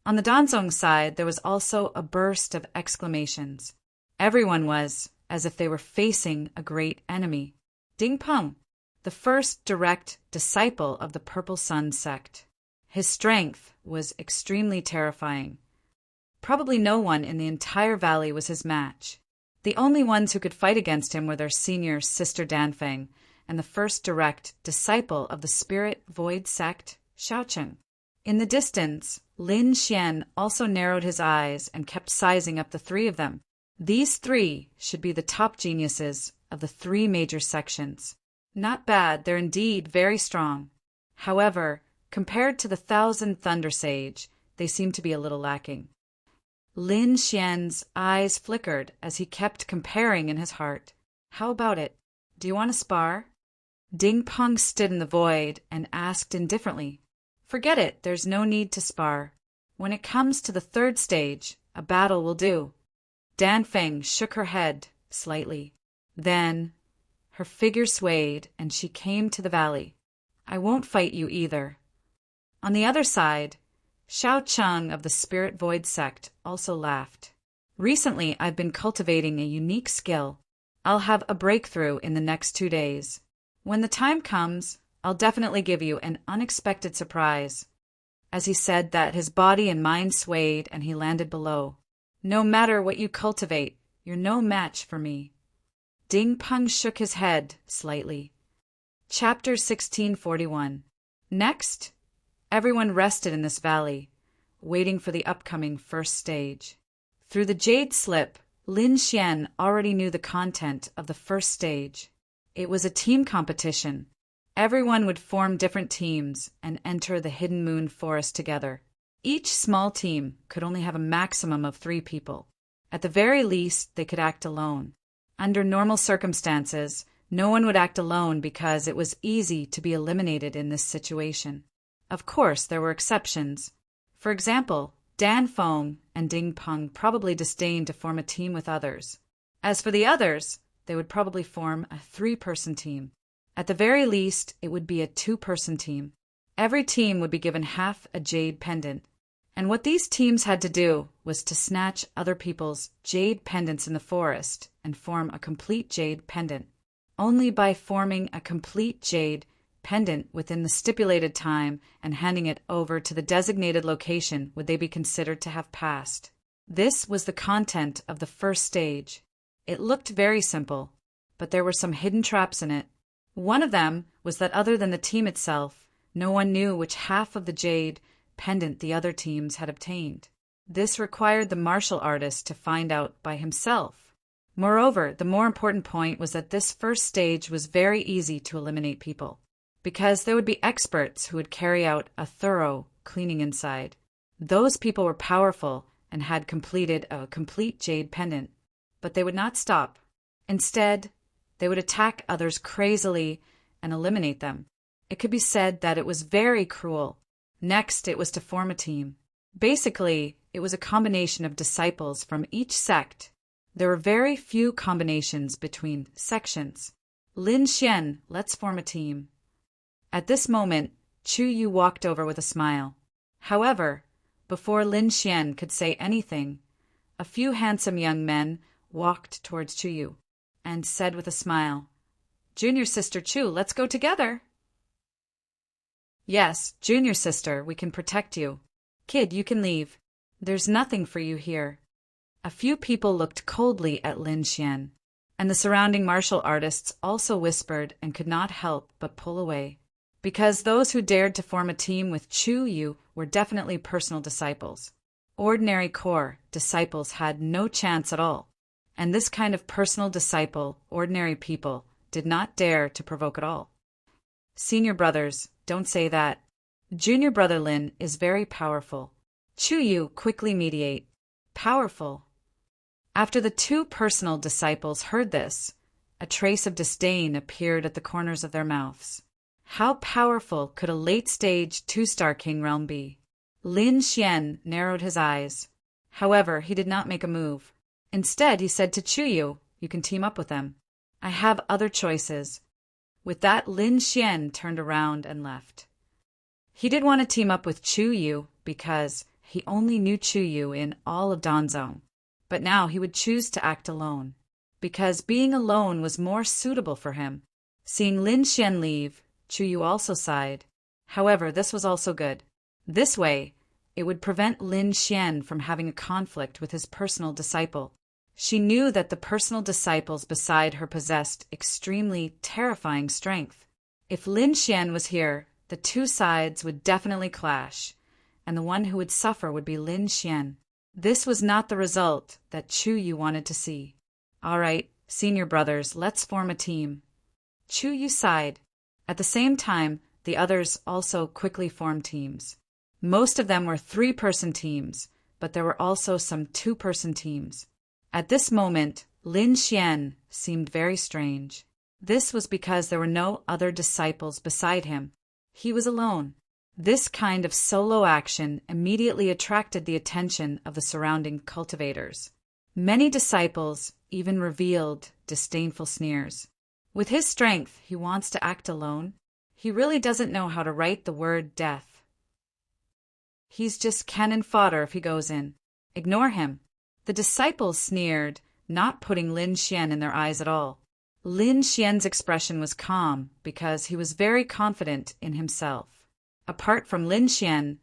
On the Danzong side, there was also a burst of exclamations. Everyone was as if they were facing a great enemy. Dingpeng, the first direct disciple of the Purple Sun sect. His strength was extremely terrifying. Probably no one in the entire valley was his match. The only ones who could fight against him were their senior Sister Danfeng and the first direct disciple of the Spirit Void sect, Xiaocheng. In the distance, Lin Xian also narrowed his eyes and kept sizing up the 3 of them. These 3 should be the top geniuses of the 3 major sections. Not bad, they're indeed very strong. However, compared to the 1,000 Thunder Sage, they seem to be a little lacking. Lin Xian's eyes flickered as he kept comparing in his heart. How about it? Do you want to spar? Dingpeng stood in the void and asked indifferently. Forget it, there's no need to spar. When it comes to the 3rd stage, a battle will do. Danfeng shook her head slightly. Then her figure swayed and she came to the valley. I won't fight you either. On the other side, Xiao Cheng of the Spirit Void sect also laughed. Recently, I've been cultivating a unique skill. I'll have a breakthrough in the next 2 days. When the time comes, I'll definitely give you an unexpected surprise. As he said that, his body and mind swayed and he landed below. No matter what you cultivate, you're no match for me. Dingpeng shook his head slightly. Chapter 1641. Next, Everyone rested in this valley, waiting for the upcoming first stage. Through the jade slip, Lin Xian already knew the content of the first stage. It was a team competition. Everyone would form different teams and enter the Hidden Moon Forest together. Each small team could only have a maximum of 3 people. At the very least, they could act alone. Under normal circumstances, no one would act alone because it was easy to be eliminated in this situation. Of course, there were exceptions. For example, Dan Feng and Ding Peng probably disdained to form a team with others. As for the others, they would probably form a 3-person team. At the very least, it would be a 2-person team. Every team would be given half a jade pendant. And what these teams had to do was to snatch other people's jade pendants in the forest and form a complete jade pendant. Only by forming a complete jade pendant within the stipulated time and handing it over to the designated location would they be considered to have passed. This was the content of the first stage. It looked very simple, but there were some hidden traps in it. One of them was that other than the team itself, no one knew which half of the jade pendant the other teams had obtained. This required the martial artist to find out by himself. Moreover, the more important point was that this first stage was very easy to eliminate people, because there would be experts who would carry out a thorough cleaning inside. Those people were powerful and had completed a complete jade pendant, but they would not stop. Instead, they would attack others crazily and eliminate them. It could be said that it was very cruel. Next, it was to form a team. Basically, it was a combination of disciples from each sect. There were very few combinations between sections. Lin Xian, let's form a team. At this moment, Chu Yu walked over with a smile. However, before Lin Xian could say anything, a few handsome young men walked towards Chu Yu and said with a smile, "Junior sister Chu, let's go together." "Yes, junior sister, we can protect you. Kid, you can leave. There's nothing for you here." A few people looked coldly at Lin Xian, and the surrounding martial artists also whispered and could not help but pull away, because those who dared to form a team with Chu Yu were definitely personal disciples. Ordinary core disciples had no chance at all, and this kind of personal disciple, ordinary people, did not dare to provoke at all. "Senior brothers, don't say that. Junior brother Lin is very powerful." Chu Yu quickly mediate. Powerful. After the 2 personal disciples heard this, a trace of disdain appeared at the corners of their mouths. How powerful could a late-stage 2-star king realm be? Lin Xian narrowed his eyes. However, he did not make a move. Instead, he said to Chu Yu, "You can team up with them. I have other choices." With that, Lin Xian turned around and left. He did want to team up with Chu Yu because he only knew Chu Yu in all of Danzong. But now he would choose to act alone, because being alone was more suitable for him. Seeing Lin Xian leave, Chu Yu also sighed. However, this was also good. This way, it would prevent Lin Xian from having a conflict with his personal disciple. She knew that the personal disciples beside her possessed extremely terrifying strength. If Lin Xian was here, the 2 sides would definitely clash, and the one who would suffer would be Lin Xian. This was not the result that Chu Yu wanted to see. "All right, senior brothers, let's form a team." Chu Yu sighed. At the same time, the others also quickly formed teams. Most of them were 3-person teams, but there were also some 2-person teams. At this moment, Lin Xian seemed very strange. This was because there were no other disciples beside him. He was alone. This kind of solo action immediately attracted the attention of the surrounding cultivators. Many disciples even revealed disdainful sneers. With his strength, he wants to act alone. He really doesn't know how to write the word death. He's just cannon fodder if he goes in. Ignore him. The disciples sneered, not putting Lin Xian in their eyes at all. Lin Xian's expression was calm because he was very confident in himself. Apart from Lin Xian,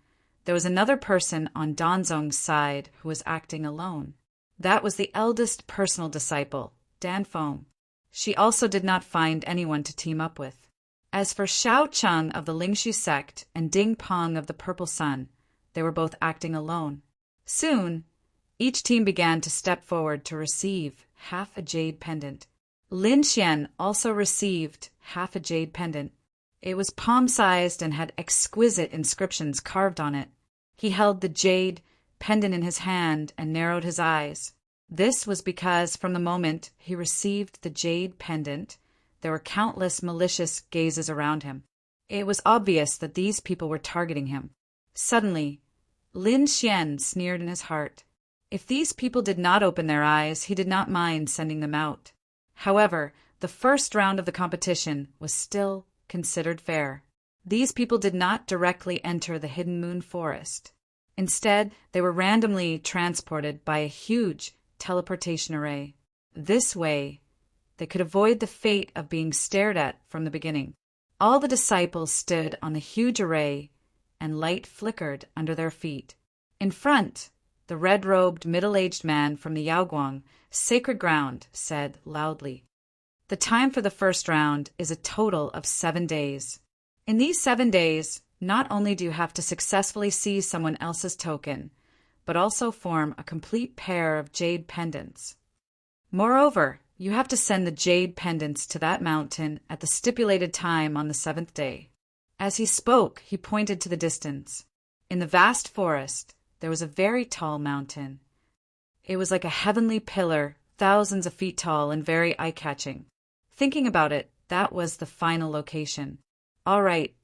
there was another person on Danzong's side who was acting alone. That was the eldest personal disciple, Dan Feng. She also did not find anyone to team up with. As for Shao Cheng of the Lingshu sect and Ding Pong of the Purple Sun, they were both acting alone. Soon, each team began to step forward to receive half a jade pendant. Lin Xian also received half a jade pendant. It was palm-sized and had exquisite inscriptions carved on it. He held the jade pendant in his hand and narrowed his eyes. This was because from the moment he received the jade pendant, there were countless malicious gazes around him. It was obvious that these people were targeting him. Suddenly, Lin Xian sneered in his heart. If these people did not open their eyes, he did not mind sending them out. However, the first round of the competition was still considered fair. These people did not directly enter the Hidden Moon Forest. Instead, they were randomly transported by a huge teleportation array. This way, they could avoid the fate of being stared at from the beginning. All the disciples stood on the huge array, and light flickered under their feet. In front, the red-robed, middle-aged man from the Yaoguang sacred ground said loudly, "The time for the first round is a total of 7 days. In these 7 days, not only do you have to successfully seize someone else's token, but also form a complete pair of jade pendants. Moreover, you have to send the jade pendants to that mountain at the stipulated time on the 7th day." As he spoke, he pointed to the distance. In the vast forest, there was a very tall mountain. It was like a heavenly pillar, thousands of feet tall and very eye-catching. Thinking about it, that was the final location. All right,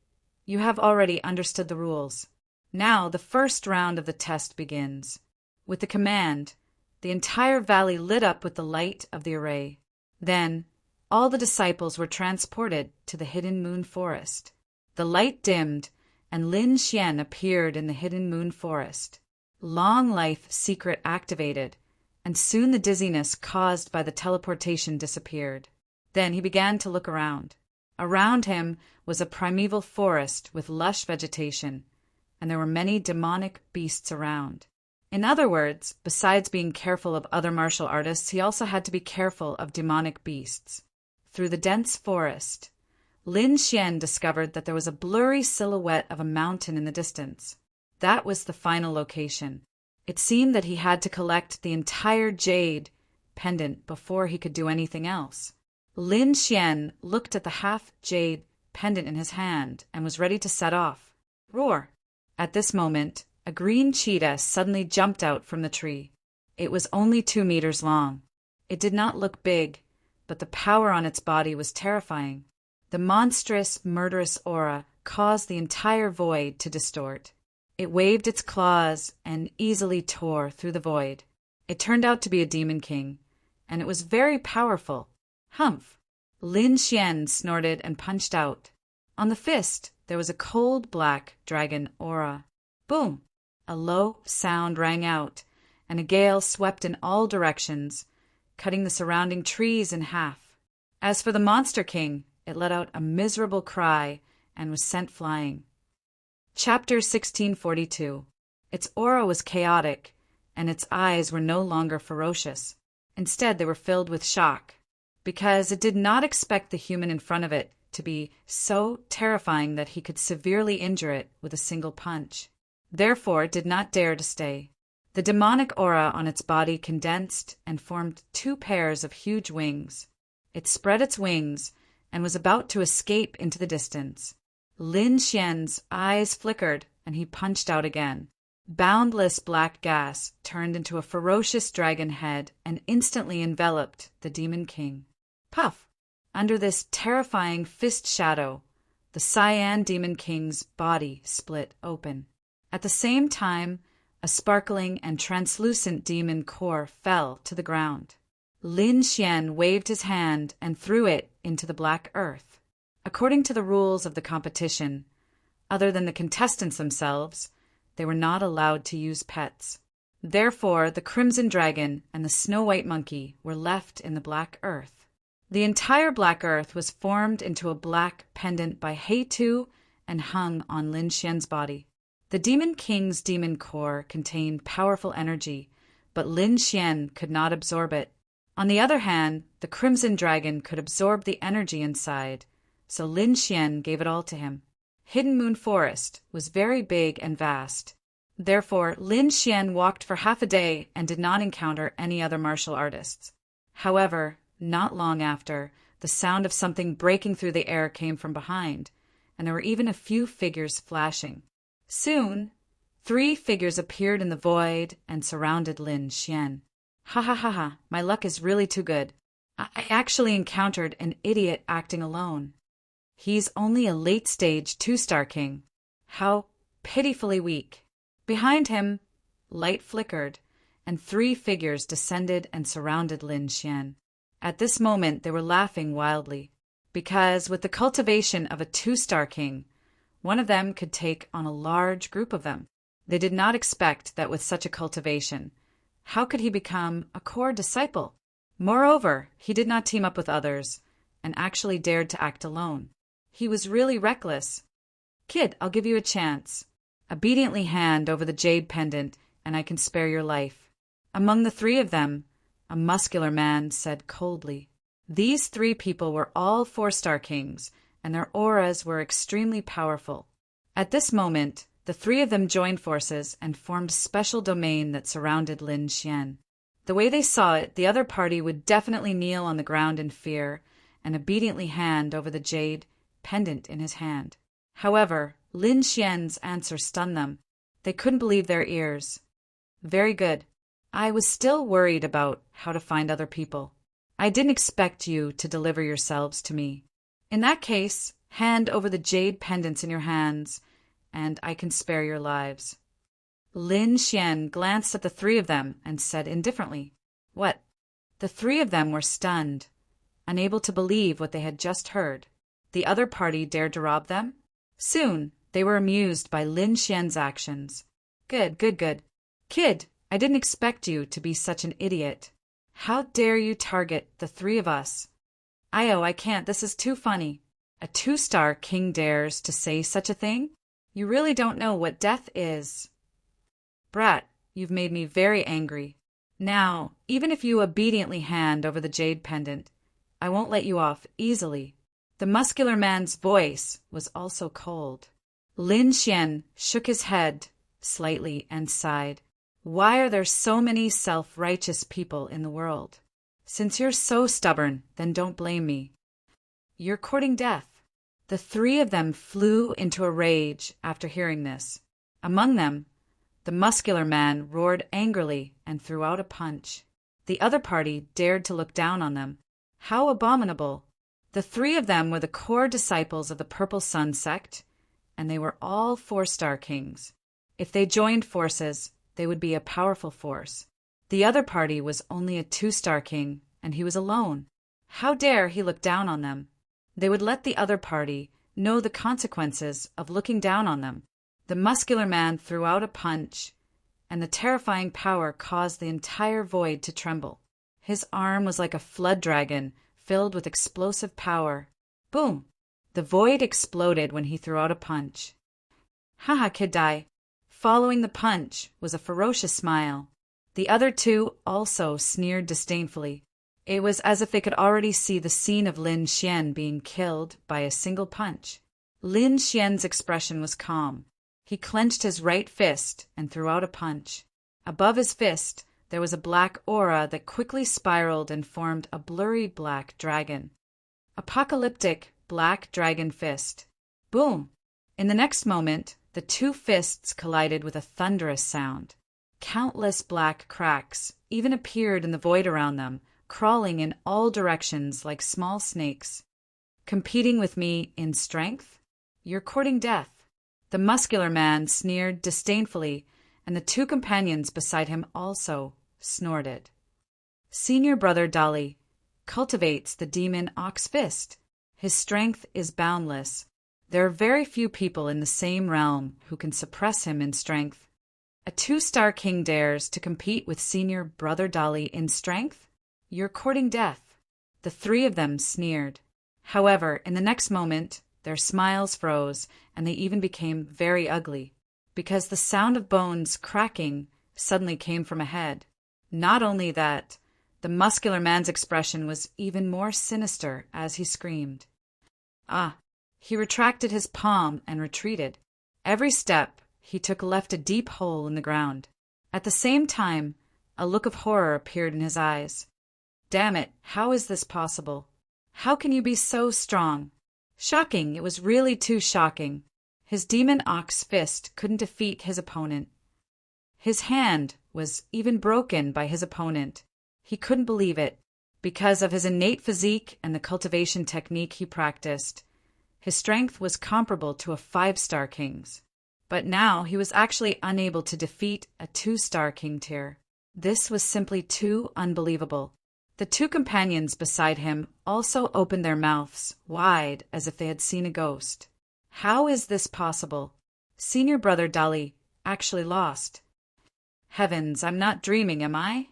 you have already understood the rules. Now the first round of the test begins. With the command, the entire valley lit up with the light of the array. Then, all the disciples were transported to the Hidden Moon Forest. The light dimmed, and Lin Xian appeared in the Hidden Moon Forest. Long Life Secret activated, and soon the dizziness caused by the teleportation disappeared. Then he began to look around. Around him was a primeval forest with lush vegetation, and there were many demonic beasts around. In other words, besides being careful of other martial artists, he also had to be careful of demonic beasts. Through the dense forest, Lin Xian discovered that there was a blurry silhouette of a mountain in the distance. That was the final location. It seemed that he had to collect the entire jade pendant before he could do anything else. Lin Xian looked at the half-jade pendant in his hand and was ready to set off. Roar! At this moment, a green cheetah suddenly jumped out from the tree. It was only 2 meters long. It did not look big, but the power on its body was terrifying. The monstrous, murderous aura caused the entire void to distort. It waved its claws and easily tore through the void. It turned out to be a demon king, and it was very powerful. Humph! Lin Xian snorted and punched out. On the fist, there was a cold black dragon aura. Boom! A low sound rang out, and a gale swept in all directions, cutting the surrounding trees in half. As for the Monster King, it let out a miserable cry and was sent flying. Chapter 1642. Its aura was chaotic, and its eyes were no longer ferocious. Instead, they were filled with shock, because it did not expect the human in front of it to be so terrifying that he could severely injure it with a single punch. Therefore, it did not dare to stay. The demonic aura on its body condensed and formed 2 pairs of huge wings. It spread its wings and was about to escape into the distance. Lin Xian's eyes flickered, and he punched out again. Boundless black gas turned into a ferocious dragon head and instantly enveloped the Demon King. Puff! Under this terrifying fist shadow, the Cyan Demon King's body split open. At the same time, a sparkling and translucent demon core fell to the ground. Lin Xian waved his hand and threw it into the black earth. According to the rules of the competition, other than the contestants themselves, they were not allowed to use pets. Therefore, the Crimson Dragon and the Snow White Monkey were left in the black earth. The entire black earth was formed into a black pendant by Heitu and hung on Lin Xian's body. The Demon King's demon core contained powerful energy, but Lin Xian could not absorb it. On the other hand, the Crimson Dragon could absorb the energy inside, so Lin Xian gave it all to him. Hidden Moon Forest was very big and vast. Therefore, Lin Xian walked for half a day and did not encounter any other martial artists. However, not long after, the sound of something breaking through the air came from behind, and there were even a few figures flashing. Soon, 3 figures appeared in the void and surrounded Lin Xian. Ha ha ha ha, my luck is really too good. I actually encountered an idiot acting alone. He's only a late-stage 2-star king. How pitifully weak. Behind him, light flickered, and 3 figures descended and surrounded Lin Xian. At this moment they were laughing wildly, because with the cultivation of a 2-star king, one of them could take on a large group of them. They did not expect that with such a cultivation, how could he become a core disciple? Moreover, he did not team up with others, and actually dared to act alone. He was really reckless. Kid, I'll give you a chance. Obediently hand over the jade pendant, and I can spare your life. Among the 3 of them, a muscular man said coldly. These 3 people were all 4-star kings, and their auras were extremely powerful. At this moment, the 3 of them joined forces and formed a special domain that surrounded Lin Xian. The way they saw it, the other party would definitely kneel on the ground in fear and obediently hand over the jade pendant in his hand. However, Lin Xian's answer stunned them. They couldn't believe their ears. Very good. I was still worried about how to find other people. I didn't expect you to deliver yourselves to me. In that case, hand over the jade pendants in your hands, and I can spare your lives. Lin Xian glanced at the 3 of them and said indifferently, What? The 3 of them were stunned, unable to believe what they had just heard. The other party dared to rob them? Soon, they were amused by Lin Xian's actions. Good. Kid, I didn't expect you to be such an idiot. How dare you target the 3 of us? I can't. This is too funny. A 2-star king dares to say such a thing? You really don't know what death is. Brat, you've made me very angry. Now, even if you obediently hand over the jade pendant, I won't let you off easily. The muscular man's voice was also cold. Lin Xian shook his head slightly and sighed. Why are there so many self-righteous people in the world? Since you're so stubborn, then don't blame me. You're courting death. The 3 of them flew into a rage after hearing this. Among them, the muscular man roared angrily and threw out a punch. The other party dared to look down on them. How abominable! The 3 of them were the core disciples of the Purple Sun sect, and they were all 4-star kings. If they joined forces, they would be a powerful force. The other party was only a 2-star king, and he was alone. How dare he look down on them? They would let the other party know the consequences of looking down on them. The muscular man threw out a punch, and the terrifying power caused the entire void to tremble. His arm was like a flood dragon, filled with explosive power. Boom! The void exploded when he threw out a punch. Haha, kid die. Following the punch was a ferocious smile. The other 2 also sneered disdainfully. It was as if they could already see the scene of Lin Xian being killed by a single punch. Lin Xian's expression was calm. He clenched his right fist and threw out a punch. Above his fist, there was a black aura that quickly spiraled and formed a blurry black dragon. Apocalyptic black dragon fist. Boom! In the next moment, the 2 fists collided with a thunderous sound. Countless black cracks even appeared in the void around them, crawling in all directions like small snakes. Competing with me in strength? You're courting death. The muscular man sneered disdainfully, and the 2 companions beside him also snorted. Senior brother Dali cultivates the demon Ox Fist. His strength is boundless. There are very few people in the same realm who can suppress him in strength. A 2-star king dares to compete with senior brother Dali in strength? You're courting death. The 3 of them sneered. However, in the next moment, their smiles froze, and they even became very ugly, because the sound of bones cracking suddenly came from ahead. Not only that, the muscular man's expression was even more sinister as he screamed. Ah, He retracted his palm and retreated. Every step he took left a deep hole in the ground. At the same time, a look of horror appeared in his eyes. Damn it, how is this possible? How can you be so strong? Shocking, it was really too shocking. His demon ox fist couldn't defeat his opponent. His hand was even broken by his opponent. He couldn't believe it, because of his innate physique and the cultivation technique he practiced. His strength was comparable to a 5-star king's. But now he was actually unable to defeat a 2-star king tier. This was simply too unbelievable. The two companions beside him also opened their mouths wide as if they had seen a ghost. How is this possible? Senior brother Dali actually lost. Heavens, I'm not dreaming, am I?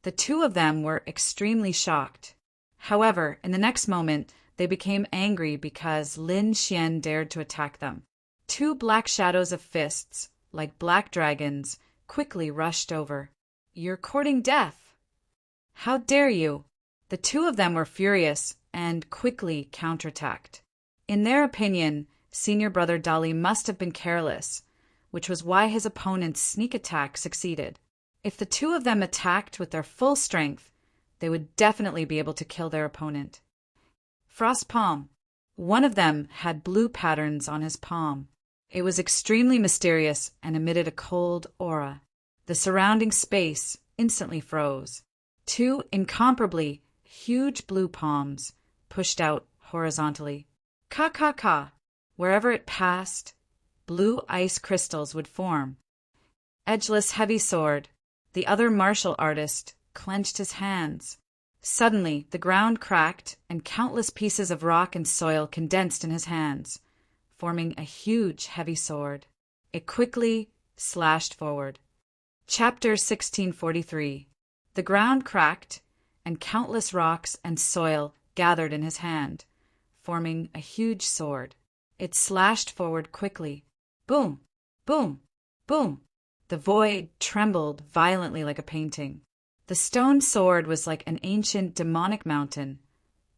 The two of them were extremely shocked. However, in the next moment, they became angry because Lin Xian dared to attack them. Two black shadows of fists, like black dragons, quickly rushed over. You're courting death. How dare you? The two of them were furious and quickly counterattacked. In their opinion, senior brother Dali must have been careless, which was why his opponent's sneak attack succeeded. If the two of them attacked with their full strength, they would definitely be able to kill their opponent. Frost palm. One of them had blue patterns on his palm. It was extremely mysterious and emitted a cold aura. The surrounding space instantly froze. Two incomparably huge blue palms pushed out horizontally. Ka. Wherever it passed, blue ice crystals would form. Edgeless heavy sword. The other martial artist clenched his hands. Suddenly, the ground cracked and countless pieces of rock and soil condensed in his hands, forming a huge heavy sword. It quickly slashed forward. Chapter 1643. The ground cracked, and countless rocks and soil gathered in his hand, forming a huge sword. It slashed forward quickly. Boom! Boom! Boom! The void trembled violently like a painting. The stone sword was like an ancient demonic mountain,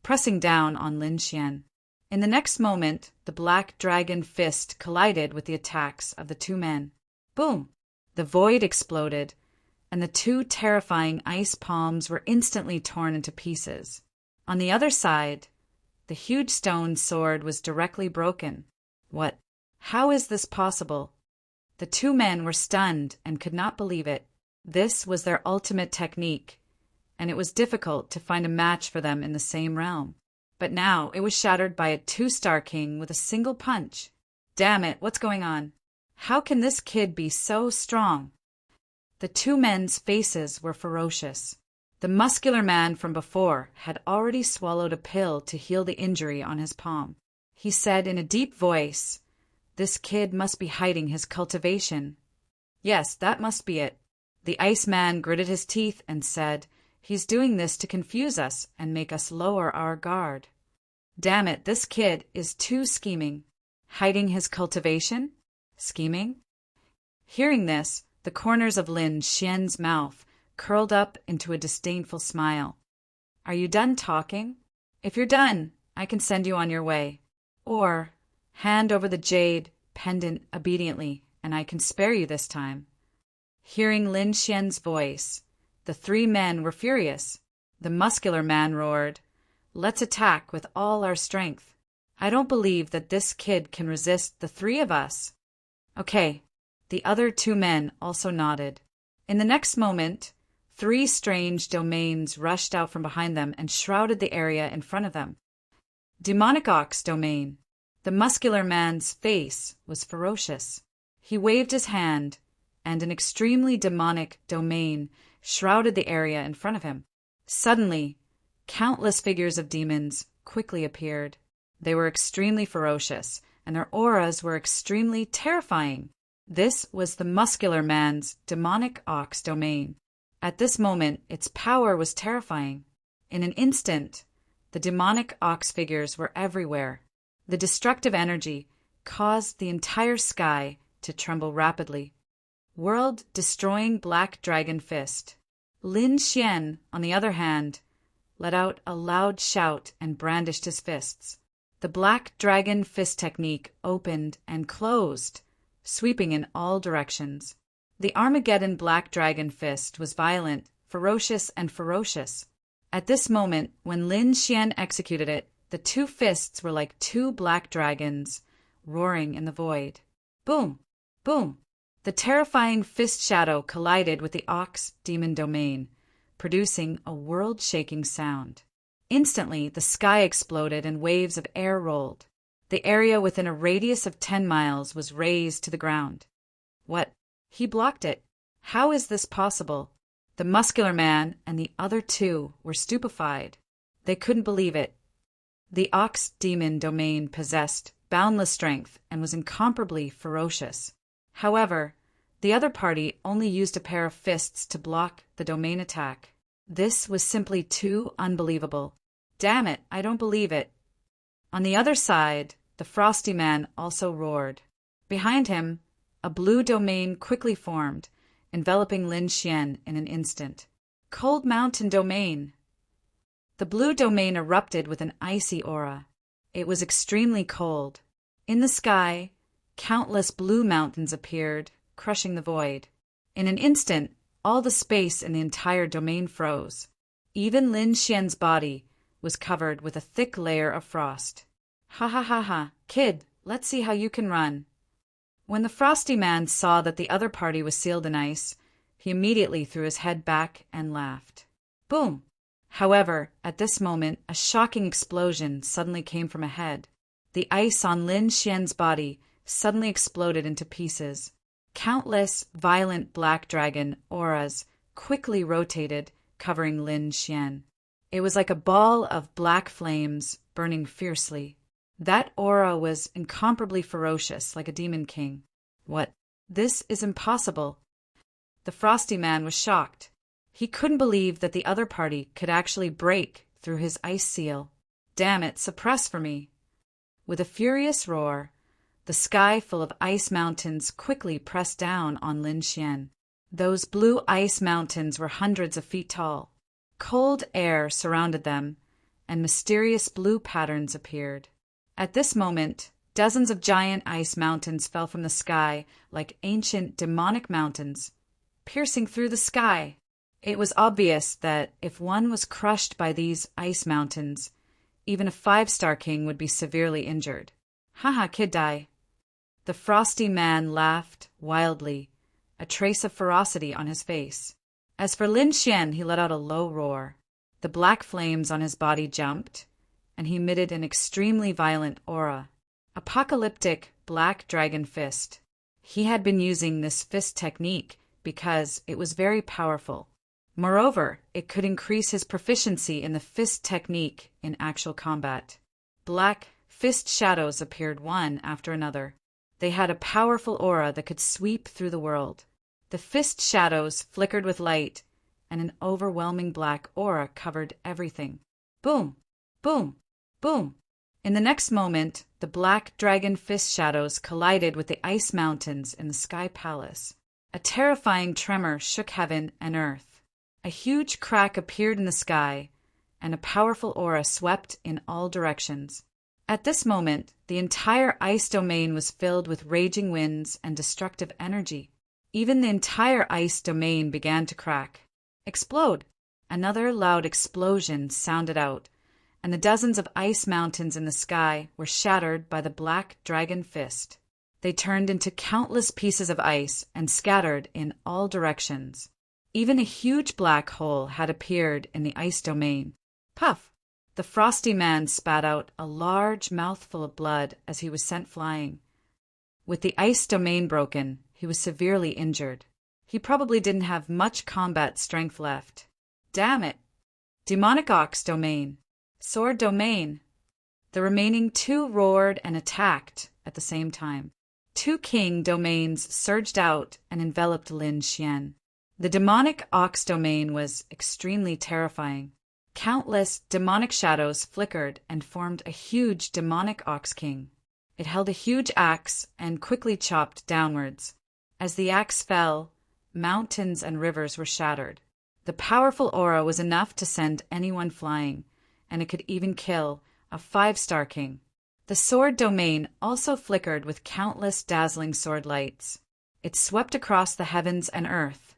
pressing down on Lin Xian. In the next moment, the black dragon fist collided with the attacks of the two men. Boom! The void exploded, and the two terrifying ice palms were instantly torn into pieces. On the other side, the huge stone sword was directly broken. What? How is this possible? The two men were stunned and could not believe it. This was their ultimate technique, and it was difficult to find a match for them in the same realm. But now it was shattered by a 2-star king with a single punch. Damn it, what's going on? How can this kid be so strong? The two men's faces were ferocious. The muscular man from before had already swallowed a pill to heal the injury on his palm. He said in a deep voice, "This kid must be hiding his cultivation." Yes, that must be it. The Iceman gritted his teeth and said, "He's doing this to confuse us and make us lower our guard." Damn it, this kid is too scheming. Hiding his cultivation? Scheming? Hearing this, the corners of Lin Xian's mouth curled up into a disdainful smile. Are you done talking? If you're done, I can send you on your way. Or, hand over the jade pendant obediently, and I can spare you this time. Hearing Lin Xian's voice, the three men were furious. The muscular man roared, "Let's attack with all our strength. I don't believe that this kid can resist the three of us." Okay. The other two men also nodded. In the next moment, 3 strange domains rushed out from behind them and shrouded the area in front of them. Demonic Ox domain. The muscular man's face was ferocious. He waved his hand, and an extremely demonic domain shrouded the area in front of him. Suddenly, countless figures of demons quickly appeared. They were extremely ferocious, and their auras were extremely terrifying. This was the muscular man's demonic ox domain. At this moment, its power was terrifying. In an instant, the demonic ox figures were everywhere. The destructive energy caused the entire sky to tremble rapidly. World-destroying black dragon fist. Lin Xian, on the other hand, let out a loud shout and brandished his fists. The Black Dragon Fist technique opened and closed, sweeping in all directions. The Armageddon Black Dragon Fist was violent, ferocious, and ferocious. At this moment, when Lin Xian executed it, the two fists were like two black dragons, roaring in the void. Boom! Boom! The terrifying fist shadow collided with the Ox Demon Domain, producing a world-shaking sound. Instantly, the sky exploded and waves of air rolled. The area within a radius of 10 miles was razed to the ground. What? He blocked it. How is this possible? The muscular man and the other two were stupefied. They couldn't believe it. The Ox Demon Domain possessed boundless strength and was incomparably ferocious. However, the other party only used a pair of fists to block the domain attack. This was simply too unbelievable. Damn it, I don't believe it. On the other side, the Frosty Man also roared. Behind him, a blue domain quickly formed, enveloping Lin Xian in an instant. Cold Mountain Domain. The blue domain erupted with an icy aura. It was extremely cold. In the sky, countless blue mountains appeared, crushing the void. In an instant, all the space in the entire domain froze. Even Lin Xian's body was covered with a thick layer of frost. Ha ha ha ha, kid, let's see how you can run. When the Frosty Man saw that the other party was sealed in ice, he immediately threw his head back and laughed. Boom! However, at this moment, a shocking explosion suddenly came from ahead. The ice on Lin Xian's body suddenly exploded into pieces. Countless violent black dragon auras quickly rotated, covering Lin Xian. It was like a ball of black flames burning fiercely. That aura was incomparably ferocious, like a demon king. What? This is impossible. The Frosty Man was shocked. He couldn't believe that the other party could actually break through his ice seal. Damn it, suppress for me. With a furious roar, the sky full of ice mountains quickly pressed down on Lin Xian. Those blue ice mountains were hundreds of feet tall. Cold air surrounded them, and mysterious blue patterns appeared. At this moment, dozens of giant ice mountains fell from the sky like ancient demonic mountains, piercing through the sky. It was obvious that if one was crushed by these ice mountains, even a 5-star king would be severely injured. Haha, kid die. The Frosty Man laughed wildly, a trace of ferocity on his face. As for Lin Xian, he let out a low roar. The black flames on his body jumped, and he emitted an extremely violent aura. Apocalyptic Black Dragon Fist. He had been using this fist technique because it was very powerful. Moreover, it could increase his proficiency in the fist technique in actual combat. Black fist shadows appeared one after another. They had a powerful aura that could sweep through the world. The fist shadows flickered with light, and an overwhelming black aura covered everything. Boom! Boom! Boom! In the next moment, the Black Dragon Fist shadows collided with the ice mountains in the Sky Palace. A terrifying tremor shook heaven and earth. A huge crack appeared in the sky, and a powerful aura swept in all directions. At this moment, the entire ice domain was filled with raging winds and destructive energy. Even the entire ice domain began to crack. Explode! Another loud explosion sounded out, and the dozens of ice mountains in the sky were shattered by the Black Dragon Fist. They turned into countless pieces of ice and scattered in all directions. Even a huge black hole had appeared in the ice domain. Puff! The Frosty Man spat out a large mouthful of blood as he was sent flying. With the ice domain broken, he was severely injured. He probably didn't have much combat strength left. Damn it! Demonic Ox Domain. Sword Domain. The remaining two roared and attacked at the same time. Two king domains surged out and enveloped Lin Xian. The demonic ox domain was extremely terrifying. Countless demonic shadows flickered and formed a huge demonic ox king. It held a huge axe and quickly chopped downwards. As the axe fell, mountains and rivers were shattered. The powerful aura was enough to send anyone flying, and it could even kill a 5-star king. The sword domain also flickered with countless dazzling sword lights. It swept across the heavens and earth,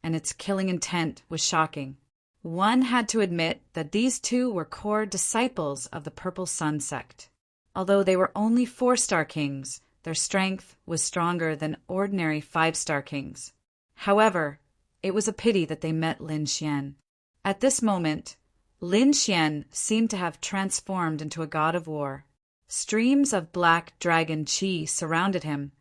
and its killing intent was shocking. One had to admit that these two were core disciples of the Purple Sun sect. Although they were only 4-star kings, their strength was stronger than ordinary 5-star kings. However, it was a pity that they met Lin Xian. At this moment, Lin Xian seemed to have transformed into a god of war. Streams of black dragon chi surrounded him,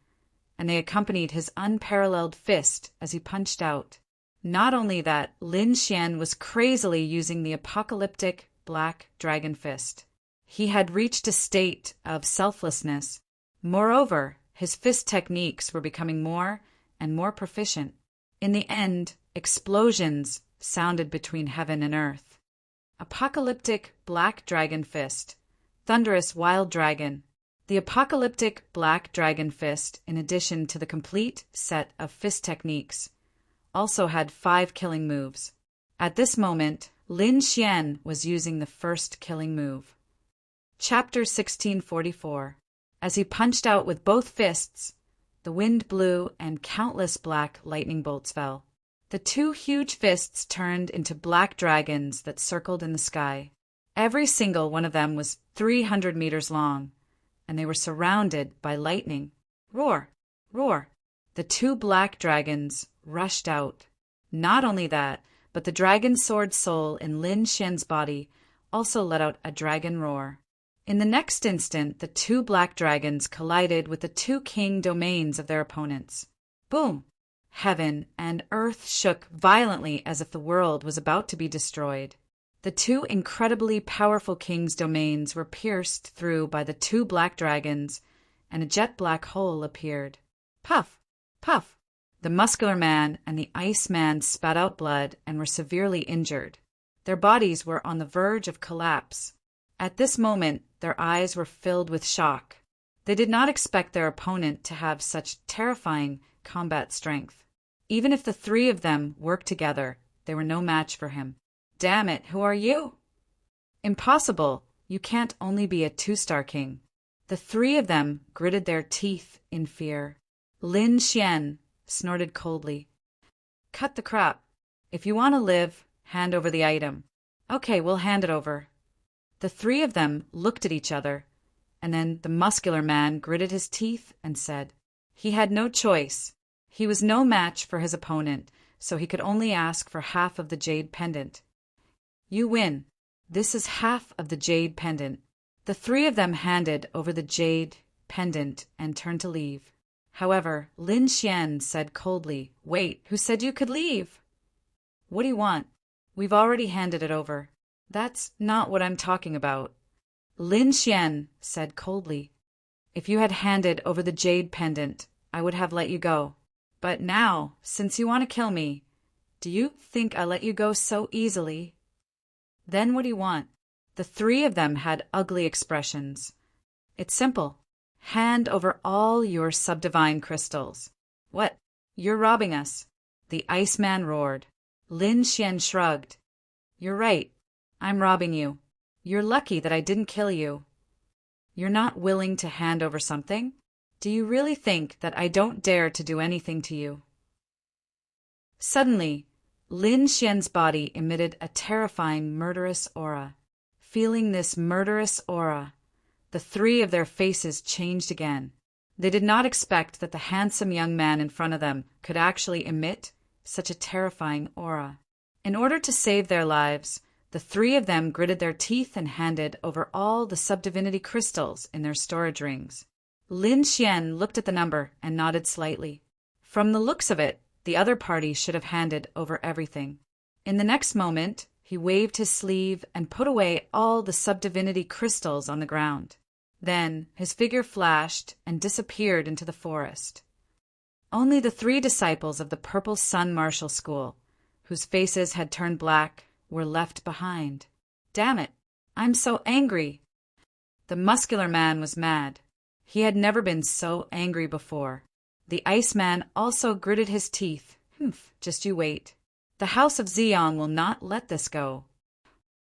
and they accompanied his unparalleled fist as he punched out. Not only that, Lin Xian was crazily using the apocalyptic black dragon fist. He had reached a state of selflessness. Moreover, his fist techniques were becoming more and more proficient. In the end, explosions sounded between heaven and earth. Apocalyptic black dragon fist. Thunderous wild dragon. The apocalyptic black dragon fist, in addition to the complete set of fist techniques, also had 5 killing moves. At this moment, Lin Xian was using the first killing move. Chapter 1644. As he punched out with both fists, the wind blew and countless black lightning bolts fell. The 2 huge fists turned into black dragons that circled in the sky. Every single one of them was 300 meters long, and they were surrounded by lightning. Roar! Roar! The 2 black dragons rushed out. Not only that, but the dragon sword soul in Lin Xian's body also let out a dragon roar. In the next instant, the 2 black dragons collided with the 2 king domains of their opponents. Boom! Heaven and earth shook violently as if the world was about to be destroyed. The 2 incredibly powerful kings' domains were pierced through by the 2 black dragons, and a jet black hole appeared. Puff! Puff! The muscular man and the ice man spat out blood and were severely injured. Their bodies were on the verge of collapse. At this moment, their eyes were filled with shock. They did not expect their opponent to have such terrifying combat strength. Even if the 3 of them worked together, they were no match for him. Damn it, who are you? Impossible. You can't only be a 2-star king. The 3 of them gritted their teeth in fear. Lin Xian snorted coldly. Cut the crap. If you want to live, hand over the item. Okay, we'll hand it over. The 3 of them looked at each other, and then the muscular man gritted his teeth and said, he had no choice. He was no match for his opponent, so he could only ask for half of the jade pendant. You win. This is half of the jade pendant. The 3 of them handed over the jade pendant and turned to leave. However, Lin Xian said coldly, Wait, who said you could leave? What do you want? We've already handed it over. That's not what I'm talking about. Lin Xian said coldly, If you had handed over the jade pendant, I would have let you go. But now, since you want to kill me, do you think I'll let you go so easily? Then what do you want? The 3 of them had ugly expressions. It's simple. Hand over all your subdivine crystals. What? You're robbing us. The Iceman roared. Lin Xian shrugged. You're right. I'm robbing you. You're lucky that I didn't kill you. You're not willing to hand over something? Do you really think that I don't dare to do anything to you? Suddenly, Lin Xian's body emitted a terrifying murderous aura. Feeling this murderous aura, the 3 of their faces changed again. They did not expect that the handsome young man in front of them could actually emit such a terrifying aura. In order to save their lives, the 3 of them gritted their teeth and handed over all the subdivinity crystals in their storage rings. Lin Xian looked at the number and nodded slightly. From the looks of it, the other party should have handed over everything. In the next moment, he waved his sleeve and put away all the subdivinity crystals on the ground. Then his figure flashed and disappeared into the forest. Only the 3 disciples of the Purple Sun Martial School, whose faces had turned black, were left behind. Damn it! I'm so angry! The muscular man was mad. He had never been so angry before. The Iceman also gritted his teeth. Just you wait. The House of Ziyang will not let this go.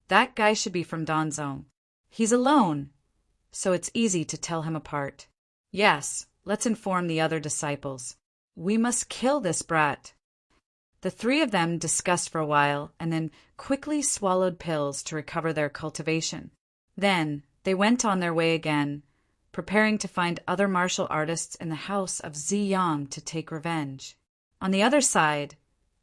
That guy should be from Danzong. He's alone. so it's easy to tell him apart. Yes, let's inform the other disciples. We must kill this brat. The three of them discussed for a while and then quickly swallowed pills to recover their cultivation. Then they went on their way again, preparing to find other martial artists in the house of Ziyang to take revenge. On the other side,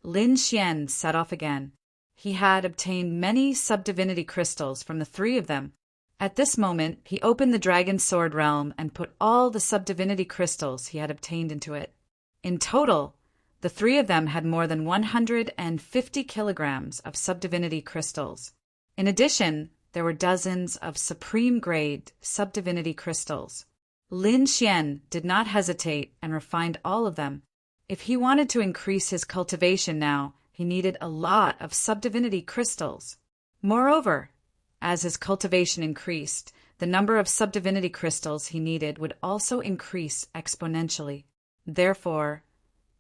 Lin Xian set off again. He had obtained many sub-divinity crystals from the three of them. At this moment, he opened the dragon sword realm and put all the sub-divinity crystals he had obtained into it. In total, the three of them had more than 150 kilograms of sub-divinity crystals. In addition, there were dozens of supreme-grade sub-divinity crystals. Lin Xian did not hesitate and refined all of them. If he wanted to increase his cultivation now, he needed a lot of sub-divinity crystals. Moreover, as his cultivation increased, the number of sub-divinity crystals he needed would also increase exponentially. Therefore,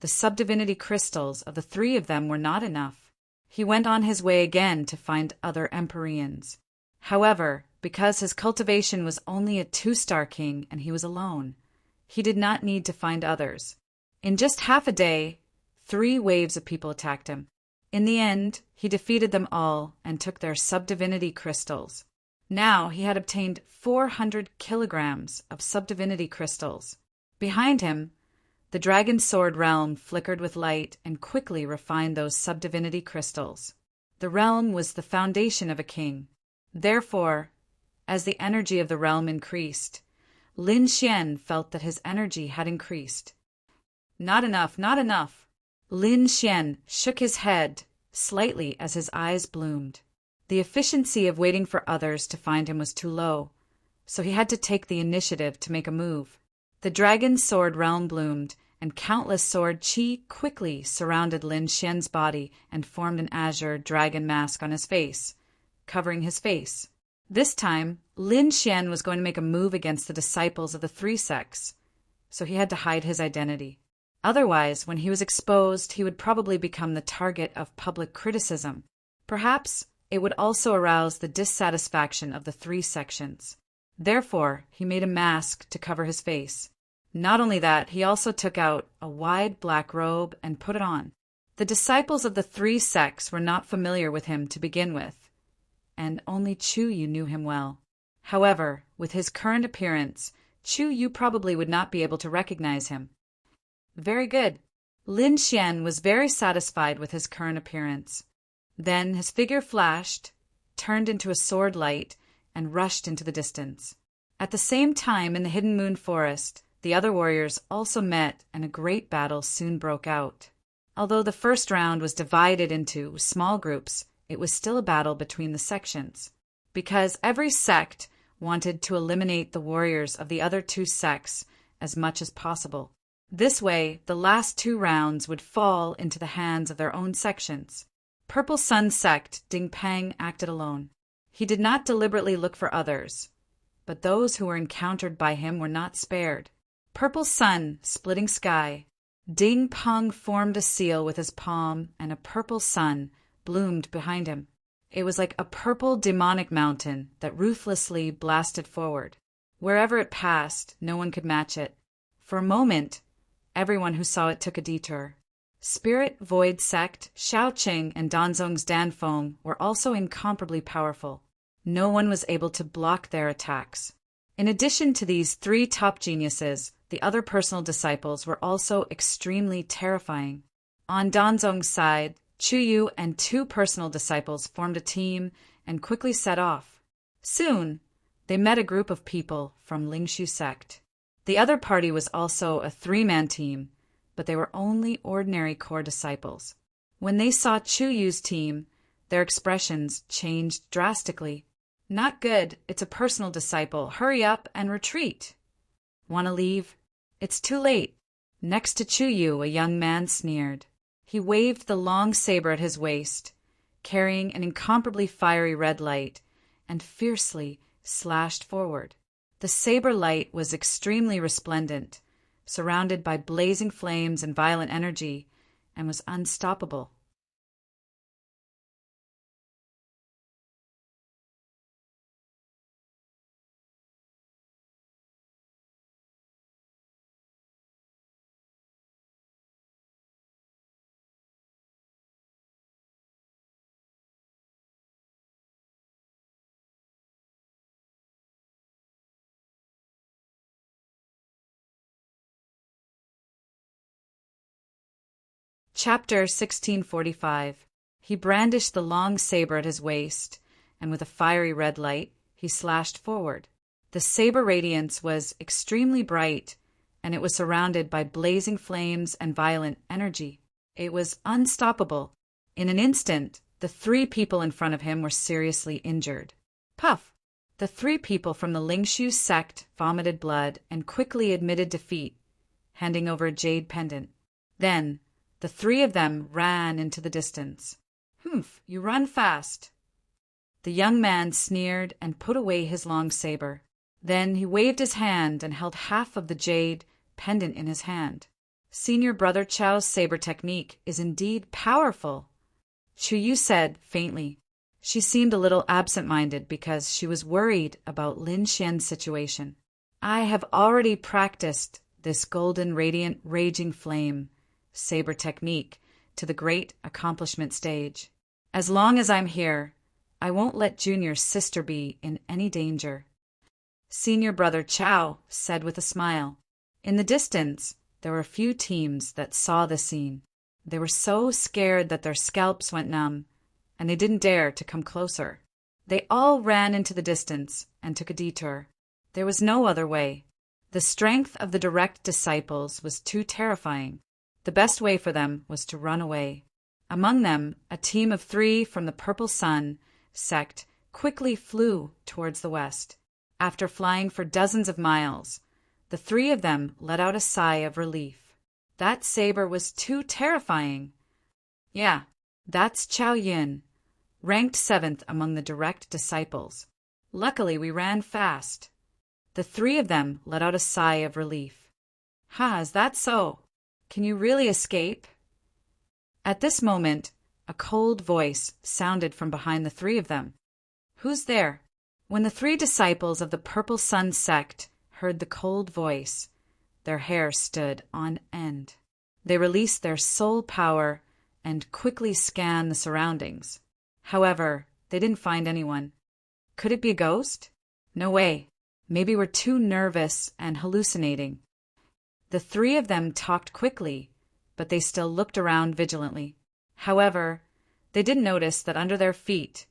the sub-divinity crystals of the three of them were not enough. He went on his way again to find other Empyreans. However, because his cultivation was only a 2-star king and he was alone, he did not need to find others. In just half a day, 3 waves of people attacked him. In the end, he defeated them all and took their sub-divinity crystals. Now he had obtained 400 kilograms of sub-divinity crystals. Behind him, the dragon sword realm flickered with light and quickly refined those sub-divinity crystals. The realm was the foundation of a king. Therefore, as the energy of the realm increased, Lin Xian felt that his energy had increased. Not enough, not enough. Lin Xian shook his head slightly as his eyes bloomed. The efficiency of waiting for others to find him was too low, so he had to take the initiative to make a move. The dragon sword realm bloomed, and countless sword chi quickly surrounded Lin Xian's body and formed an azure dragon mask on his face, covering his face. This time, Lin Xian was going to make a move against the disciples of the 3 sects, so he had to hide his identity. Otherwise, when he was exposed, he would probably become the target of public criticism. Perhaps it would also arouse the dissatisfaction of the 3 sections. Therefore, he made a mask to cover his face. Not only that, he also took out a wide black robe and put it on. The disciples of the 3 sects were not familiar with him to begin with, and only Chu Yu knew him well. However, with his current appearance, Chu Yu probably would not be able to recognize him. Very good. Lin Xian was very satisfied with his current appearance. Then his figure flashed, turned into a sword light, and rushed into the distance. At the same time, in the Hidden Moon Forest, the other warriors also met and a great battle soon broke out. Although the first round was divided into small groups, it was still a battle between the sections, because every sect wanted to eliminate the warriors of the other 2 sects as much as possible. This way, the last 2 rounds would fall into the hands of their own sections. Purple Sun sect Ding Pang acted alone. He did not deliberately look for others, but those who were encountered by him were not spared. Purple Sun, splitting sky. Ding Peng formed a seal with his palm, and a purple sun bloomed behind him. It was like a purple demonic mountain that ruthlessly blasted forward. Wherever it passed, no one could match it. For a moment, everyone who saw it took a detour. Spirit Void Sect, Shaoqing, and Danzong's Danfeng were also incomparably powerful. No one was able to block their attacks. In addition to these 3 top geniuses, the other personal disciples were also extremely terrifying. On Danzong's side, Chu Yu and 2 personal disciples formed a team and quickly set off. Soon, they met a group of people from Lingshu sect. The other party was also a 3-man team, but they were only ordinary core disciples. When they saw Chu Yu's team, their expressions changed drastically. Not good, it's a personal disciple. Hurry up and retreat. Want to leave? It's too late. Next to Chu Yu, a young man sneered. He waved the long saber at his waist, carrying an incomparably fiery red light, and fiercely slashed forward. The saber light was extremely resplendent, surrounded by blazing flames and violent energy, and was unstoppable. Chapter 1645. He brandished the long saber at his waist, and with a fiery red light, he slashed forward. The saber radiance was extremely bright, and it was surrounded by blazing flames and violent energy. It was unstoppable. In an instant, the 3 people in front of him were seriously injured. Puff! The 3 people from the Lingshu sect vomited blood and quickly admitted defeat, handing over a jade pendant. Then, the 3 of them ran into the distance. "Humph, you run fast." The young man sneered and put away his long saber. Then he waved his hand and held half of the jade pendant in his hand. Senior Brother Chao's saber technique is indeed powerful, Chuyu said faintly. She seemed a little absent-minded because she was worried about Lin Xian's situation. "I have already practiced this golden radiant raging flame saber technique to the great accomplishment stage. As long as I'm here, I won't let Junior's sister be in any danger," Senior Brother Chao said with a smile. In the distance, there were a few teams that saw the scene. They were so scared that their scalps went numb, and they didn't dare to come closer. They all ran into the distance and took a detour. There was no other way. The strength of the direct disciples was too terrifying. The best way for them was to run away. Among them, a team of 3 from the Purple Sun sect quickly flew towards the west. After flying for dozens of miles, the 3 of them let out a sigh of relief. That saber was too terrifying. "Yeah, that's Chao Yin, ranked 7th among the direct disciples. Luckily, we ran fast." The 3 of them let out a sigh of relief. "Ha, is that so? Can you really escape?" At this moment, a cold voice sounded from behind the 3 of them. "Who's there?" When the 3 disciples of the Purple Sun sect heard the cold voice, their hair stood on end. They released their soul power and quickly scanned the surroundings. However, they didn't find anyone. Could it be a ghost? No way. Maybe we're too nervous and hallucinating. The 3 of them talked quickly, but they still looked around vigilantly. However, they didn't notice that under their feet,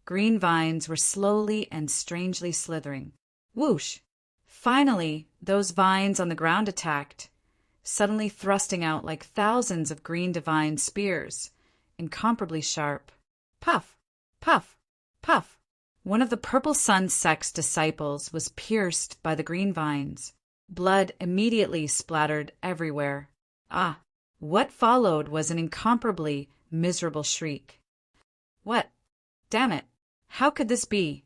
green vines were slowly and strangely slithering. Whoosh! Finally, those vines on the ground attacked, suddenly thrusting out like thousands of green divine spears, incomparably sharp. Puff! Puff! Puff! One of the Purple Sun sect's disciples was pierced by the green vines. Blood immediately splattered everywhere. Ah! What followed was an incomparably miserable shriek. What? Damn it! How could this be?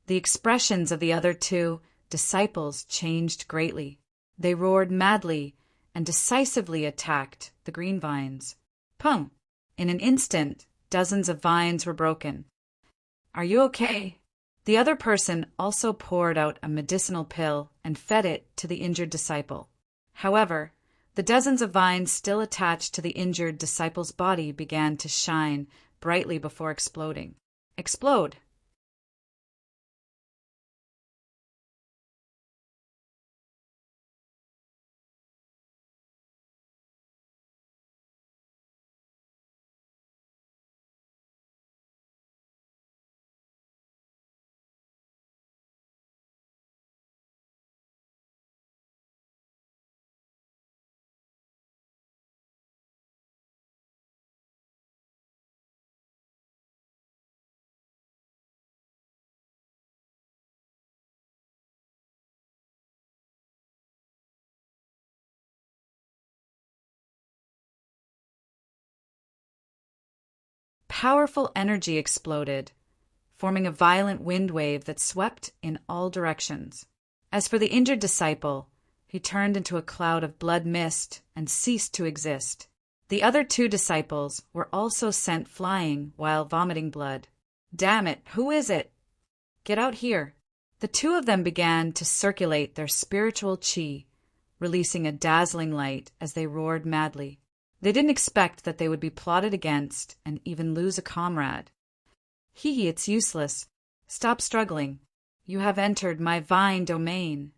The expressions of the other 2 disciples changed greatly. They roared madly and decisively attacked the green vines. Pum! In an instant, dozens of vines were broken. "Are you okay?" The other person also poured out a medicinal pill and fed it to the injured disciple. However, the dozens of vines still attached to the injured disciple's body began to shine brightly before exploding. Explode! Powerful energy exploded, forming a violent wind wave that swept in all directions. As for the injured disciple, he turned into a cloud of blood mist and ceased to exist. The other 2 disciples were also sent flying while vomiting blood. "Damn it, who is it? Get out here." The 2 of them began to circulate their spiritual chi, releasing a dazzling light as they roared madly. They didn't expect that they would be plotted against and even lose a comrade. "Hee, it's useless. Stop struggling. You have entered my vine domain.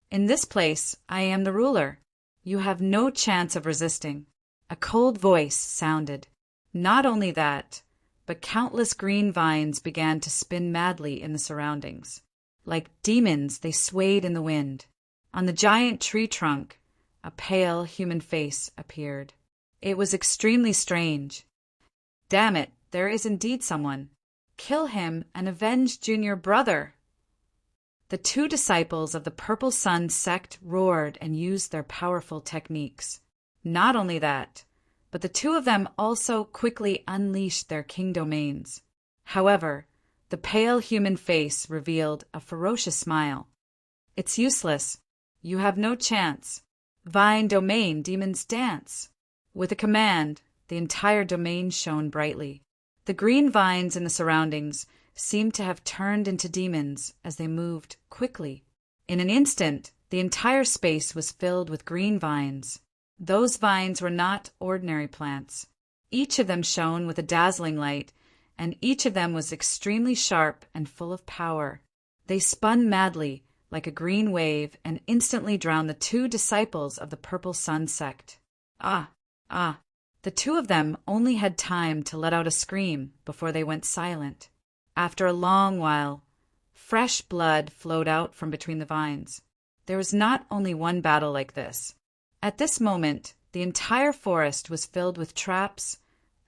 In this place, I am the ruler. You have no chance of resisting." A cold voice sounded. Not only that, but countless green vines began to spin madly in the surroundings. Like demons, they swayed in the wind. On the giant tree trunk, a pale human face appeared. It was extremely strange. Damn it, there is indeed someone. Kill him and avenge Junior Brother. The 2 disciples of the Purple Sun sect roared and used their powerful techniques. Not only that, but the 2 of them also quickly unleashed their king domains. However, the pale human face revealed a ferocious smile. It's useless. You have no chance. Vine domain, demons dance. With a command, the entire domain shone brightly. The green vines in the surroundings seemed to have turned into demons as they moved quickly. In an instant, the entire space was filled with green vines. Those vines were not ordinary plants. Each of them shone with a dazzling light, and each of them was extremely sharp and full of power. They spun madly, like a green wave, and instantly drowned the 2 disciples of the Purple Sun sect. Ah! The 2 of them only had time to let out a scream before they went silent. After a long while, fresh blood flowed out from between the vines. There was not only one battle like this. At this moment, the entire forest was filled with traps,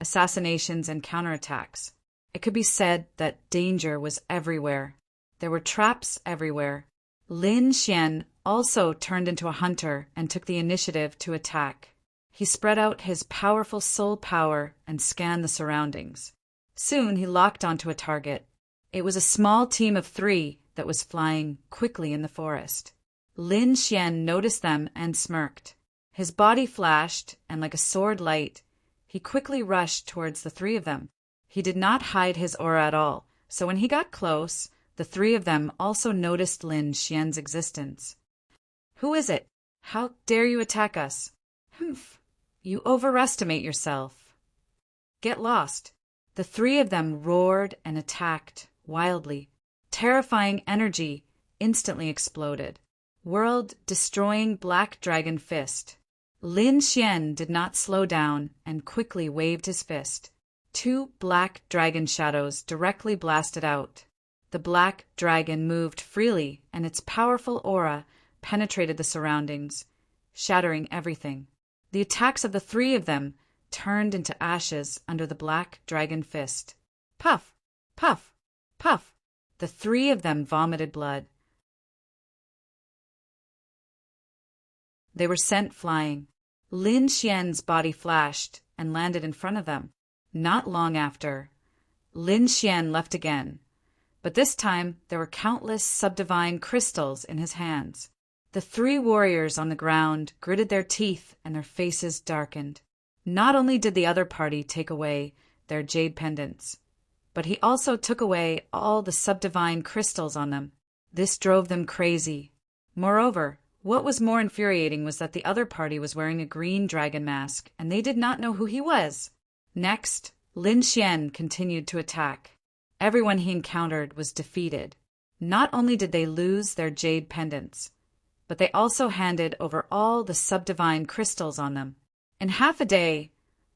assassinations, and counterattacks. It could be said that danger was everywhere. There were traps everywhere. Lin Xian also turned into a hunter and took the initiative to attack. He spread out his powerful soul power and scanned the surroundings. Soon he locked onto a target. It was a small team of 3 that was flying quickly in the forest. Lin Xian noticed them and smirked. His body flashed, and like a sword light, he quickly rushed towards the 3 of them. He did not hide his aura at all, so when he got close, the 3 of them also noticed Lin Xian's existence. "Who is it? How dare you attack us?" "Humph! You overestimate yourself." "Get lost." The 3 of them roared and attacked wildly. Terrifying energy instantly exploded. World-destroying Black Dragon Fist. Lin Xian did not slow down and quickly waved his fist. 2 black dragon shadows directly blasted out. The black dragon moved freely, and its powerful aura penetrated the surroundings, shattering everything. The attacks of the 3 of them turned into ashes under the black dragon fist. Puff! Puff! Puff! The 3 of them vomited blood. They were sent flying. Lin Xian's body flashed and landed in front of them. Not long after, Lin Xian left again, but this time there were countless subdivine crystals in his hands. The 3 warriors on the ground gritted their teeth and their faces darkened. Not only did the other party take away their jade pendants, but he also took away all the subdivine crystals on them. This drove them crazy. Moreover, what was more infuriating was that the other party was wearing a green dragon mask, and they did not know who he was. Next, Lin Xian continued to attack. Everyone he encountered was defeated. Not only did they lose their jade pendants, but they also handed over all the subdivine crystals on them. In half a day,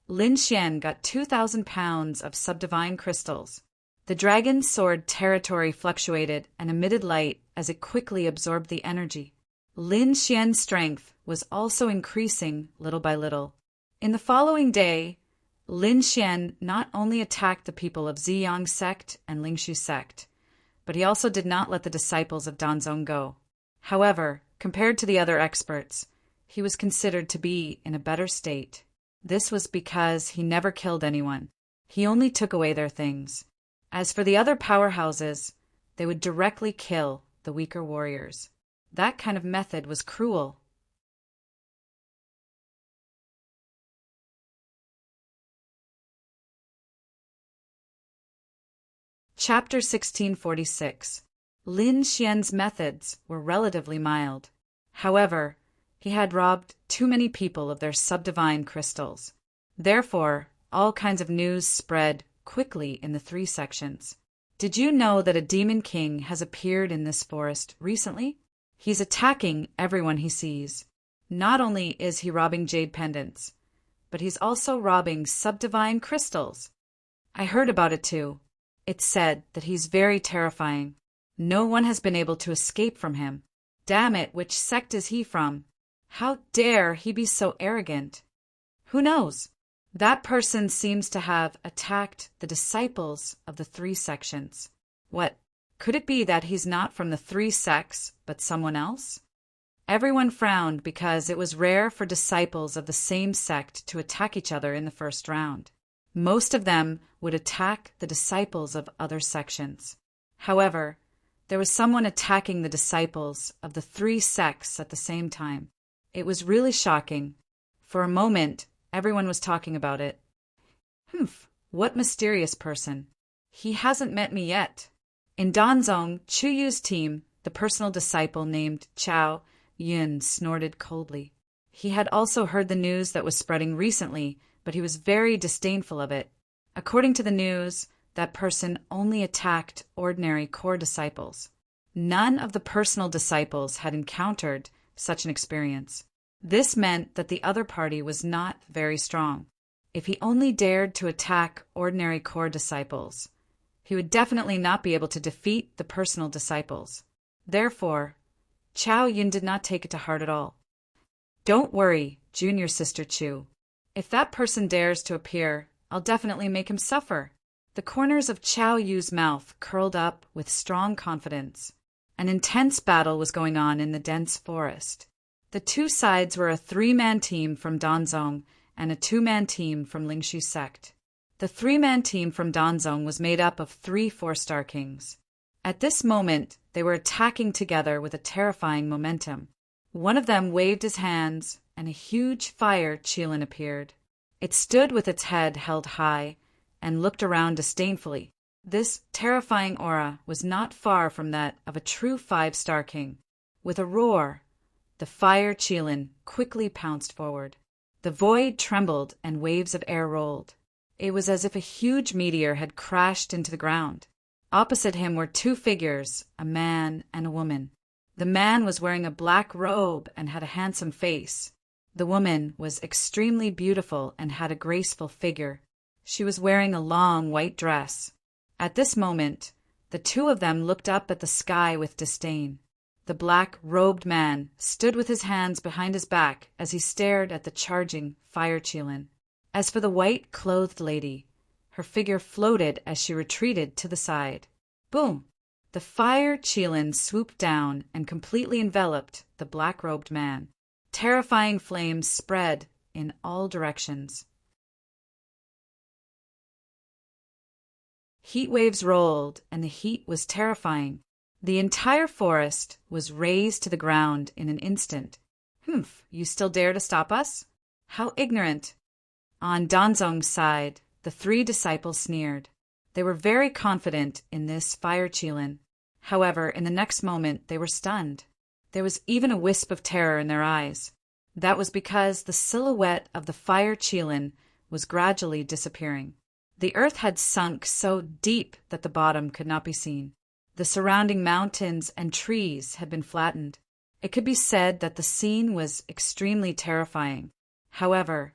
Lin Xian got 2,000 pounds of subdivine crystals. The dragon's sword territory fluctuated and emitted light as it quickly absorbed the energy. Lin Xian's strength was also increasing little by little. In the following day, Lin Xian not only attacked the people of Ziyang sect and Lingshu sect, but he also did not let the disciples of Danzong go. However, compared to the other experts, he was considered to be in a better state. This was because he never killed anyone. He only took away their things. As for the other powerhouses, they would directly kill the weaker warriors. That kind of method was cruel. Chapter 1646. Lin Xian's methods were relatively mild. However, he had robbed too many people of their subdivine crystals. Therefore, all kinds of news spread quickly in the 3 sections. Did you know that a demon king has appeared in this forest recently? He's attacking everyone he sees. Not only is he robbing jade pendants, but he's also robbing subdivine crystals. I heard about it too. It's said that he's very terrifying. No one has been able to escape from him. Damn it, which sect is he from? How dare he be so arrogant? Who knows? That person seems to have attacked the disciples of the 3 sections. What? Could it be that he's not from the 3 sects, but someone else? Everyone frowned because it was rare for disciples of the same sect to attack each other in the first round. Most of them would attack the disciples of other sections. However, there was someone attacking the disciples of the 3 sects at the same time. It was really shocking. For a moment, everyone was talking about it. What mysterious person. He hasn't met me yet. In Danzong, Chu Yu's team, the personal disciple named Chao Yun snorted coldly. He had also heard the news that was spreading recently, but he was very disdainful of it. According to the news, that person only attacked ordinary core disciples. None of the personal disciples had encountered such an experience. This meant that the other party was not very strong. If he only dared to attack ordinary core disciples, he would definitely not be able to defeat the personal disciples. Therefore, Chao Yun did not take it to heart at all. Don't worry, junior sister Chu. If that person dares to appear, I'll definitely make him suffer. The corners of Chao Yu's mouth curled up with strong confidence. An intense battle was going on in the dense forest. The 2 sides were a 3-man team from Danzong and a 2-man team from Lingshu's sect. The 3-man team from Danzong was made up of 3 4-star kings. At this moment, they were attacking together with a terrifying momentum. One of them waved his hands, and a huge fire qilin appeared. It stood with its head held high and looked around disdainfully. This terrifying aura was not far from that of a true 5-star king. With a roar, the fire qilin quickly pounced forward. The void trembled and waves of air rolled. It was as if a huge meteor had crashed into the ground. Opposite him were 2 figures, a man and a woman. The man was wearing a black robe and had a handsome face. The woman was extremely beautiful and had a graceful figure. She was wearing a long white dress. At this moment, the 2 of them looked up at the sky with disdain. The black-robed man stood with his hands behind his back as he stared at the charging fire qilin. As for the white-clothed lady, her figure floated as she retreated to the side. Boom! The fire qilin swooped down and completely enveloped the black-robed man. Terrifying flames spread in all directions. Heat waves rolled, and the heat was terrifying. The entire forest was razed to the ground in an instant. You still dare to stop us? How ignorant! On Danzong's side, the 3 disciples sneered. They were very confident in this fire qilin. However, in the next moment, they were stunned. There was even a wisp of terror in their eyes. That was because the silhouette of the fire qilin was gradually disappearing. The earth had sunk so deep that the bottom could not be seen. The surrounding mountains and trees had been flattened. It could be said that the scene was extremely terrifying. However,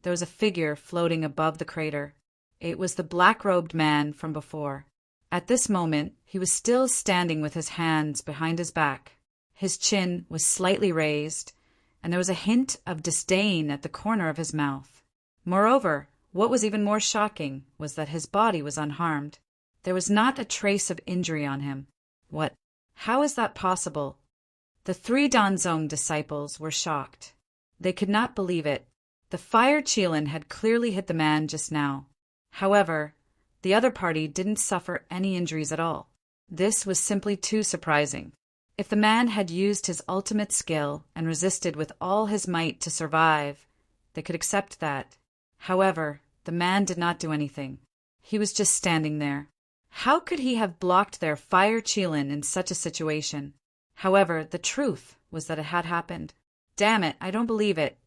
there was a figure floating above the crater. It was the black-robed man from before. At this moment, he was still standing with his hands behind his back. His chin was slightly raised, and there was a hint of disdain at the corner of his mouth. Moreover, what was even more shocking was that his body was unharmed. There was not a trace of injury on him. What? How is that possible? The 3 Danzong disciples were shocked. They could not believe it. The fire qilin had clearly hit the man just now. However, the other party didn't suffer any injuries at all. This was simply too surprising. If the man had used his ultimate skill and resisted with all his might to survive, they could accept that. However, the man did not do anything. He was just standing there. How could he have blocked their fire qilin in such a situation? However, the truth was that it had happened. Damn it, I don't believe it.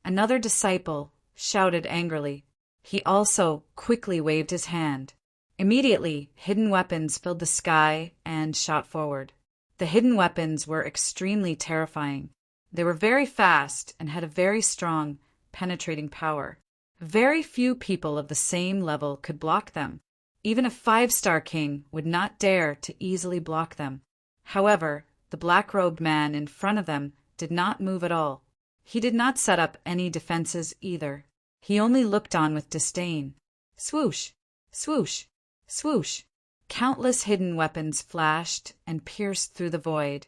Another disciple shouted angrily. He also quickly waved his hand. Immediately, hidden weapons filled the sky and shot forward. The hidden weapons were extremely terrifying. They were very fast and had a very strong penetrating power. Very few people of the same level could block them. Even a 5-star king would not dare to easily block them. However, the black-robed man in front of them did not move at all. He did not set up any defenses either. He only looked on with disdain. Swoosh! Swoosh! Swoosh! Countless hidden weapons flashed and pierced through the void,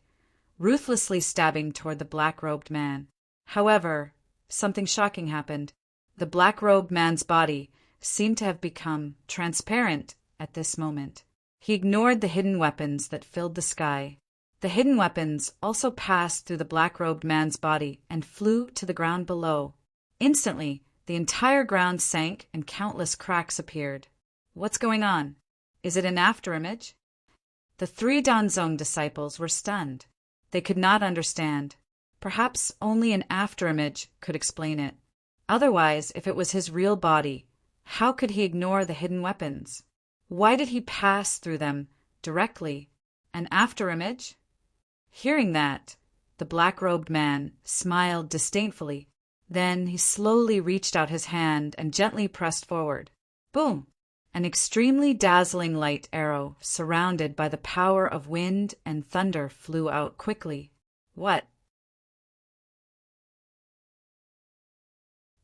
ruthlessly stabbing toward the black-robed man. However, something shocking happened. The black-robed man's body seemed to have become transparent at this moment. He ignored the hidden weapons that filled the sky. The hidden weapons also passed through the black-robed man's body and flew to the ground below. Instantly, the entire ground sank and countless cracks appeared. What's going on? Is it an afterimage? The 3 Danzong disciples were stunned. They could not understand. Perhaps only an afterimage could explain it. Otherwise, if it was his real body, how could he ignore the hidden weapons? Why did he pass through them directly? An afterimage? Hearing that, the black-robed man smiled disdainfully. Then he slowly reached out his hand and gently pressed forward. Boom! An extremely dazzling light arrow, surrounded by the power of wind and thunder, flew out quickly. What?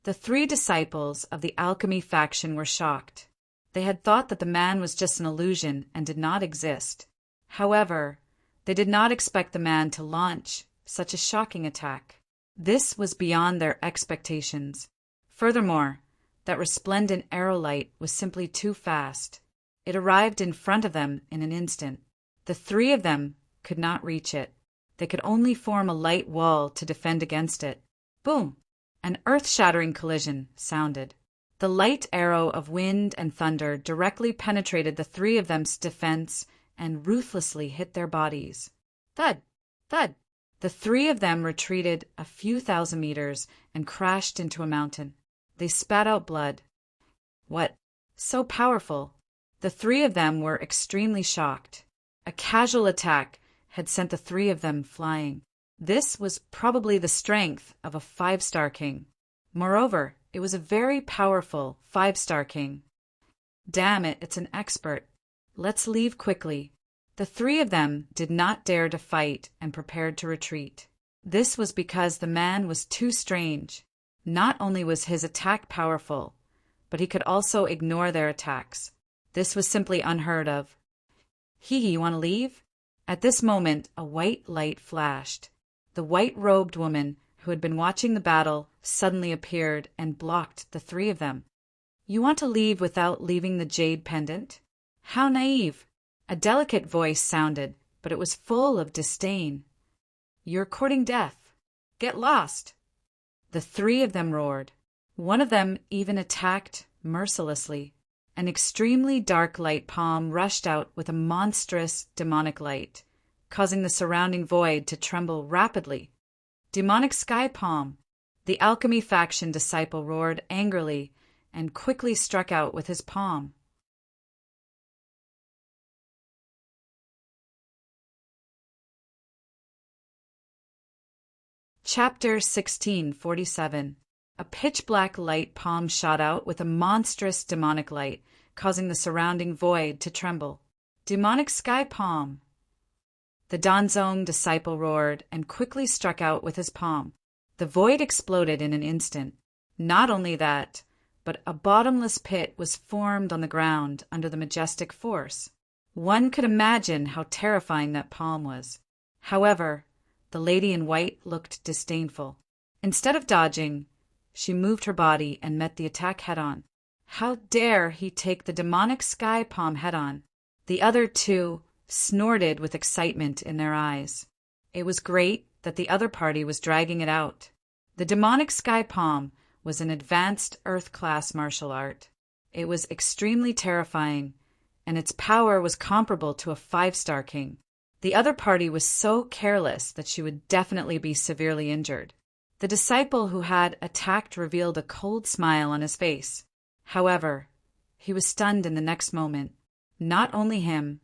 The 3 disciples of the alchemy faction were shocked. They had thought that the man was just an illusion and did not exist. However, they did not expect the man to launch such a shocking attack. This was beyond their expectations. Furthermore, that resplendent arrow light was simply too fast. It arrived in front of them in an instant. The 3 of them could not reach it. They could only form a light wall to defend against it. Boom! An earth-shattering collision sounded. The light arrow of wind and thunder directly penetrated the 3 of them's defense and ruthlessly hit their bodies. Thud! Thud! The 3 of them retreated a few thousand meters and crashed into a mountain. They spat out blood. What? So powerful! The 3 of them were extremely shocked. A casual attack had sent the 3 of them flying. This was probably the strength of a 5-star king. Moreover, it was a very powerful 5-star king. Damn it, it's an expert. Let's leave quickly. The 3 of them did not dare to fight and prepared to retreat. This was because the man was too strange. Not only was his attack powerful, but he could also ignore their attacks. This was simply unheard of. You want to leave? At this moment, a white light flashed. The white-robed woman who had been watching the battle suddenly appeared and blocked the 3 of them. You want to leave without leaving the jade pendant? How naive! A delicate voice sounded, but it was full of disdain. You're courting death. Get lost! The 3 of them roared. One of them even attacked mercilessly. An extremely dark light palm rushed out with a monstrous demonic light, causing the surrounding void to tremble rapidly. Demonic sky palm! The alchemy faction disciple roared angrily and quickly struck out with his palm. Chapter 1647. A pitch-black light palm shot out with a monstrous demonic light, causing the surrounding void to tremble. Demonic sky palm! The Danzong disciple roared and quickly struck out with his palm. The void exploded in an instant. Not only that, but a bottomless pit was formed on the ground under the majestic force. One could imagine how terrifying that palm was. However, the lady in white looked disdainful. Instead of dodging, she moved her body and met the attack head-on. How dare he take the demonic sky palm head-on? The other 2 snorted with excitement in their eyes. It was great that the other party was dragging it out. The demonic sky palm was an advanced Earth-class martial art. It was extremely terrifying, and its power was comparable to a 5-star king. The other party was so careless that she would definitely be severely injured. The disciple who had attacked revealed a cold smile on his face. However, he was stunned in the next moment. Not only him,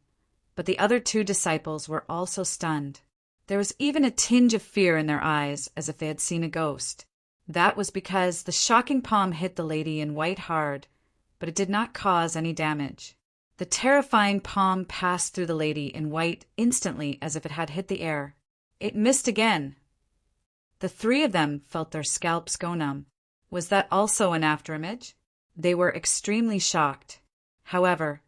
but the other 2 disciples were also stunned. There was even a tinge of fear in their eyes, as if they had seen a ghost. That was because the shocking palm hit the lady in white hard, but it did not cause any damage. The terrifying palm passed through the lady in white instantly as if it had hit the air. It missed again. The three of them felt their scalps go numb. Was that also an afterimage? They were extremely shocked. However,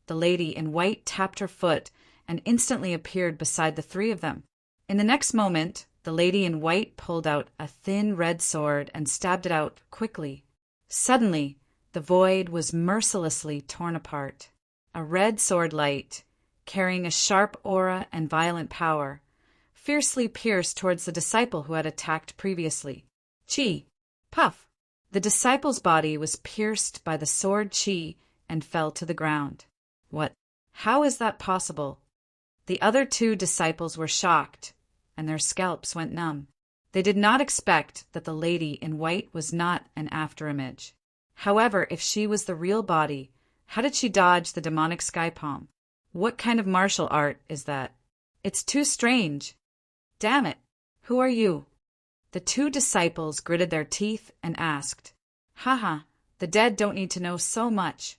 the lady in white tapped her foot and instantly appeared beside the three of them. In the next moment, the lady in white pulled out a thin red sword and stabbed it out quickly. Suddenly, the void was mercilessly torn apart. A red sword light, carrying a sharp aura and violent power, fiercely pierced towards the disciple who had attacked previously. Chi! Puff! The disciple's body was pierced by the sword chi and fell to the ground. What? How is that possible? The other two disciples were shocked, and their scalps went numb. They did not expect that the lady in white was not an afterimage. However, if she was the real body, how did she dodge the demonic sky palm? What kind of martial art is that? It's too strange. Damn it! Who are you? The two disciples gritted their teeth and asked. Haha, the dead don't need to know so much.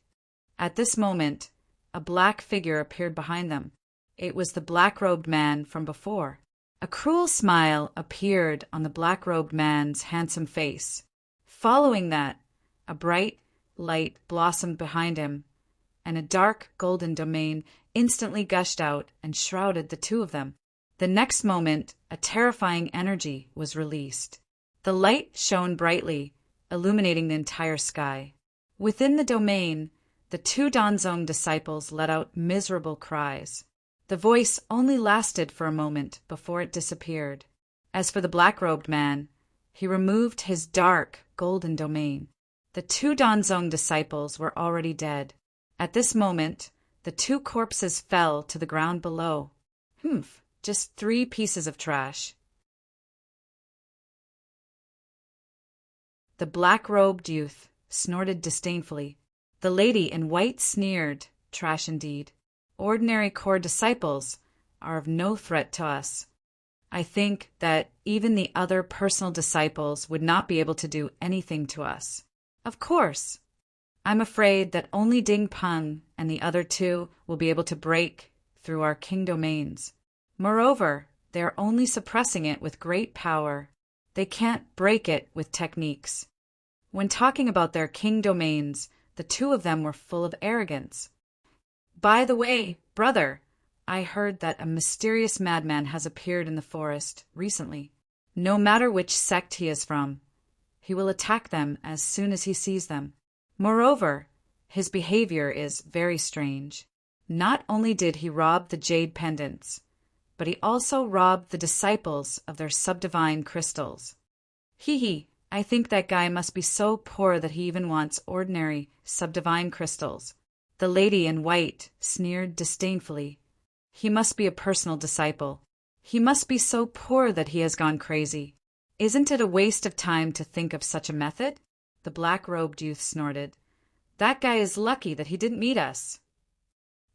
At this moment, a black figure appeared behind them. It was the black-robed man from before. A cruel smile appeared on the black-robed man's handsome face. Following that, a bright light blossomed behind him, and a dark golden domain instantly gushed out and shrouded the two of them. The next moment, a terrifying energy was released. The light shone brightly, illuminating the entire sky. Within the domain, the two Danzong disciples let out miserable cries. The voice only lasted for a moment before it disappeared. As for the black-robed man, he removed his dark golden domain. The two Danzong disciples were already dead. At this moment, the two corpses fell to the ground below. Just 3 pieces of trash. The black-robed youth snorted disdainfully. The lady in white sneered, trash indeed. Ordinary core disciples are of no threat to us. I think that even the other personal disciples would not be able to do anything to us. Of course. I'm afraid that only Ding Peng and the other two will be able to break through our king domains. Moreover, they are only suppressing it with great power. They can't break it with techniques. When talking about their king domains, the two of them were full of arrogance. By the way, brother, I heard that a mysterious madman has appeared in the forest recently. No matter which sect he is from, he will attack them as soon as he sees them. Moreover, his behavior is very strange. Not only did he rob the jade pendants, but he also robbed the disciples of their subdivine crystals. I think that guy must be so poor that he even wants ordinary subdivine crystals. The lady in white sneered disdainfully. He must be a personal disciple. He must be so poor that he has gone crazy. Isn't it a waste of time to think of such a method? The black-robed youth snorted. That guy is lucky that he didn't meet us.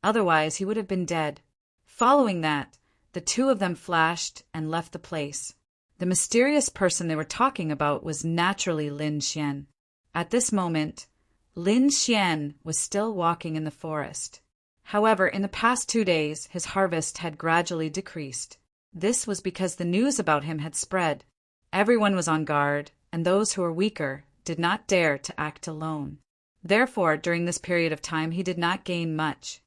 Otherwise, he would have been dead. Following that, the two of them flashed and left the place. The mysterious person they were talking about was naturally Lin Xian. At this moment, Lin Xian was still walking in the forest. However, in the past 2 days, his harvest had gradually decreased. This was because the news about him had spread. Everyone was on guard, and those who were weaker did not dare to act alone. Therefore, during this period of time, he did not gain much.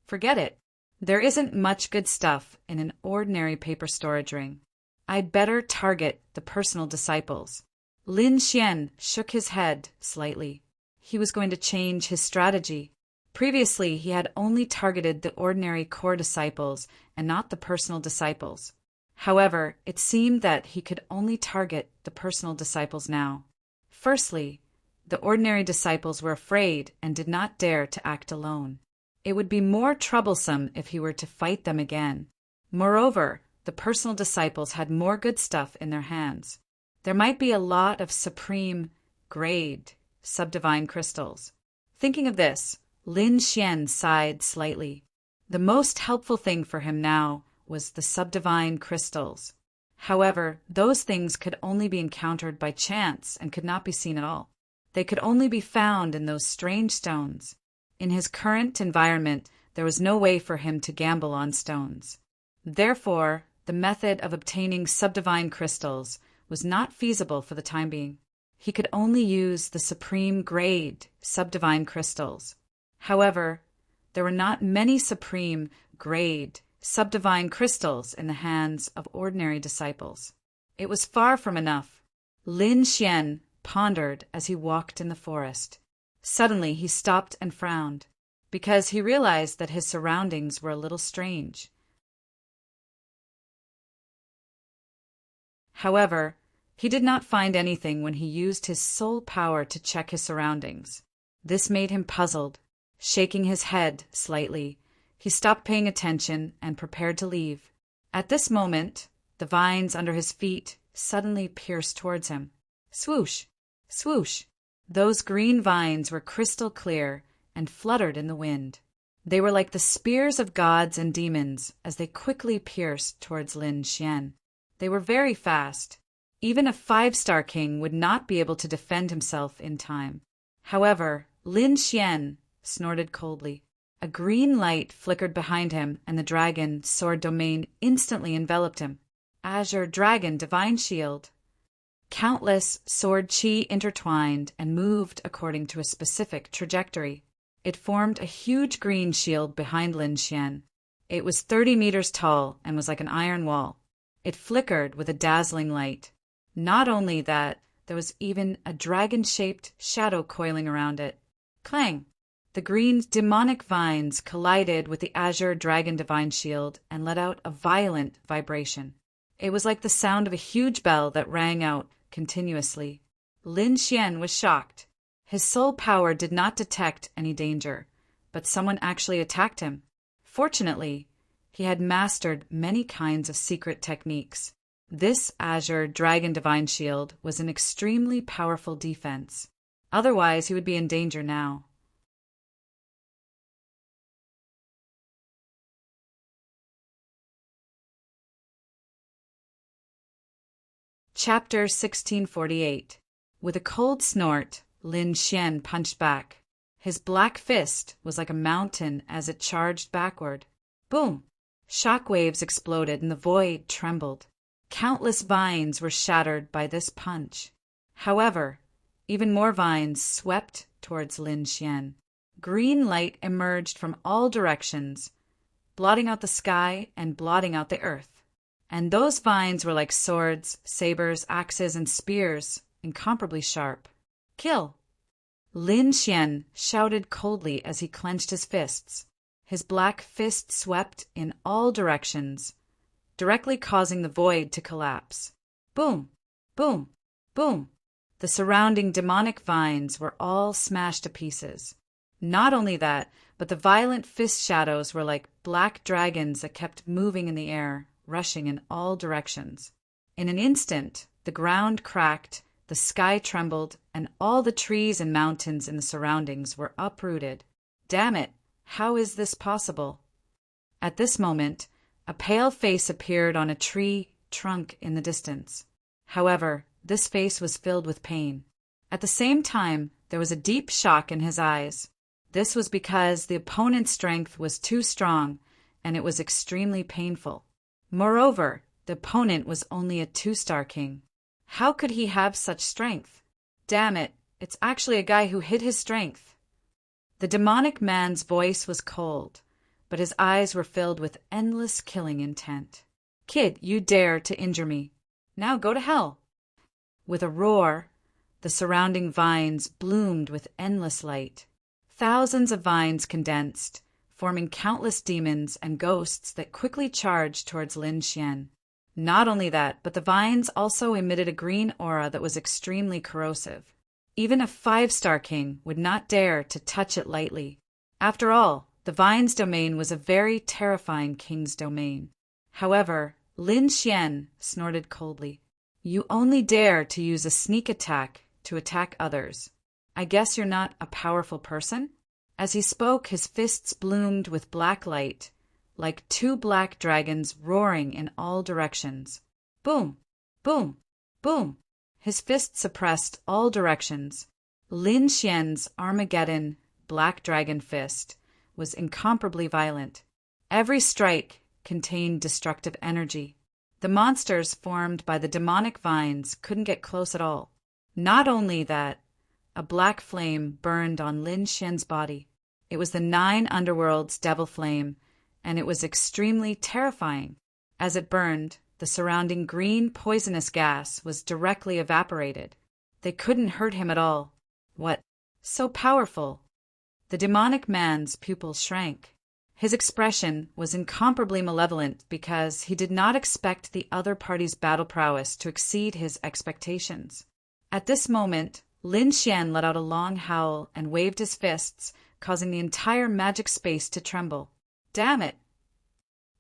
Forget it. There isn't much good stuff in an ordinary paper storage ring. I'd better target the personal disciples. Lin Xian shook his head slightly. He was going to change his strategy. Previously, he had only targeted the ordinary core disciples and not the personal disciples. However, it seemed that he could only target the personal disciples now. Firstly, the ordinary disciples were afraid and did not dare to act alone. It would be more troublesome if he were to fight them again. Moreover, the personal disciples had more good stuff in their hands. There might be a lot of supreme, grade, subdivine crystals. Thinking of this, Lin Xian sighed slightly. The most helpful thing for him now was the subdivine crystals. However, those things could only be encountered by chance and could not be seen at all. They could only be found in those strange stones. In his current environment, there was no way for him to gamble on stones. Therefore, the method of obtaining subdivine crystals was not feasible for the time being. He could only use the supreme grade subdivine crystals. However, there were not many supreme grade subdivine crystals in the hands of ordinary disciples. It was far from enough. Lin Xian pondered as he walked in the forest. Suddenly he stopped and frowned, because he realized that his surroundings were a little strange. However, he did not find anything when he used his soul power to check his surroundings. This made him puzzled. Shaking his head slightly, he stopped paying attention and prepared to leave. At this moment, the vines under his feet suddenly pierced towards him. Swoosh! Swoosh! Those green vines were crystal clear and fluttered in the wind. They were like the spears of gods and demons as they quickly pierced towards Lin Xian. They were very fast. Even a 5-star king would not be able to defend himself in time. However, Lin Xian snorted coldly. A green light flickered behind him, and the dragon sword domain instantly enveloped him. Azure Dragon Divine Shield. Countless sword chi intertwined and moved according to a specific trajectory. It formed a huge green shield behind Lin Xian. It was 30 meters tall and was like an iron wall. It flickered with a dazzling light. Not only that, there was even a dragon-shaped shadow coiling around it. Clang! The green demonic vines collided with the azure dragon divine shield and let out a violent vibration. It was like the sound of a huge bell that rang out continuously. Lin Xian was shocked. His soul power did not detect any danger, but someone actually attacked him. Fortunately, he had mastered many kinds of secret techniques. This azure dragon divine shield was an extremely powerful defense. Otherwise, he would be in danger now. Chapter 1648. With a cold snort, Lin Xian punched back. His black fist was like a mountain as it charged backward. Boom! Shock waves exploded and the void trembled. Countless vines were shattered by this punch. However, even more vines swept towards Lin Xian. Green light emerged from all directions, blotting out the sky and blotting out the earth. And those vines were like swords, sabers, axes, and spears, incomparably sharp. Kill! Lin Xian shouted coldly as he clenched his fists. His black fist swept in all directions, directly causing the void to collapse. Boom! Boom! Boom! The surrounding demonic vines were all smashed to pieces. Not only that, but the violent fist shadows were like black dragons that kept moving in the air, rushing in all directions. In an instant, the ground cracked, the sky trembled, and all the trees and mountains in the surroundings were uprooted. Damn it! How is this possible? At this moment, a pale face appeared on a tree trunk in the distance. However, this face was filled with pain. At the same time, there was a deep shock in his eyes. This was because the opponent's strength was too strong, and it was extremely painful. Moreover, the opponent was only a 2-star king. How could he have such strength? Damn it, it's actually a guy who hid his strength. The demonic man's voice was cold, but his eyes were filled with endless killing intent. Kid, you dare to injure me. Now go to hell. With a roar, the surrounding vines bloomed with endless light. Thousands of vines condensed, forming countless demons and ghosts that quickly charged towards Lin Xian. Not only that, but the vines also emitted a green aura that was extremely corrosive. Even a 5-star king would not dare to touch it lightly. After all, the vine's domain was a very terrifying king's domain. However, Lin Xian snorted coldly. You only dare to use a sneak attack to attack others. I guess you're not a powerful person? As he spoke, his fists bloomed with black light, like 2 black dragons roaring in all directions. Boom! Boom! Boom! His fists suppressed all directions. Lin Xian's Armageddon Black Dragon Fist was incomparably violent. Every strike contained destructive energy. The monsters formed by the demonic vines couldn't get close at all. Not only that, a black flame burned on Lin Xian's body. It was the 9 underworld's devil flame, and it was extremely terrifying. As it burned, the surrounding green poisonous gas was directly evaporated. They couldn't hurt him at all. What? So powerful! The demonic man's pupils shrank. His expression was incomparably malevolent because he did not expect the other party's battle prowess to exceed his expectations. At this moment, Lin Xian let out a long howl and waved his fists, causing the entire magic space to tremble. Damn it!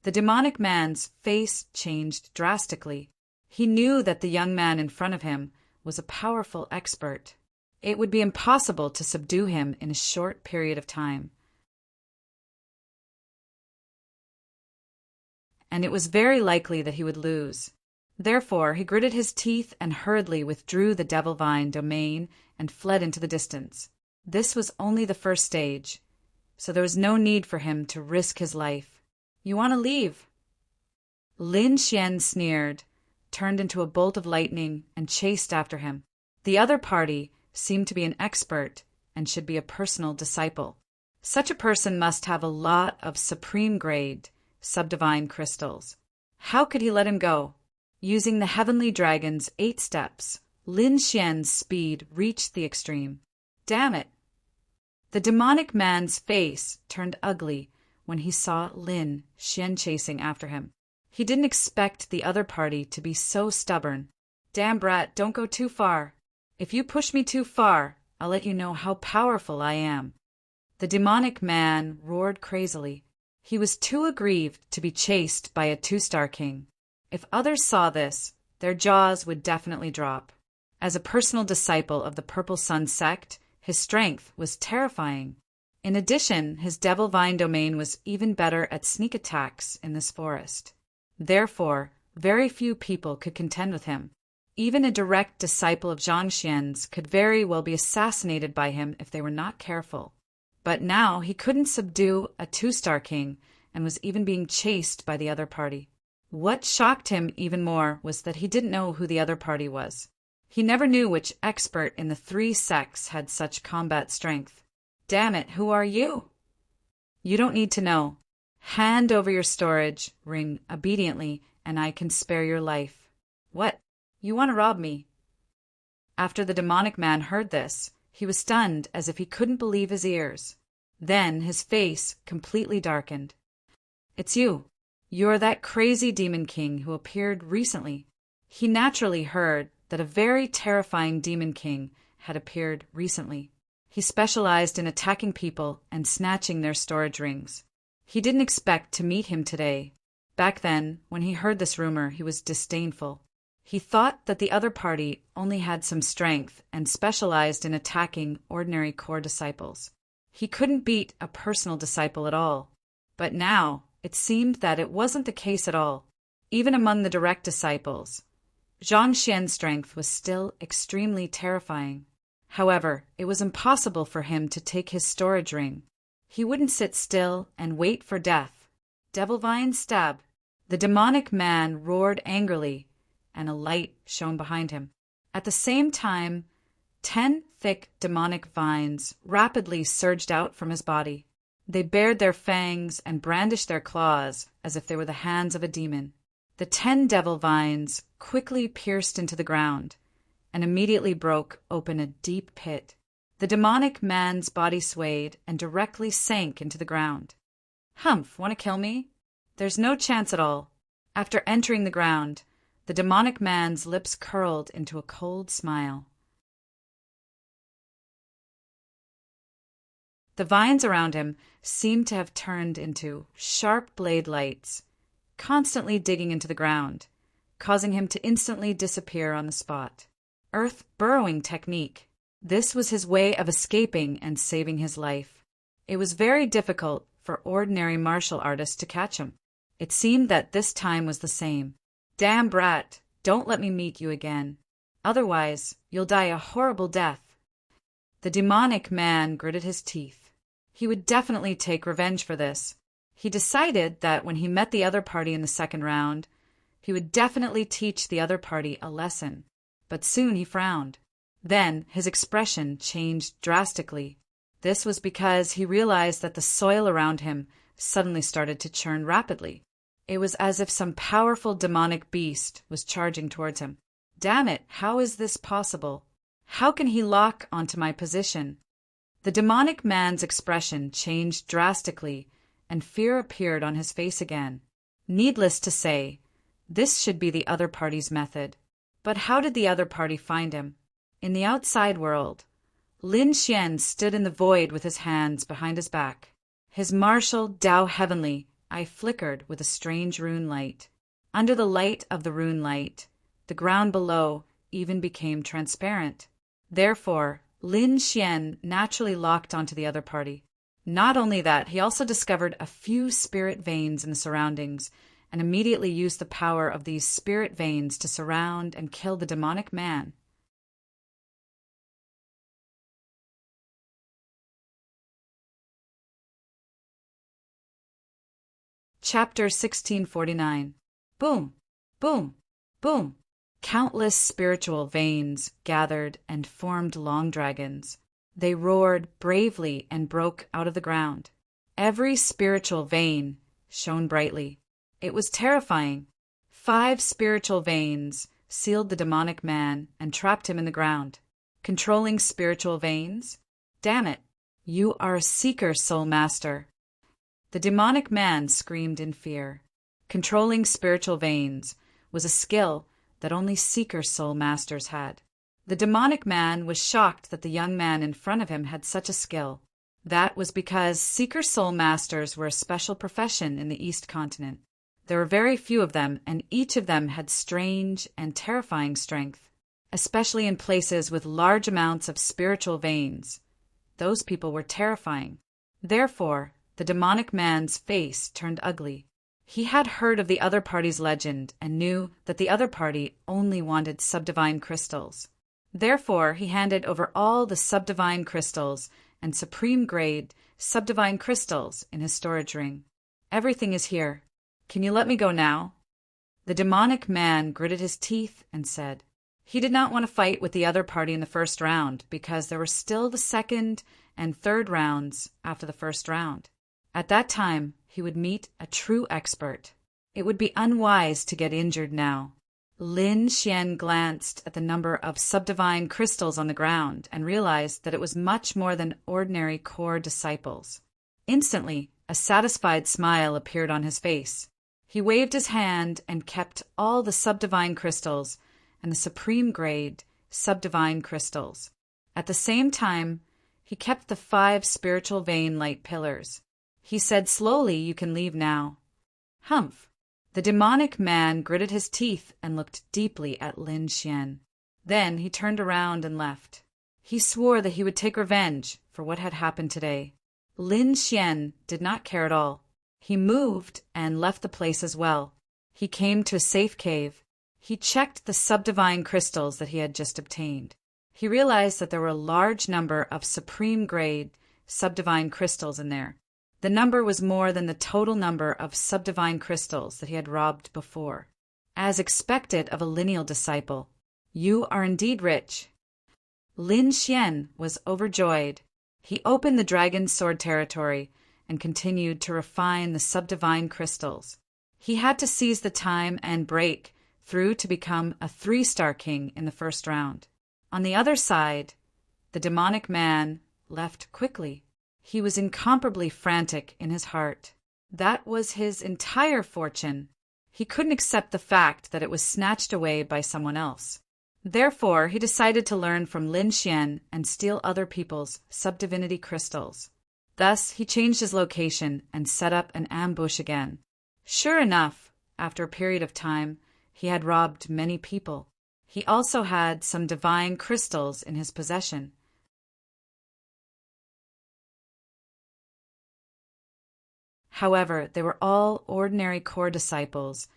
The demonic man's face changed drastically. He knew that the young man in front of him was a powerful expert. It would be impossible to subdue him in a short period of time. And it was very likely that he would lose. Therefore, he gritted his teeth and hurriedly withdrew the Devil Vine domain and fled into the distance. This was only the first stage, so there was no need for him to risk his life. You want to leave? Lin Xian sneered, turned into a bolt of lightning, and chased after him. The other party seemed to be an expert and should be a personal disciple. Such a person must have a lot of supreme-grade, subdivine crystals. How could he let him go? Using the heavenly dragon's 8 steps, Lin Xian's speed reached the extreme. Damn it! The demonic man's face turned ugly when he saw Lin Xian chasing after him. He didn't expect the other party to be so stubborn. Damn brat, don't go too far. If you push me too far, I'll let you know how powerful I am. The demonic man roared crazily. He was too aggrieved to be chased by a 2-star king. If others saw this, their jaws would definitely drop. As a personal disciple of the Purple Sun sect, his strength was terrifying. In addition, his Devil Vine domain was even better at sneak attacks in this forest. Therefore, very few people could contend with him. Even a direct disciple of Zhangxian's could very well be assassinated by him if they were not careful. But now he couldn't subdue a 2-star king and was even being chased by the other party. What shocked him even more was that he didn't know who the other party was. He never knew which expert in the 3 sects had such combat strength. Damn it, who are you? You don't need to know. Hand over your storage ring obediently, and I can spare your life. What? You want to rob me? After the demonic man heard this, he was stunned as if he couldn't believe his ears. Then his face completely darkened. It's you. You're that crazy demon king who appeared recently. He naturally heard that a very terrifying demon king had appeared recently. He specialized in attacking people and snatching their storage rings. He didn't expect to meet him today. Back then, when he heard this rumor, he was disdainful. He thought that the other party only had some strength and specialized in attacking ordinary core disciples. He couldn't beat a personal disciple at all. But now, it seemed that it wasn't the case at all. Even among the direct disciples, Zhangxian's strength was still extremely terrifying. However, it was impossible for him to take his storage ring. He wouldn't sit still and wait for death. Devil Vine stab! The demonic man roared angrily, and a light shone behind him. At the same time, 10 thick demonic vines rapidly surged out from his body. They bared their fangs and brandished their claws as if they were the hands of a demon. The 10 devil vines quickly pierced into the ground and immediately broke open a deep pit. The demonic man's body swayed and directly sank into the ground. Humph, want to kill me? There's no chance at all. After entering the ground, the demonic man's lips curled into a cold smile. The vines around him seemed to have turned into sharp blade lights, constantly digging into the ground, causing him to instantly disappear on the spot. Earth burrowing technique. This was his way of escaping and saving his life. It was very difficult for ordinary martial artists to catch him. It seemed that this time was the same. Damn brat, Don't let me meet you again. Otherwise, you'll die a horrible death." The demonic man gritted his teeth. He would definitely take revenge for this. He decided that when he met the other party in the second round, he would definitely teach the other party a lesson. But soon he frowned. Then his expression changed drastically. This was because he realized that the soil around him suddenly started to churn rapidly. It was as if some powerful demonic beast was charging towards him. Damn it, how is this possible? How can he lock onto my position? The demonic man's expression changed drastically, and fear appeared on his face again. Needless to say, this should be the other party's method. But how did the other party find him? In the outside world, Lin Xian stood in the void with his hands behind his back. His martial Tao heavenly eye flickered with a strange rune light. Under the light of the rune light, the ground below even became transparent. Therefore, Lin Xian naturally locked onto the other party. Not only that, he also discovered a few spirit veins in the surroundings and immediately used the power of these spirit veins to surround and kill the demonic man. Chapter 1649. Boom, boom, boom. Countless spiritual veins gathered and formed long dragons. They roared bravely and broke out of the ground. Every spiritual vein shone brightly. It was terrifying. 5 spiritual veins sealed the demonic man and trapped him in the ground. Controlling spiritual veins? Damn it, you are a seeker, soul master. The demonic man screamed in fear. Controlling spiritual veins was a skill that only seeker soul masters had. The demonic man was shocked that the young man in front of him had such a skill. That was because seeker soul masters were a special profession in the East Continent. There were very few of them, and each of them had strange and terrifying strength, especially in places with large amounts of spiritual veins. Those people were terrifying. Therefore, the demonic man's face turned ugly. He had heard of the other party's legend and knew that the other party only wanted subdivine crystals. Therefore, he handed over all the subdivine crystals and supreme-grade subdivine crystals in his storage ring. "Everything is here. Can you let me go now?" The demonic man gritted his teeth and said he did not want to fight with the other party in the first round because there were still the second and third rounds after the first round. At that time, he would meet a true expert. It would be unwise to get injured now. Lin Xian glanced at the number of subdivine crystals on the ground and realized that it was much more than ordinary core disciples. Instantly, a satisfied smile appeared on his face. He waved his hand and kept all the subdivine crystals and the supreme grade subdivine crystals. At the same time, he kept the 5 spiritual vein light pillars. He said slowly, "You can leave now." Humph. The demonic man gritted his teeth and looked deeply at Lin Xian. Then he turned around and left. He swore that he would take revenge for what had happened today. Lin Xian did not care at all. He moved and left the place as well. He came to a safe cave. He checked the subdivine crystals that he had just obtained. He realized that there were a large number of supreme grade subdivine crystals in there. The number was more than the total number of subdivine crystals that he had robbed before. As expected of a lineal disciple, "You are indeed rich." Lin Xian was overjoyed. He opened the dragon's sword territory and continued to refine the subdivine crystals. He had to seize the time and break through to become a 3-star king in the first round. On the other side, the demonic man left quickly. He was incomparably frantic in his heart. That was his entire fortune. He couldn't accept the fact that it was snatched away by someone else. Therefore, he decided to learn from Lin Xian and steal other people's sub-divinity crystals. Thus, he changed his location and set up an ambush again. Sure enough, after a period of time, he had robbed many people. He also had some divine crystals in his possession. However, they were all ordinary core disciples,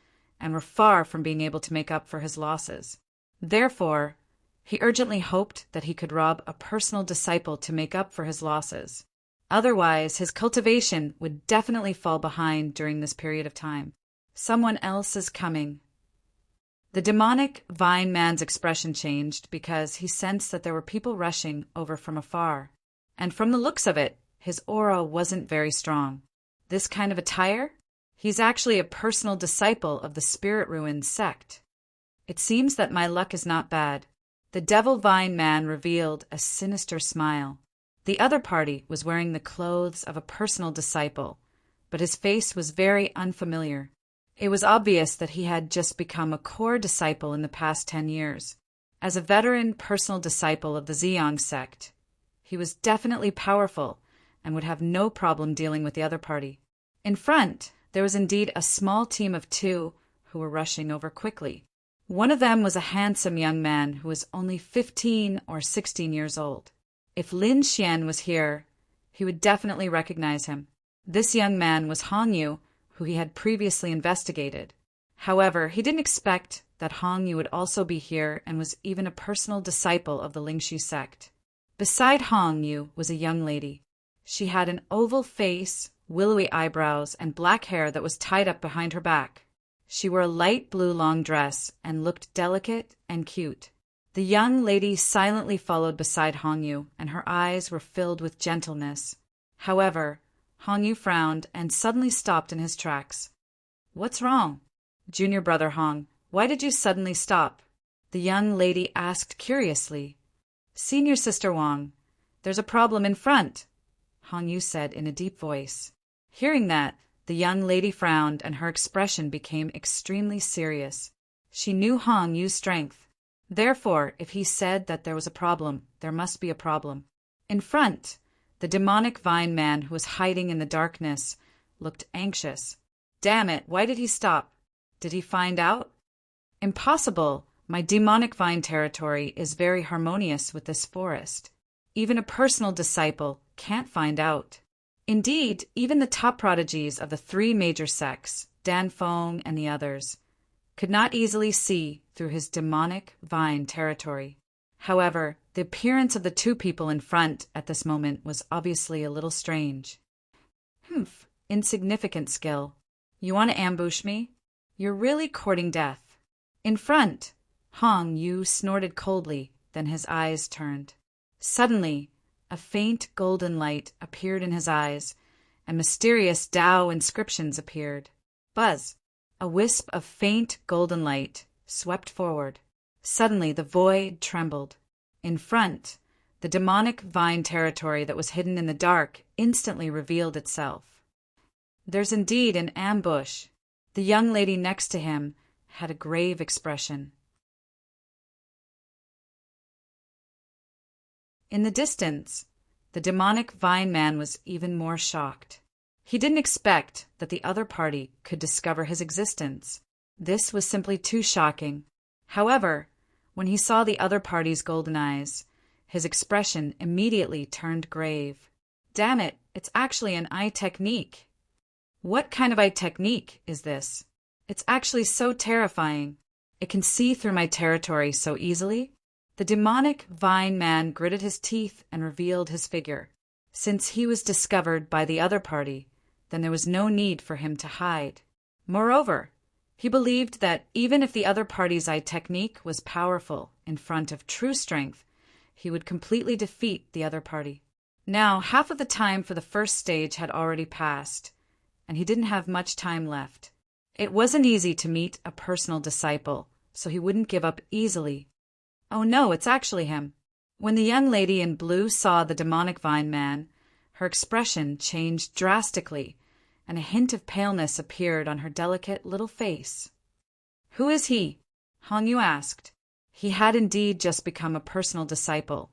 and were far from being able to make up for his losses. Therefore, he urgently hoped that he could rob a personal disciple to make up for his losses. Otherwise, his cultivation would definitely fall behind during this period of time. Someone else is coming. The demonic vine man's expression changed because he sensed that there were people rushing over from afar. And from the looks of it, his aura wasn't very strong. This kind of attire? He's actually a personal disciple of the Spirit Ruin sect. It seems that my luck is not bad. The devil vine man revealed a sinister smile. The other party was wearing the clothes of a personal disciple, but his face was very unfamiliar. It was obvious that he had just become a core disciple in the past 10 years. As a veteran personal disciple of the Zeong sect, he was definitely powerful and would have no problem dealing with the other party. In front, there was indeed a small team of 2 who were rushing over quickly. One of them was a handsome young man who was only 15 or 16 years old. If Lin Xian was here, he would definitely recognize him. This young man was Hong Yu, who he had previously investigated. However, he didn't expect that Hong Yu would also be here and was even a personal disciple of the Lingxi sect. Beside Hong Yu was a young lady. She had an oval face, willowy eyebrows, and black hair that was tied up behind her back. She wore a light blue long dress and looked delicate and cute. The young lady silently followed beside Hong Yu, and her eyes were filled with gentleness. However, Hong Yu frowned and suddenly stopped in his tracks. "What's wrong?" "Junior brother Hong, why did you suddenly stop?" the young lady asked curiously. "Senior sister Wang, there's a problem in front," Hong Yu said in a deep voice. Hearing that, the young lady frowned and her expression became extremely serious. She knew Hong Yu's strength. Therefore, if he said that there was a problem, there must be a problem. In front, the demonic vine man who was hiding in the darkness looked anxious. Damn it, why did he stop? Did he find out? Impossible. My demonic vine territory is very harmonious with this forest. Even a personal disciple can't find out. Indeed, even the top prodigies of the 3 major sects, Dan Feng and the others, could not easily see through his demonic vine territory. However, the appearance of the 2 people in front at this moment was obviously a little strange. Insignificant skill. You want to ambush me? You're really courting death. In front, Hong Yu snorted coldly, then his eyes turned. Suddenly, a faint golden light appeared in his eyes, and mysterious Tao inscriptions appeared. Buzz! A wisp of faint golden light swept forward. Suddenly the void trembled. In front, the demonic vine territory that was hidden in the dark instantly revealed itself. There's indeed an ambush. The young lady next to him had a grave expression. In the distance, the demonic vine man was even more shocked. He didn't expect that the other party could discover his existence. This was simply too shocking. However, when he saw the other party's golden eyes, his expression immediately turned grave. Damn it, it's actually an eye technique. What kind of eye technique is this? It's actually so terrifying. It can see through my territory so easily. The demonic vine man gritted his teeth and revealed his figure. Since he was discovered by the other party, then there was no need for him to hide. Moreover, he believed that even if the other party's eye technique was powerful in front of true strength, he would completely defeat the other party. Now, half of the time for the first stage had already passed, and he didn't have much time left. It wasn't easy to meet a personal disciple, so he wouldn't give up easily. Oh no, it's actually him. When the young lady in blue saw the demonic vine man, her expression changed drastically, and a hint of paleness appeared on her delicate little face. "Who is he?" Hong Yu asked. He had indeed just become a personal disciple,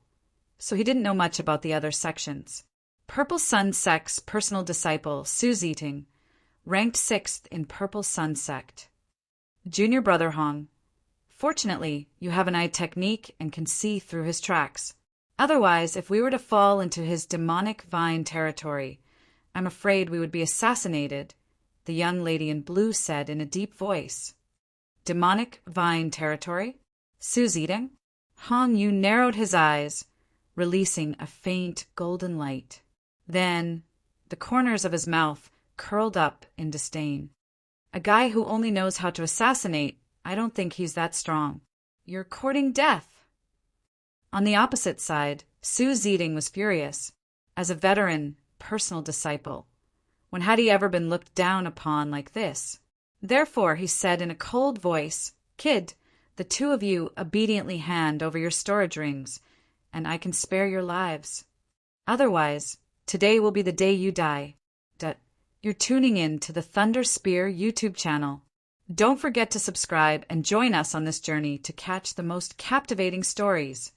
so he didn't know much about the other sections. Purple Sun Sect's personal disciple, Su Ziting, ranked 6th in Purple Sun Sect. Junior brother Hong, fortunately, you have an eye technique and can see through his tracks. Otherwise, if we were to fall into his demonic vine territory, I'm afraid we would be assassinated, the young lady in blue said in a deep voice. Demonic vine territory? Sue's eating? Han Yu narrowed his eyes, releasing a faint golden light. Then the corners of his mouth curled up in disdain. A guy who only knows how to assassinate, I don't think he's that strong. You're courting death. On the opposite side, Su Zeding was furious. As a veteran, personal disciple, when had he ever been looked down upon like this? Therefore, he said in a cold voice, "Kid, the two of you obediently hand over your storage rings, and I can spare your lives. Otherwise, today will be the day you die." You're tuning in to the Thunder Spear YouTube channel. Don't forget to subscribe and join us on this journey to catch the most captivating stories.